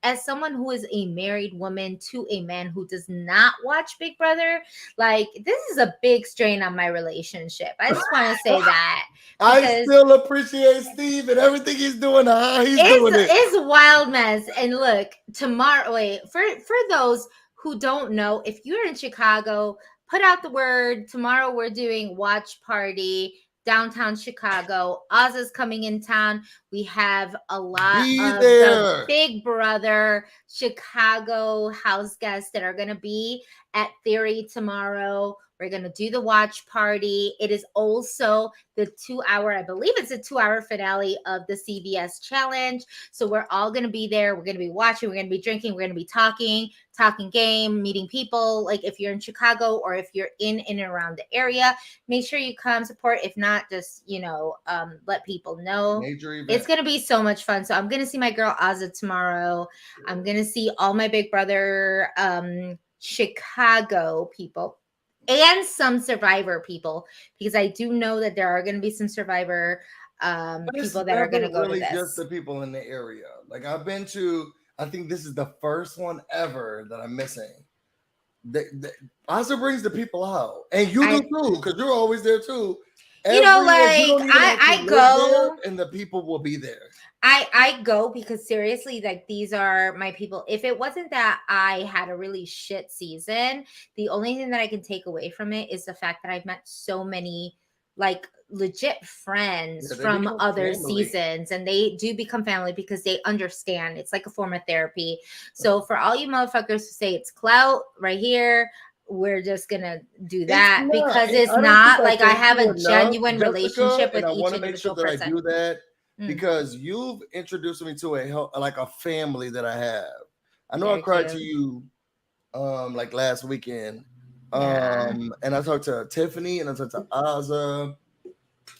S1: as someone who is a married woman to a man who does not watch Big Brother, like, this is a big strain on my relationship. I just want to say that.
S2: I
S1: Because
S2: still appreciate Steve and everything he's doing. How he's doing it.
S1: it's a wild mess. And look, tomorrow, wait, for those who don't know, if you're in Chicago, put out the word. Tomorrow we're doing watch party downtown Chicago. Oz is coming in town. We have a lot
S2: Be
S1: of
S2: there.
S1: the Big Brother Chicago house guests that are going to be at Theory tomorrow. We're going to do the watch party. It is also the 2-hour, I believe it's a 2-hour finale of the CBS challenge. So we're all going to be there. We're going to be watching. We're going to be drinking. We're going to be talking game, meeting people. Like, if you're in Chicago or if you're in and around the area, make sure you come support. If not, just, let people know.
S2: Major event.
S1: It's going to be so much fun. So I'm going to see my girl Azza tomorrow. I'm going to see all my Big Brother Chicago people and some Survivor people, because I do know that there are going to be some Survivor people that are going to go
S2: really
S1: to this.
S2: Just the people in the area. Like, I've been to, I think this is the first one ever that I'm missing. Asa brings the people out, and you do too, because you're always there too.
S1: I go,
S2: and the people will be there.
S1: I go because seriously, like, these are my people. If it wasn't that I had a really shit season, the only thing that I can take away from it is the fact that I've met so many, like, legit friends from other seasons, and they do become family because they understand. It's like a form of therapy. So for all you motherfuckers who say it's clout right here, we're just gonna do that because it's not like I have a genuine relationship with each individual person.
S2: I do that because you've introduced me to a family that I have. I know I cried to you like last weekend. And I talked to Tiffany and I talked to Azza.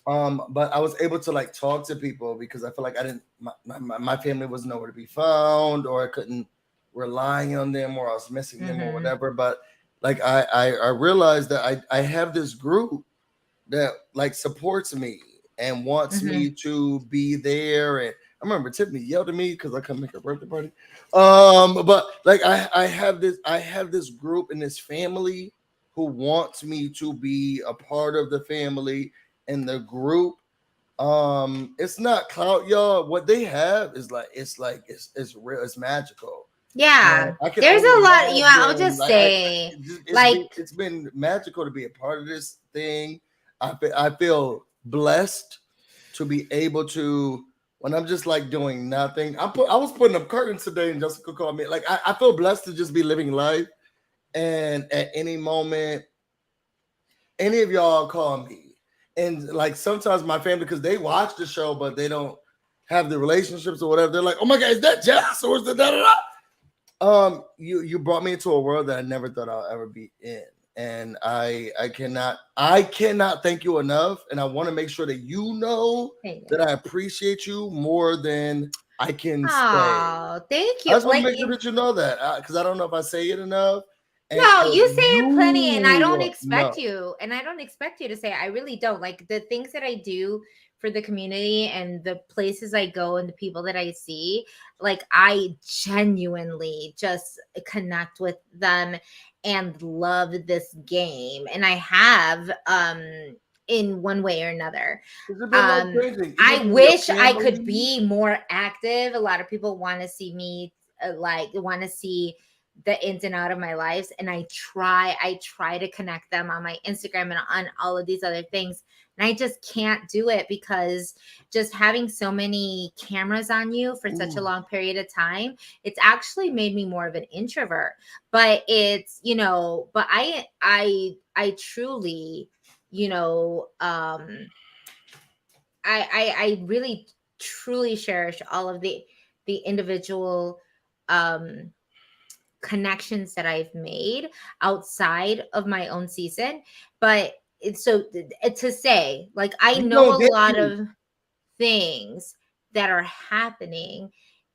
S2: But I was able to like talk to people because I feel like I didn't, my family was nowhere to be found, or I couldn't rely on them, or I was missing them or whatever. But like I realized that I have this group that like supports me and wants me to be there. And I remember Tiffany yelled at me because I couldn't make her birthday party. But like I have this group and this family who wants me to be a part of the family and the group. It's not clout, y'all. What they have is it's real, it's magical.
S1: Yeah, there's a lot. I'll just say,
S2: it's been magical to be a part of this thing. I feel blessed to be able to, when I'm just like doing nothing. I was putting up curtains today, and Jessica called me. Like I feel blessed to just be living life, and at any moment, any of y'all call me. And like sometimes my family, because they watch the show, but they don't have the relationships or whatever. They're like, "Oh my God, is that Jess or is that da da da?" You brought me into a world that I never thought I'll ever be in, and I cannot thank you enough. And I want to make sure that you know that I appreciate you more than I can say.
S1: Oh, thank you.
S2: I just want to make sure that you know that, because I don't know if I say it enough.
S1: No, you say it plenty, and I don't expect you. And I don't expect you to say it. I really don't. Like, the things that I do for the community and the places I go and the people that I see, like, I genuinely just connect with them and love this game. And I have in one way or another. I wish I could be more active. A lot of people want to see me want to see the ins and out of my lives, and I try to connect them on my Instagram and on all of these other things, and I just can't do it because just having so many cameras on you for such a long period of time, it's actually made me more of an introvert. But it's, you know, but I truly, you know, I really truly cherish all of the individual connections that I've made outside of my own season. But it's so to say, like, I know a lot of things that are happening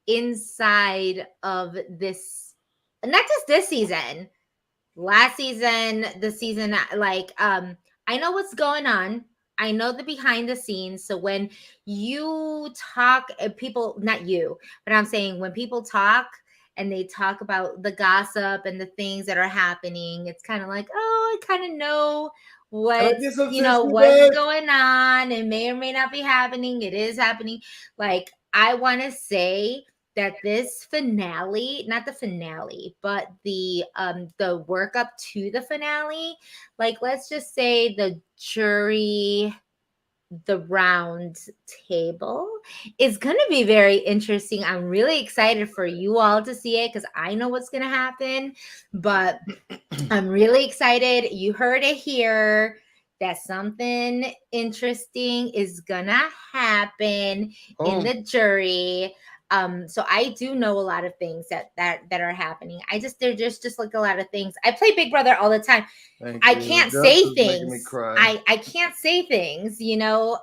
S1: inside of this, not just this season, last season, the season, like, I know what's going on. I know the behind the scenes. So when you talk, people, not you, but I'm saying when people talk and they talk about the gossip and the things that are happening, it's kind of like, oh, I kind of know what's, you know, what's going on. It may or may not be happening. It is happening. Like, I want to say that this finale, not the finale, but the work up to the finale, like, let's just say the jury, the round table is going to be very interesting. I'm really excited for you all to see it because I know what's going to happen, but I'm really excited. You heard it here, that something interesting is gonna happen in the jury. So I do know a lot of things that are happening. There's just like a lot of things. I play Big Brother all the time. I can't say things. I can't say things, you know.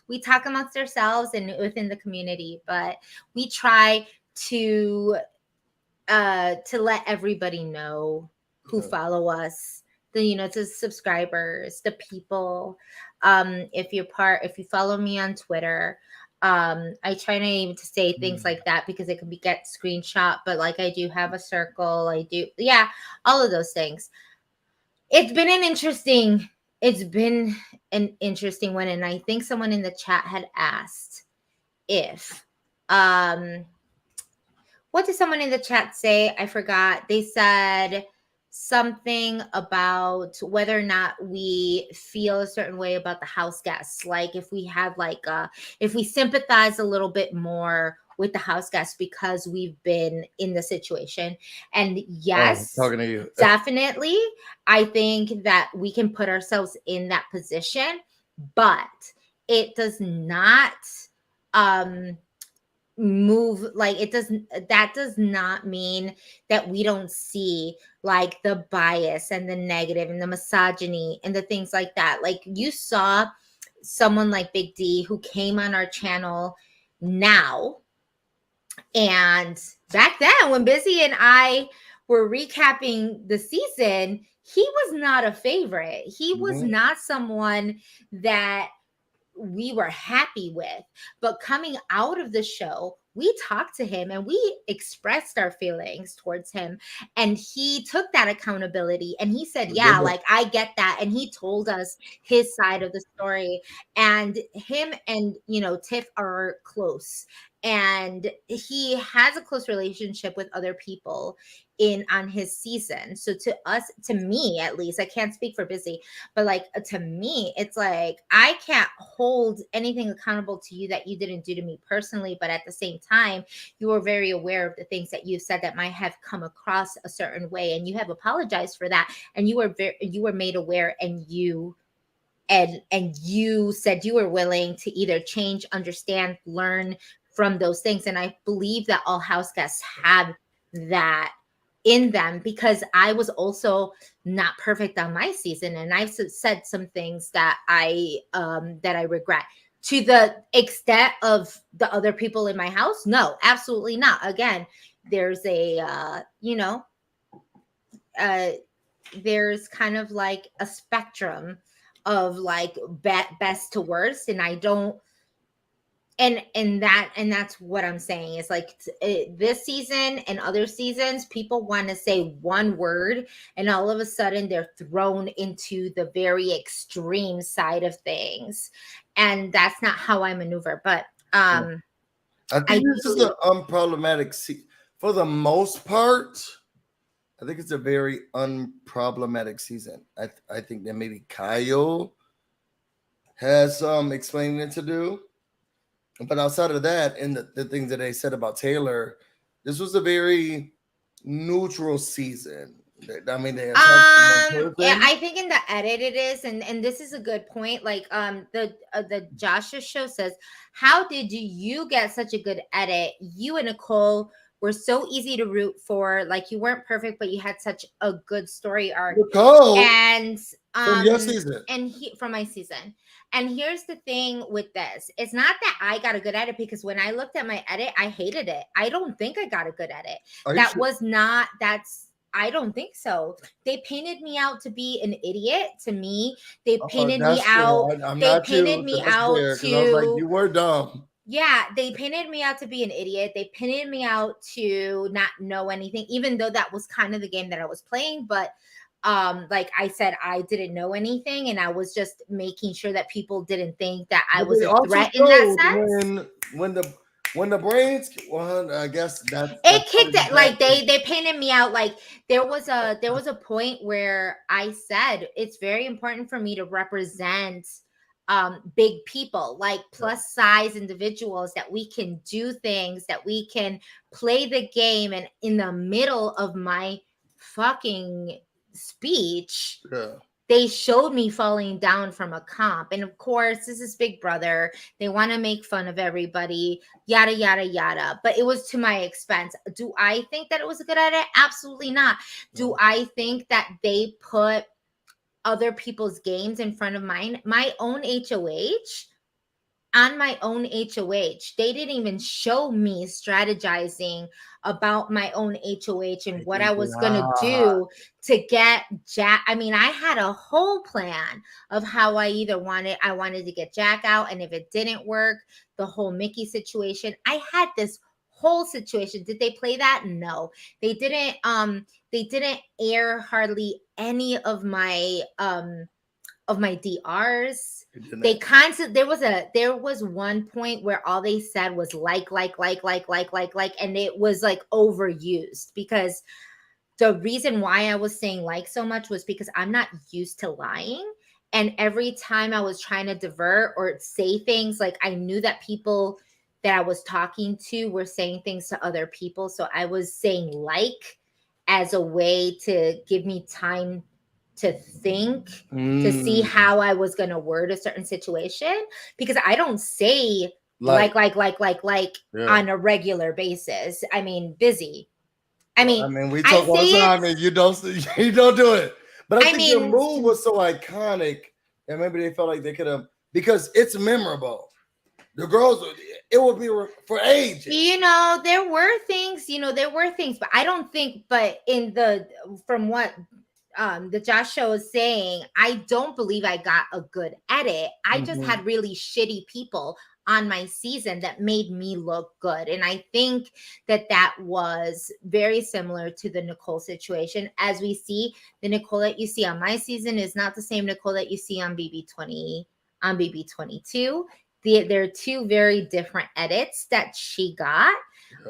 S1: We talk amongst ourselves and within the community, but we try to let everybody know who follow us, the, you know, to subscribers, the people. If you follow me on Twitter, I try not even to say things like that because it can get screenshot, but like, I do have a circle. I do, yeah, all of those things. It's been an interesting one, and I think someone in the chat had asked if what did someone in the chat say? I forgot. They said something about whether or not we feel a certain way about the house guests. Like, if we have if we sympathize a little bit more with the house guests because we've been in the situation. And yes,
S2: talking to you.
S1: Definitely. I think that we can put ourselves in that position, but it does not, move, like, that does not mean that we don't see like the bias and the negative and the misogyny and the things like that. Like, you saw someone like Big D who came on our channel now, and back then when Busy and I were recapping the season, he was not a favorite. He was not someone that we were happy with. But coming out of the show, we talked to him and we expressed our feelings towards him, and he took that accountability and he said, yeah, like, I get that. And he told us his side of the story, and him and, you know, Tiff are close, and he has a close relationship with other people on his season. So to me, at least, I can't speak for Busy, but like, to me, it's like, I can't hold anything accountable to you that you didn't do to me personally. But at the same time, you were very aware of the things that you said that might have come across a certain way, and you have apologized for that. And you were made aware, and you said you were willing to either change, understand, learn from those things. And I believe that all house guests have that in them, because I was also not perfect on my season, and I've said some things that I regret. To the extent of the other people in my house, no, absolutely not. Again, there's a there's kind of like a spectrum of like best to worst, and I don't. And that's what I'm saying is like, this season and other seasons, people want to say one word and all of a sudden they're thrown into the very extreme side of things. And that's not how I maneuver. But
S2: I think this is an unproblematic for the most part. I think it's a very unproblematic season. I think that maybe Kyle has some explaining to do. But outside of that, and the things that they said about Taylor, this was a very neutral season. I mean, they attacked one
S1: Yeah,
S2: person.
S1: I think in the edit it is, and this is a good point. Like, the Joshua show says, how did you get such a good edit? You and Nicole were so easy to root for. Like, you weren't perfect, but you had such a good story arc.
S2: Nicole
S1: And
S2: from your season.
S1: and from my season. And here's the thing with this. It's not that I got a good edit, because when I looked at my edit, I hated it. I don't think I got a good edit. That
S2: Sure?
S1: was not, I don't think so. They painted me out to be an idiot. To me, they painted me out. They painted me out
S2: I was like,
S1: to,
S2: you were dumb.
S1: yeah, they painted me out to be an idiot. They painted me out to not know anything, even though that was kind of the game that I was playing. But like I said, I didn't know anything, and I was just making sure that people didn't think that I was a threat in that sense.
S2: When the brains, well, I guess that's
S1: It kicked it. Like, they painted me out. Like, there was a point where I said it's very important for me to represent big people, like plus size individuals, that we can do things, that we can play the game. And in the middle of my fucking speech, they showed me falling down from a comp. And of course, this is Big Brother. They want to make fun of everybody, yada, yada, yada. But it was to my expense. Do I think that it was a good idea? Absolutely not. Do I think that they put other people's games in front of mine? My own HOH, on my own HOH, they didn't even show me strategizing about my own HOH and what I was going to do to get Jack. I mean, I had a whole plan of how I wanted to get Jack out. And if it didn't work, the whole Mickey situation, I had this whole situation. Did they play that? No, they didn't. They didn't air hardly any of my DRs. They constantly, there was one point where all they said was like, and it was like overused, because the reason why I was saying like so much was because I'm not used to lying. And every time I was trying to divert or say things, like, I knew that people that I was talking to were saying things to other people. So I was saying like as a way to give me time to think, to see how I was going to word a certain situation, because I don't say like on a regular basis. I mean, busy. I mean,
S2: we talk all the time, and you don't do it. But I think your move was so iconic, and maybe they felt like they could have, because it's memorable. The girls, it would be for ages.
S1: There were things, but I don't think, but from what the Josh show is saying, I don't believe I got a good edit. I just had really shitty people on my season that made me look good. And I think that was very similar to the Nicole situation. As we see, the Nicole that you see on my season is not the same Nicole that you see on BB20, on BB22. There are two very different edits that she got.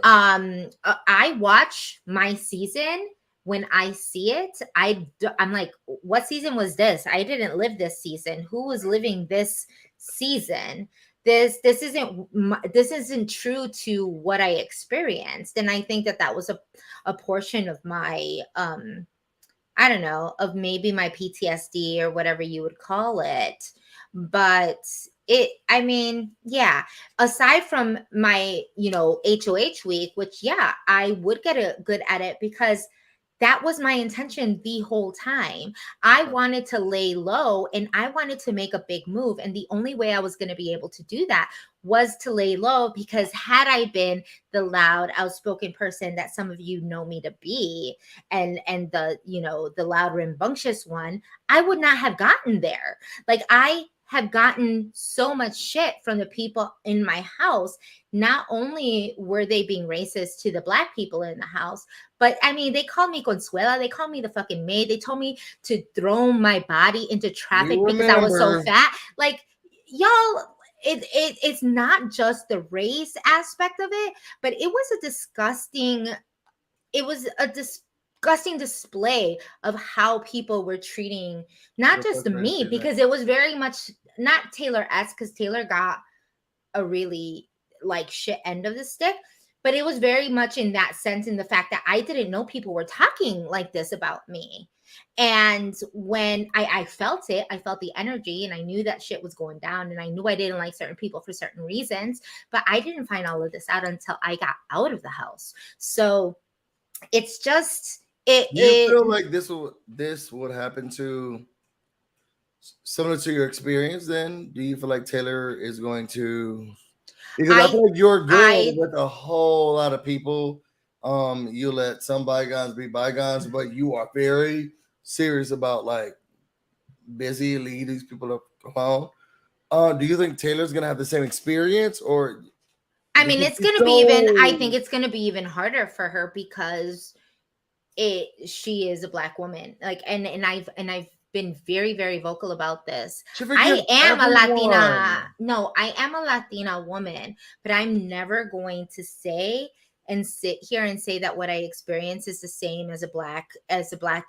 S1: I watch my season. When I see it, I'm like, what season was this? I didn't live this season. Who was living this season? This isn't true to what I experienced. And I think that was a portion of my, I don't know, of maybe my PTSD or whatever you would call it. But I mean, yeah, aside from my, HOH week, which, yeah, I would get a good edit, because that was my intention the whole time. I wanted to lay low, and I wanted to make a big move. And the only way I was going to be able to do that was to lay low, because had I been the loud, outspoken person that some of you know me to be, and the loud, rambunctious one, I would not have gotten there. Like, I have gotten so much shit from the people in my house. Not only were they being racist to the Black people in the house, but I mean, they called me Consuela. They called me the fucking maid. They told me to throw my body into traffic because I was so fat. Like, y'all, it's not just the race aspect of it, but it was a disgusting, disgusting display of how people were treating not just me, because it was very much not Taylor-esque, because Taylor got a really like shit end of the stick, but it was very much in that sense, in the fact that I didn't know people were talking like this about me. And when I felt it, I felt the energy, and I knew that shit was going down, and I knew I didn't like certain people for certain reasons, but I didn't find all of this out until I got out of the house. So it's just
S2: You feel like this would happen to similar to your experience? Then do you feel like Taylor is going to? Because I feel like you're good with a whole lot of people. You let some bygones be bygones, but you are very serious about like busy lead these people alone. Do you think Taylor's gonna have the same experience, or?
S1: I mean, it's gonna be even. I think it's gonna be even harder for her because she is a Black woman. Like, and I've been very, very vocal about this. I am a Latina. No, I am a Latina woman, but I'm never going to say and sit here and say that what I experience is the same as a black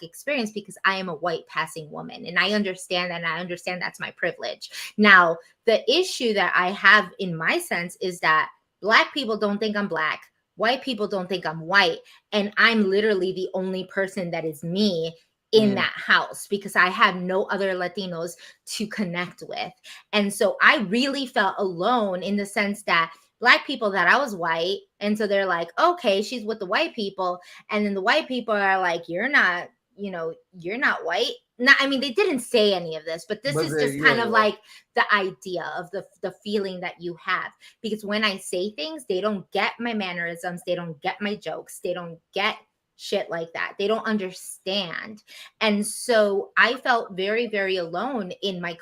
S1: experience, because I am a white passing woman, and I understand that, and I understand that's my privilege. Now, the issue that I have in my sense is that Black people don't think I'm Black. White people don't think I'm white, and I'm literally the only person that is me in that house, because I have no other Latinos to connect with. And so I really felt alone, in the sense that Black people that I was white, and so they're like, okay, she's with the white people, and then the white people are like, you're not white. Not, I mean, they didn't say any of this, but this is just kind of like the idea of the feeling that you have. Because when I say things, they don't get my mannerisms, they don't get my jokes, they don't get shit like that. They don't understand. And so I felt very, very alone in like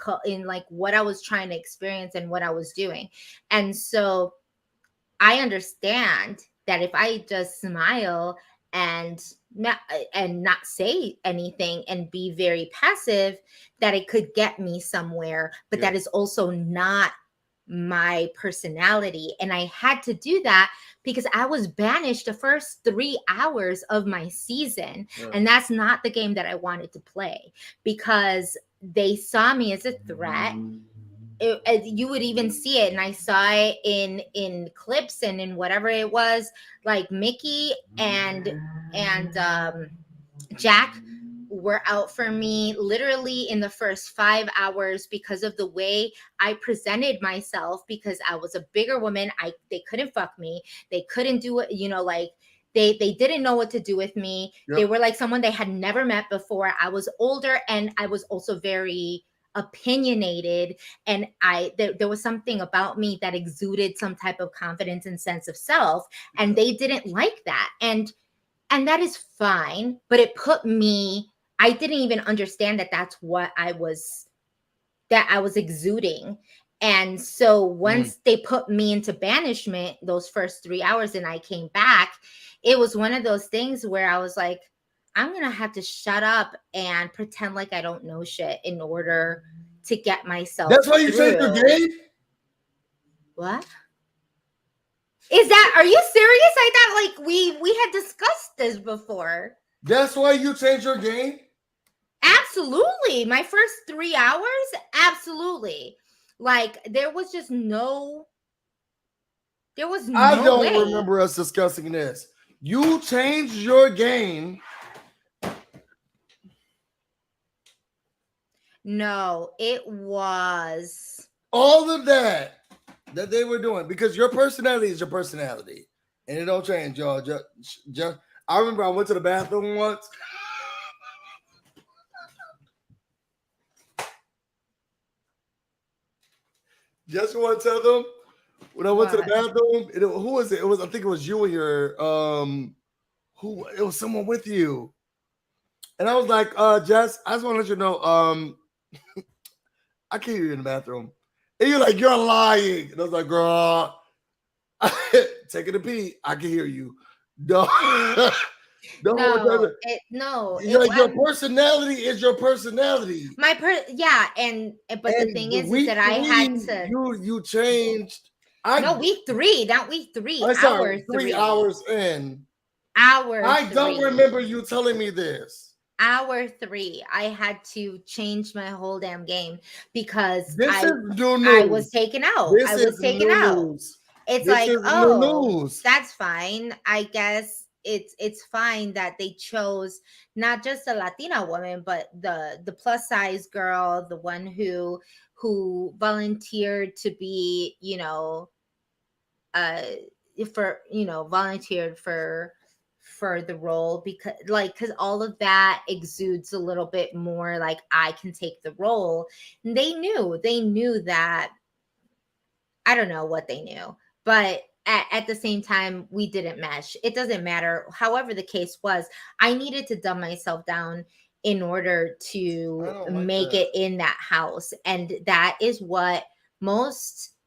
S1: what I was trying to experience and what I was doing. And so I understand that if I just smile and not say anything and be very passive, that it could get me somewhere, but that is also not my personality. And I had to do that because I was banished the first 3 hours of my season. And that's not the game that I wanted to play, because they saw me as a threat. You would even see it, and I saw it in clips and in whatever it was. Like Mickey and Jack were out for me literally in the first 5 hours because of the way I presented myself, because I was a bigger woman. They couldn't fuck me. They couldn't do it, like they didn't know what to do with me. They were like someone they had never met before. I was older, and I was also very opinionated, and there was something about me that exuded some type of confidence and sense of self, and they didn't like that. And that is fine, but it put me, I didn't even understand that that's what I was exuding. And so once they put me into banishment, those first 3 hours, and I came back, it was one of those things where I was like, I'm going to have to shut up and pretend like I don't know shit in order to get myself
S2: That's why you changed your game?
S1: What? Are you serious? I thought like we had discussed this before.
S2: That's why you changed your game?
S1: Absolutely. My first 3 hours, absolutely. Like there was no
S2: I don't remember us discussing this. You changed your game.
S1: No, it was
S2: all of that they were doing, because your personality is your personality, and it don't change, y'all. Just I remember I went to the bathroom once. Just want to tell them, when I went to the bathroom, who was it? I think it was you and your it was someone with you. And I was like, Jess, I just want to let you know, I can't hear you in the bathroom. And you're like, you're lying. And I was like, girl, taking a pee, I can hear you. No. Your personality is your personality.
S1: But the thing is that I had to.
S2: You changed.
S1: Week 3, not week 3.
S2: I'm sorry, 3 hours in.
S1: Hour
S2: I don't
S1: three.
S2: remember you telling me this.
S1: Hour 3, I had to change my whole damn game because
S2: This is new
S1: I was
S2: news.
S1: taken out.
S2: This
S1: I
S2: is
S1: was taken
S2: new
S1: out.
S2: news.
S1: It's
S2: This
S1: like,
S2: is new
S1: oh,
S2: news.
S1: that's fine. I guess it's fine that they chose not just a Latina woman, but the plus size girl, the one who volunteered to be, uh for volunteered for the role, because all of that exudes a little bit more like I can take the role. And they knew that. I don't know what they knew, but at the same time, we didn't mesh. It doesn't matter. However the case was, I needed to dumb myself down in order
S2: I
S1: to
S2: don't like
S1: make
S2: that.
S1: it in that house. And that is what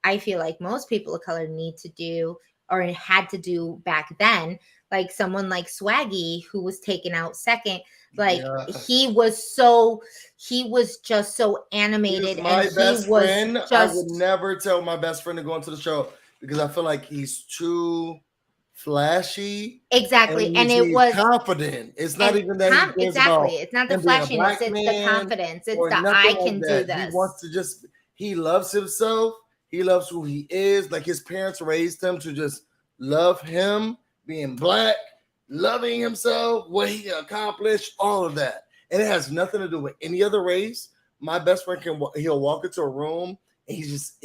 S1: I feel like most people of color need to do or had to do back then. Like someone like Swaggy, who was taken out second, like
S2: Yes.
S1: he was just so
S2: He
S1: animated,
S2: is my
S1: and he
S2: best
S1: was
S2: friend. I
S1: just
S2: would never tell my best friend to go into the show because I feel like he's too flashy
S1: exactly,
S2: and
S1: and
S2: he's
S1: it was
S2: confident. It's not
S1: and
S2: even that he cares
S1: exactly.
S2: about
S1: It's not the
S2: him being a
S1: flashiness;
S2: black
S1: it's the
S2: man
S1: confidence. It's
S2: or
S1: the
S2: nothing
S1: I
S2: like
S1: can do
S2: that. He
S1: this.
S2: wants to just, he loves himself. He loves who he is. Like his parents raised him to just love him, being black, loving himself, what he accomplished, all of that. And it has nothing to do with any other race. My best friend he'll walk into a room and he's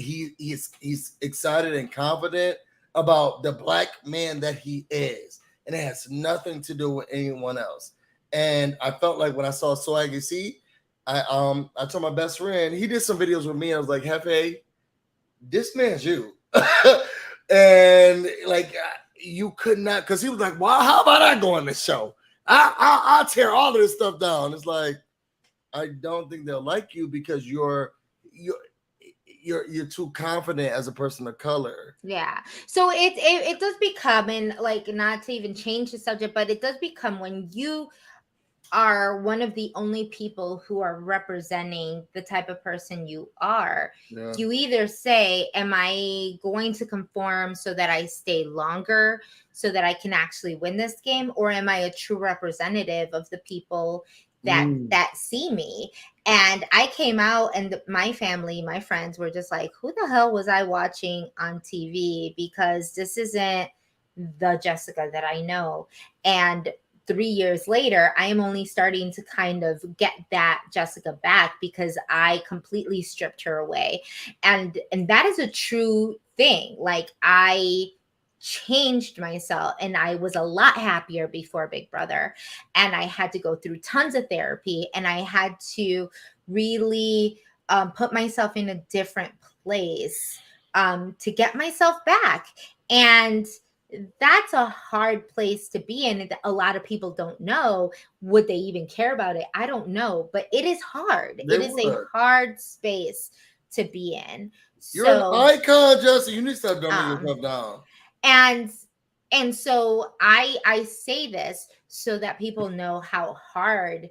S2: excited and confident about the black man that he is. And it has nothing to do with anyone else. And I felt like when I saw Swaggy C, I told my best friend, he did some videos with me. I was like, Hefe, this man's you. And like you could not, because he was like, well, how about I go on this show? I'll tear all of this stuff down. It's like, I don't think they'll like you because you're too confident as a person of color.
S1: Yeah. So it does become, and like, not to even change the subject, but it does become when you are one of the only people who are representing the type of person you are.
S2: Yeah.
S1: You either say, am I going to conform so that I stay longer so that I can actually win this game, or am I a true representative of the people that see me? And I came out, and my family, my friends were just like, who the hell was I watching on TV? Because this isn't the Jessica that I know. And 3 years later, I am only starting to kind of get that Jessica back because I completely stripped her away. And that is a true thing. Like, I changed myself, and I was a lot happier before Big Brother. And I had to go through tons of therapy, and I had to really put myself in a different place to get myself back. And that's a hard place to be in. A lot of people don't know. Would they even care about it? I don't know, but it is hard. It is a hard space to be in.
S2: You're an icon, Justin. You need to stop dumbing yourself down.
S1: And so I say this so that people know how hard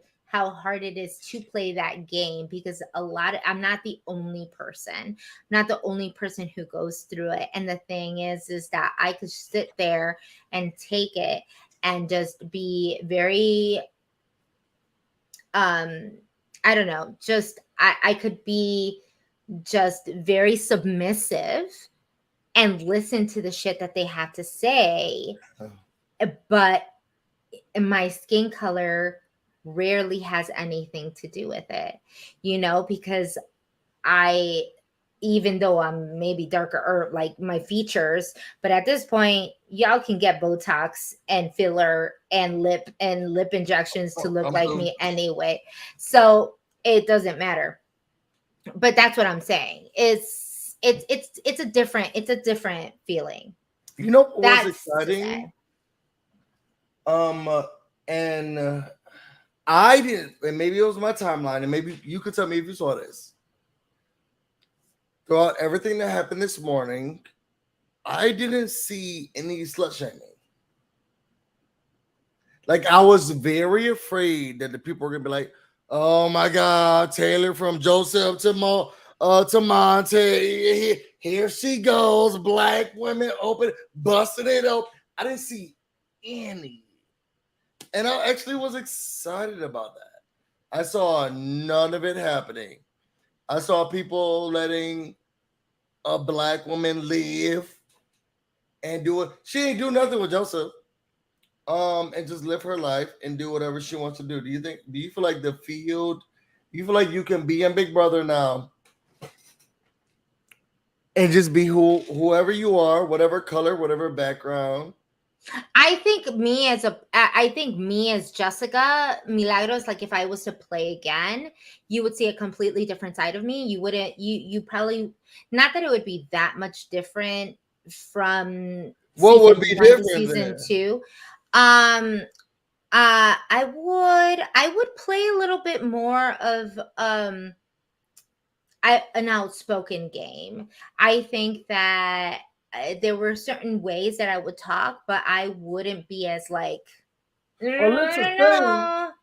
S1: it is to play that game, because I'm not the only person. I'm not the only person who goes through it. And the thing is that I could sit there and take it and just be very, I don't know, just, I could be just very submissive and listen to the shit that they have to say. But my skin color rarely has anything to do with it, because even though I'm maybe darker, or like my features, but at this point, y'all can get Botox and filler and lip injections to look like me anyway. So it doesn't matter. But that's what I'm saying. It's a different feeling.
S2: You know what was exciting? And I didn't, and maybe it was my timeline, and maybe you could tell me if you saw this. Throughout everything that happened this morning, I didn't see any slut shaming. Like, I was very afraid that the people were gonna be like, "Oh my God, Taylor from Joseph to Montay, here she goes, black women open, busting it up." I didn't see any And I actually was excited about that. I saw none of it happening. I saw people letting a black woman live and do it. She ain't do nothing with Joseph. And just live her life and do whatever she wants to do. Do you feel like the field, you feel like you can be in Big Brother now and just be whoever you are, whatever color, whatever background?
S1: I think me as Jessica Milagros, like if I was to play again, you would see a completely different side of me. You wouldn't, you probably, not that it would be that much different from
S2: What would be
S1: one to
S2: different
S1: season
S2: then?
S1: 2. I would play a little bit more of an outspoken game. I think that there were certain ways that I would talk, but I wouldn't be as like,
S2: Alyssa's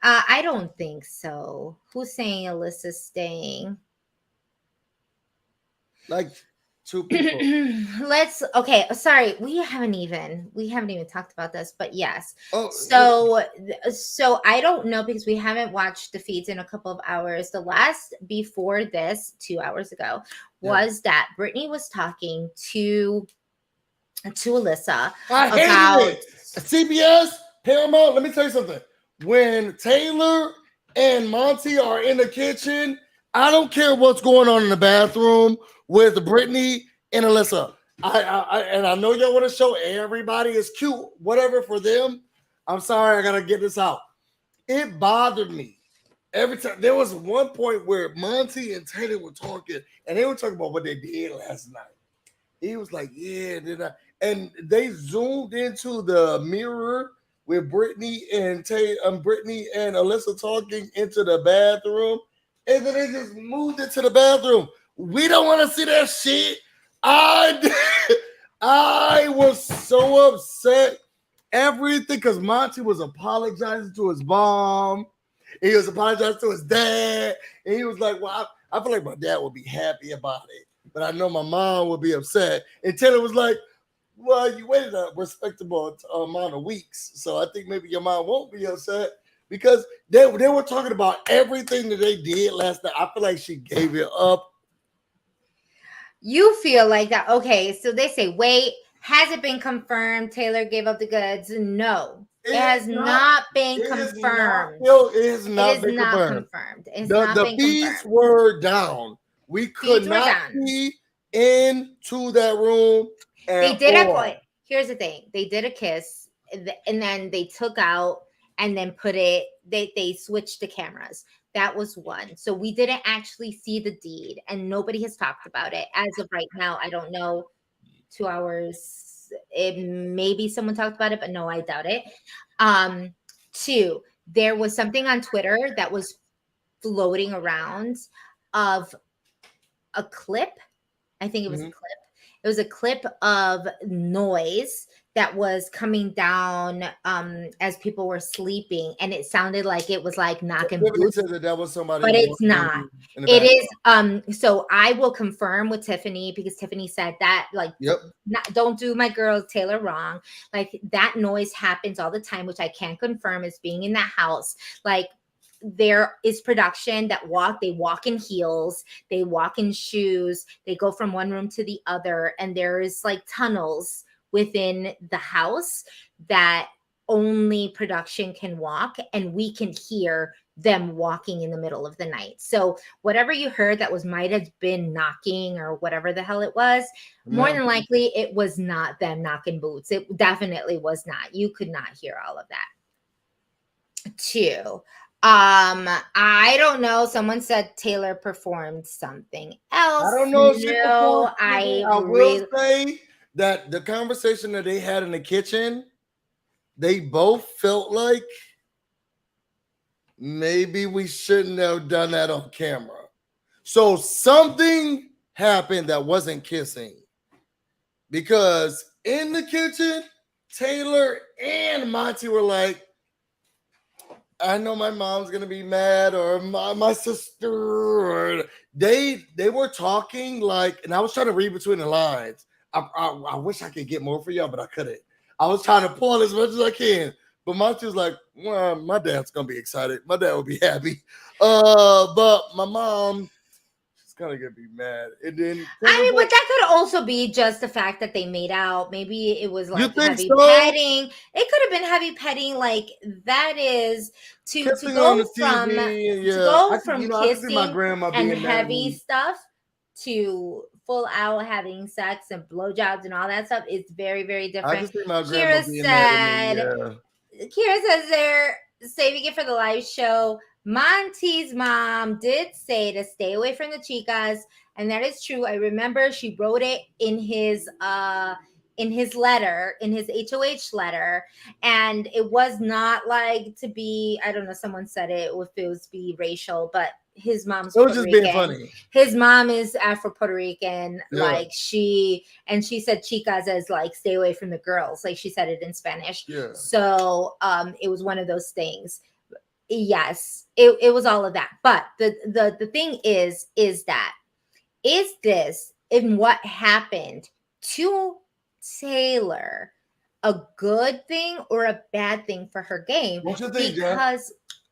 S1: I don't think so. Who's saying Alyssa's staying?
S2: like 2 people.
S1: Okay, sorry, we haven't even talked about this, but yes.
S2: Oh,
S1: So I don't know, because we haven't watched the feeds in a couple of hours. The last before this 2 hours ago was that Brittany was talking to Alyssa
S2: I
S1: about
S2: hated it. CBS, Paramount. Let me tell you something. When Taylor and Monty are in the kitchen, I don't care what's going on in the bathroom with Brittany and Alyssa. I know y'all want to show everybody is cute, whatever for them. I'm sorry, I gotta get this out. It bothered me every time. There was one point where Monty and Taylor were talking, and they were talking about what they did last night. He was like, "Yeah, did I?" And they zoomed into the mirror with Brittany and Brittany and Alyssa talking into the bathroom, and then they just moved it to the bathroom. We don't want to see that shit. I was so upset. Everything, because Monty was apologizing to his mom. He was apologizing to his dad. And he was like, well, I feel like my dad would be happy about it, but I know my mom would be upset. And Taylor was like, well, you waited a respectable amount of weeks, so I think maybe your mom won't be upset, because they were talking about everything that they did last night. I feel like she gave it up.
S1: You feel like that. Okay, so they say, wait, has it been confirmed Taylor gave up the goods? No, it has not been confirmed.
S2: It has not been
S1: confirmed.
S2: The feeds were down. We could not be into that room.
S1: They did here's the thing. They did a kiss, and then they took out and then put it, they switched the cameras. That was one. So we didn't actually see the deed, and nobody has talked about it as of right now. I don't know. 2 hours, maybe someone talked about it, but no, I doubt it. 2, there was something on Twitter that was floating around of a clip. I think it was a clip. It was a clip of noise that was coming down as people were sleeping, and it sounded like it was like knocking boots.
S2: That was somebody,
S1: but it's not. It is. So I will confirm with Tiffany, because Tiffany said that, like, don't do my girl Taylor wrong. Like, that noise happens all the time, which I can't confirm as being in that house. Like, there is production that they walk in heels, they walk in shoes, they go from one room to the other, and there is like tunnels within the house that only production can walk, and we can hear them walking in the middle of the night. So whatever you heard that might have been knocking or whatever the hell it was, more than likely it was not them knocking boots. It definitely was not. You could not hear all of that. 2, I don't know. Someone said Taylor performed something else.
S2: I don't know if she performed. I will say that the conversation that they had in the kitchen, they both felt like maybe we shouldn't have done that on camera. So something happened that wasn't kissing, because in the kitchen, Taylor and Monty were like, I know my mom's gonna be mad, or my sister, or they were talking like, and I was trying to read between the lines. I wish I could get more for y'all, but I couldn't. I was trying to pull as much as I can, But Monty was like, well, my dad's gonna be excited. My dad will be happy. But my mom, she's kind of gonna be mad. And then
S1: I mean, but that could also be just the fact that they made out. Maybe it was
S2: You
S1: like
S2: think
S1: heavy
S2: so?
S1: petting. It could have been heavy petting. Like that is to
S2: kissing
S1: go
S2: on the
S1: from
S2: TV,
S1: to
S2: yeah.
S1: go
S4: I could,
S1: from
S4: I could see my
S1: kissing
S4: grandma
S1: and
S4: being mad at
S1: heavy
S4: me.
S1: stuff to full out having sex and blowjobs and all that stuff. It's very, very
S2: I
S1: different.
S2: can see my grandma
S1: Kira
S2: being mad at me.
S1: said,
S2: Yeah.
S1: Kira says they're saving it for the live show. Monty's mom did say to stay away from the chicas, and that is true. I remember she wrote it in his letter, in his HOH letter, and it was not like to be, I don't know, someone said it if it was be racial, but his mom's
S2: It was
S1: Puerto
S2: just being
S1: Rican.
S2: funny.
S1: His mom is Afro Puerto Rican.
S2: Yeah.
S1: Like she said chicas as like stay away from the girls. Like she said it in Spanish.
S2: Yeah.
S1: So it was one of those things. Yes, it was all of that. But the thing is that is this in what happened to Taylor a good thing or a bad thing for her game?
S2: What's your thing, Jeff?
S1: Because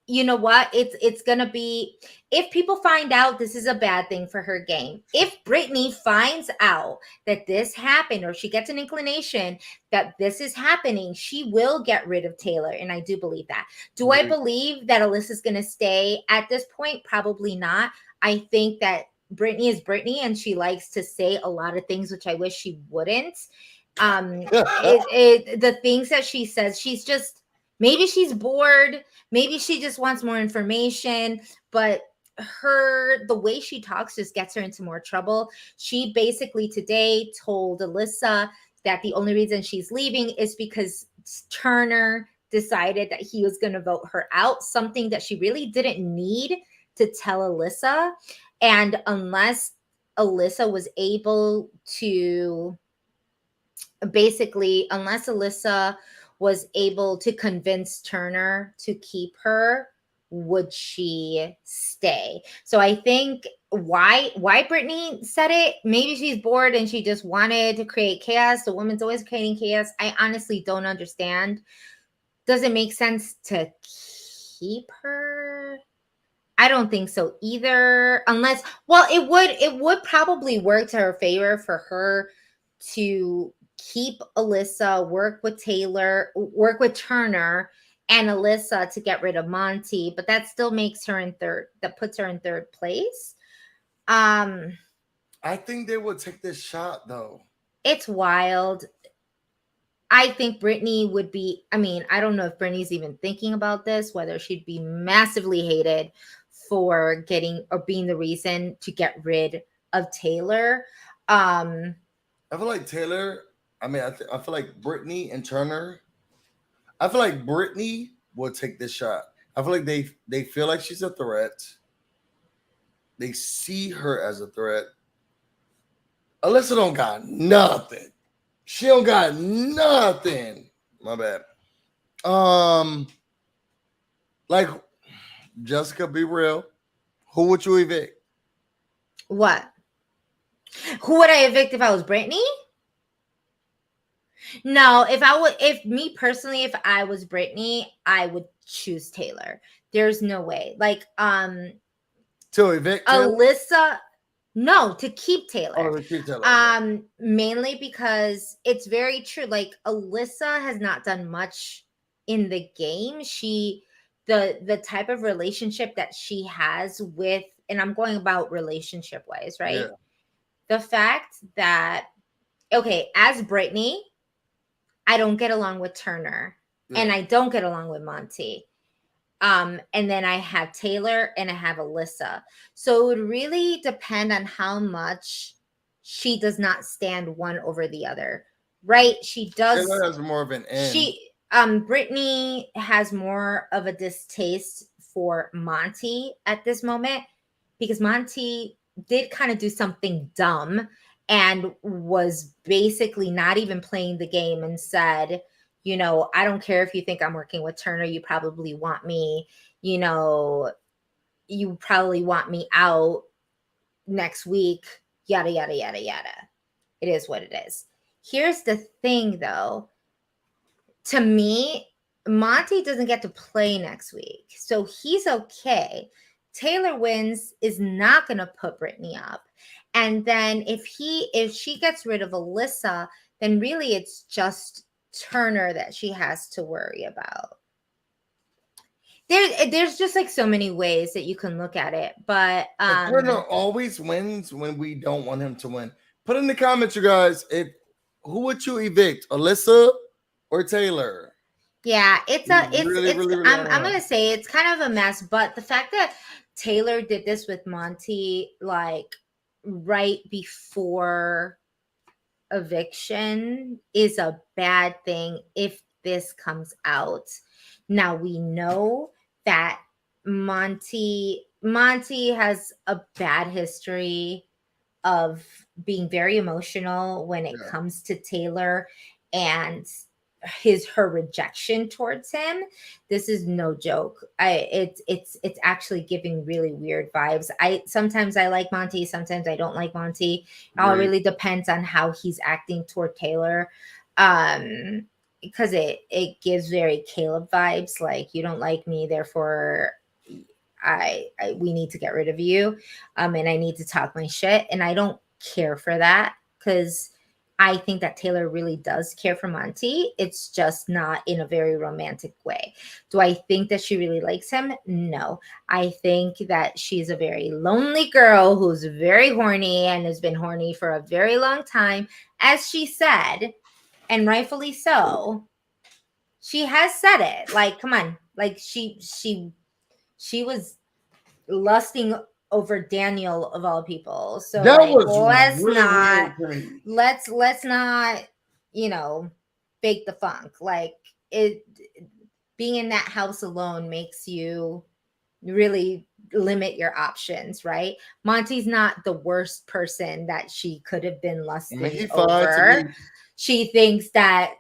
S1: you know what? It's gonna be, if people find out this is a bad thing for her game, if Brittany finds out that this happened or she gets an inclination that this is happening, she will get rid of Taylor. And I do believe that. Do I believe that Alyssa's gonna stay at this point? Probably not. I think that Brittany is Brittany and she likes to say a lot of things, which I wish she wouldn't. The things that she says, she's just, maybe she's bored. Maybe she just wants more information, but the way she talks just gets her into more trouble. She basically today told Alyssa that the only reason she's leaving is because Turner decided that he was going to vote her out, something that she really didn't need to tell Alyssa. And unless Alyssa was able to convince Turner to keep her, would she stay? So I think why Brittany said it, maybe she's bored and she just wanted to create chaos. The woman's always creating chaos. I honestly don't understand. Does it make sense to keep her? I don't think so either. Unless, well, it would probably work to her favor for her to keep Alyssa, work with Taylor, work with Turner and Alyssa to get rid of Monty, but that still makes her in third. That puts her in third place.
S2: I think they would take this shot though.
S1: It's wild. I think Brittany would be, I mean, I don't know if Brittany's even thinking about this, whether she'd be massively hated for getting or being the reason to get rid of Taylor.
S2: I feel like Taylor, I mean, I feel like Brittany and Turner, I feel like Brittany will take this shot. I feel like they feel like she's a threat. They see her as a threat. Alyssa don't got nothing. She don't got nothing. My bad. Like, Jessica, be real. Who would you evict?
S1: What? Who would I evict if I was Brittany? No, if me personally, if I was Brittany, I would choose Taylor. There's no way. Like,
S2: to evict
S1: Alyssa, no, to keep Taylor.
S2: Oh, to keep Taylor.
S1: Mainly because it's very true. Like, Alyssa has not done much in the game. The type of relationship that she has with, and I'm going about relationship wise, right?
S2: Yeah.
S1: The fact that, okay, as Brittany, I don't get along with Turner and I don't get along with Monty. And then I have Taylor and I have Alyssa. So it would really depend on how much she does not stand one over the other, right? She does.
S2: Taylor has more of an end.
S1: Brittany has more of a distaste for Monty at this moment because Monty did kind of do something dumb and was basically not even playing the game and said, you know, I don't care if you think I'm working with Turner. You probably want me, you know, you probably want me out next week, yada, yada, yada, yada. It is what it is. Here's the thing, though. To me, Montay doesn't get to play next week, so he's okay. Taylor wins is not going to put Brittany up. And then if she gets rid of Alyssa, then really it's just Turner that she has to worry about. There's just like so many ways that you can look at it, but
S2: Turner always wins when we don't want him to win. Put in the comments, you guys, who would you evict, Alyssa or Taylor?
S1: Yeah, it's
S2: really
S1: I'm gonna say it's kind of a mess, but the fact that Taylor did this with Montay like right before eviction is a bad thing if this comes out. Now we know that Montay has a bad history of being very emotional when it comes to Taylor and her rejection towards him. This is no joke. It's actually giving really weird vibes. Sometimes I like Montay, sometimes I don't like Montay. It all really depends on how he's acting toward Taylor. Because it gives very Caleb vibes, like you don't like me, therefore we need to get rid of you, and I need to talk my shit, and I don't care for that because I think that Taylor really does care for Montay. It's just not in a very romantic way. Do I think that she really likes him? No. I think that she's a very lonely girl who's very horny and has been horny for a very long time, as she said, and rightfully so. She has said it. Like, come on. Like she was lusting over Daniel of all people. So
S2: that
S1: like,
S2: was
S1: let's not, fake the funk. Like being in that house alone makes you really limit your options, right? Montay's not the worst person that she could have been lusting over. She thinks that,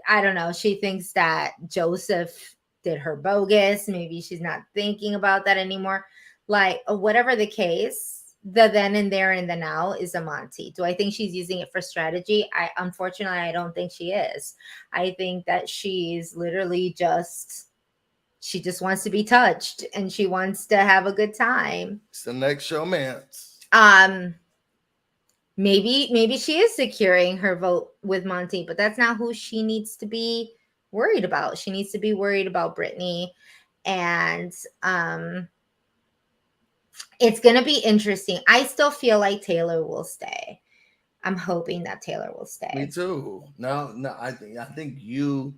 S1: I don't know, she thinks that Joseph did her bogus. Maybe she's not thinking about that anymore. Like, whatever the case, the then and there and the now is a Montay. Do I think she's using it for strategy? Unfortunately, I don't think she is. I think that she's literally she just wants to be touched and she wants to have a good time.
S2: It's the next showmance.
S1: Maybe she is securing her vote with Montay, but that's not who she needs to be worried about. She needs to be worried about Brittany. And it's going to be interesting. I still feel like Taylor will stay. I'm hoping that Taylor will stay.
S2: Me too. No, I think you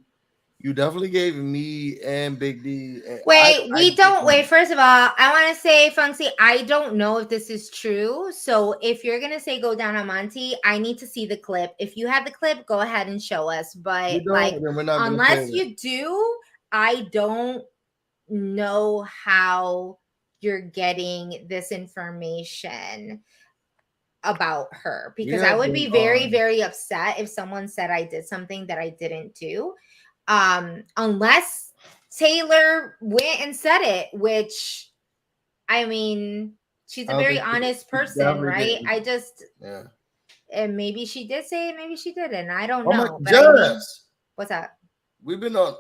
S2: definitely gave me and Big D.
S1: Wait, first of all, I want to say, Funksy, I don't know if this is true. So if you're going to say go down on Montay, I need to see the clip. If you have the clip, go ahead and show us. But unless you do, I don't know how you're getting this information about her, because I would be very, very upset if someone said I did something that I didn't do. Unless Taylor went and said it, which, I mean, she's a very honest person, right? And maybe she did say it, maybe she didn't. I don't know. But what's that?
S2: We've been on.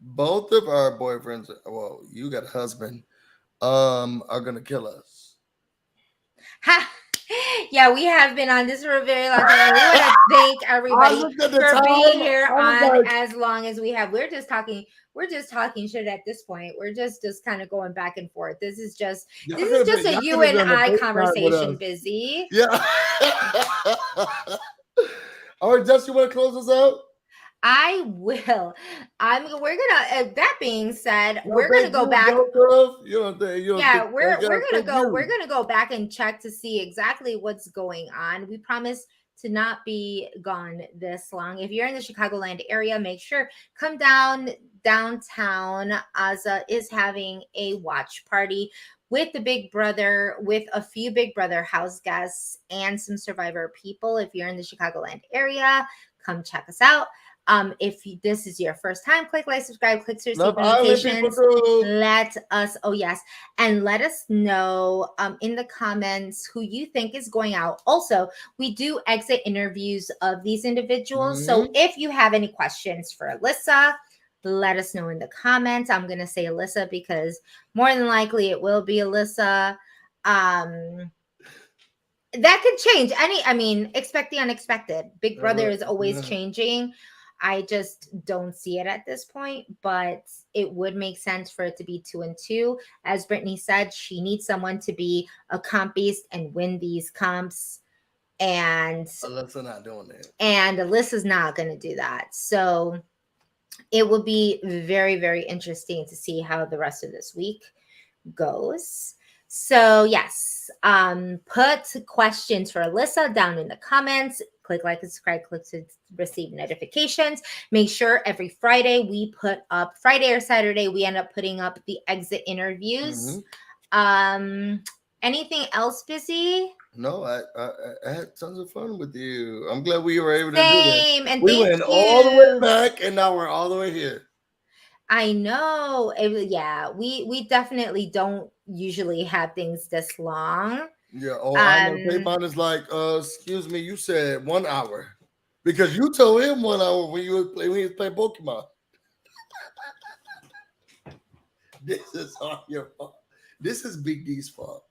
S2: Both of our boyfriends, well, you got a husband, are gonna kill us.
S1: Ha! Yeah, we have been on this for a very long time. We want to thank everybody for being here on as long as we have. We're just talking shit at this point. We're just kind of going back and forth. This is just a you and I conversation, Busy.
S2: Yeah. All right, Jess, you want to close us out?
S1: I will. We're gonna. That being said, we're gonna go back. We're gonna go back and check to see exactly what's going on. We promise to not be gone this long. If you're in the Chicagoland area, make sure come downtown. Aza is having a watch party with the Big Brother, with a few Big Brother house guests and some Survivor people. If you're in the Chicagoland area, come check us out. If this is your first time, click like, subscribe, click to receive
S2: Love Island people
S1: notifications.
S2: too.
S1: Let us, oh yes, and let us know in the comments who you think is going out. Also, we do exit interviews of these individuals. So if you have any questions for Alyssa, let us know in the comments. I'm gonna say Alyssa because more than likely it will be Alyssa. That could change. Expect the unexpected. Big Brother is always changing. I just don't see it at this point, but it would make sense for it to be 2 and 2. As Brittany said, she needs someone to be a comp beast and win these comps. And
S2: Alyssa not doing that.
S1: And Alyssa's not going to do that. So it will be very, very interesting to see how the rest of this week goes. So yes, put questions for Alyssa down in the comments. Click like and subscribe, click to receive notifications. Make sure every Friday we put up, Friday or Saturday, we end up putting up the exit interviews. Anything else, Busy?
S2: No, I had tons of fun with you. I'm glad we were able to
S1: Same,
S2: do that.
S1: and
S2: We
S1: thank
S2: went
S1: you.
S2: all the way back, and now we're all the way here.
S1: I know. Yeah, we definitely don't usually have things this long.
S2: Yeah. Oh, I know. Paypon is like, excuse me, you said 1 hour because you told him 1 hour when you was playing Pokemon. This is all your fault. This is Big D's fault.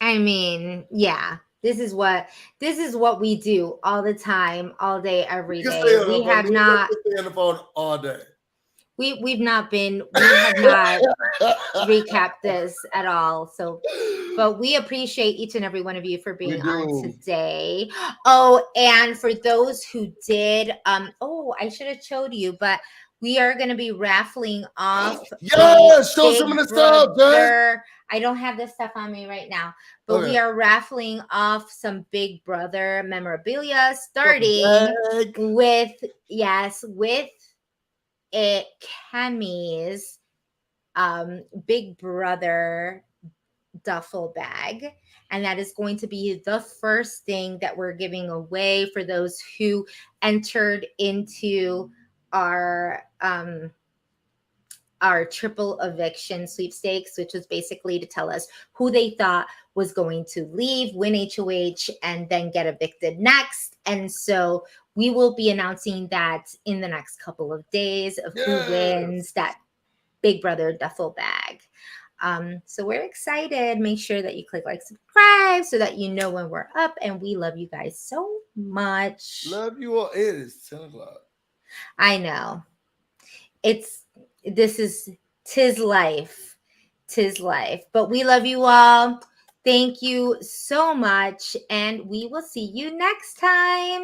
S1: I mean, yeah. This is what we do all the time, all day, every day. We have not
S2: stay on the phone all day.
S1: We have not recapped this at all. So, but we appreciate each and every one of you for being on today. Oh, and for those who did, I should have showed you, but we are going to be raffling off.
S2: Show some of the stuff, guys.
S1: I don't have this stuff on me right now, but we are raffling off some Big Brother memorabilia, starting with Cammy's Big Brother duffel bag, and that is going to be the first thing that we're giving away for those who entered into our triple eviction sweepstakes, which was basically to tell us who they thought was going to leave, win HOH, and then get evicted next. And so we will be announcing that in the next couple of days of who wins that Big Brother duffel bag. So we're excited. Make sure that you click like, subscribe so that you know when we're up. And we love you guys so much.
S2: Love you all. It is 10 o'clock.
S1: I know. Tis life. Tis life. But we love you all. Thank you so much. And we will see you next time.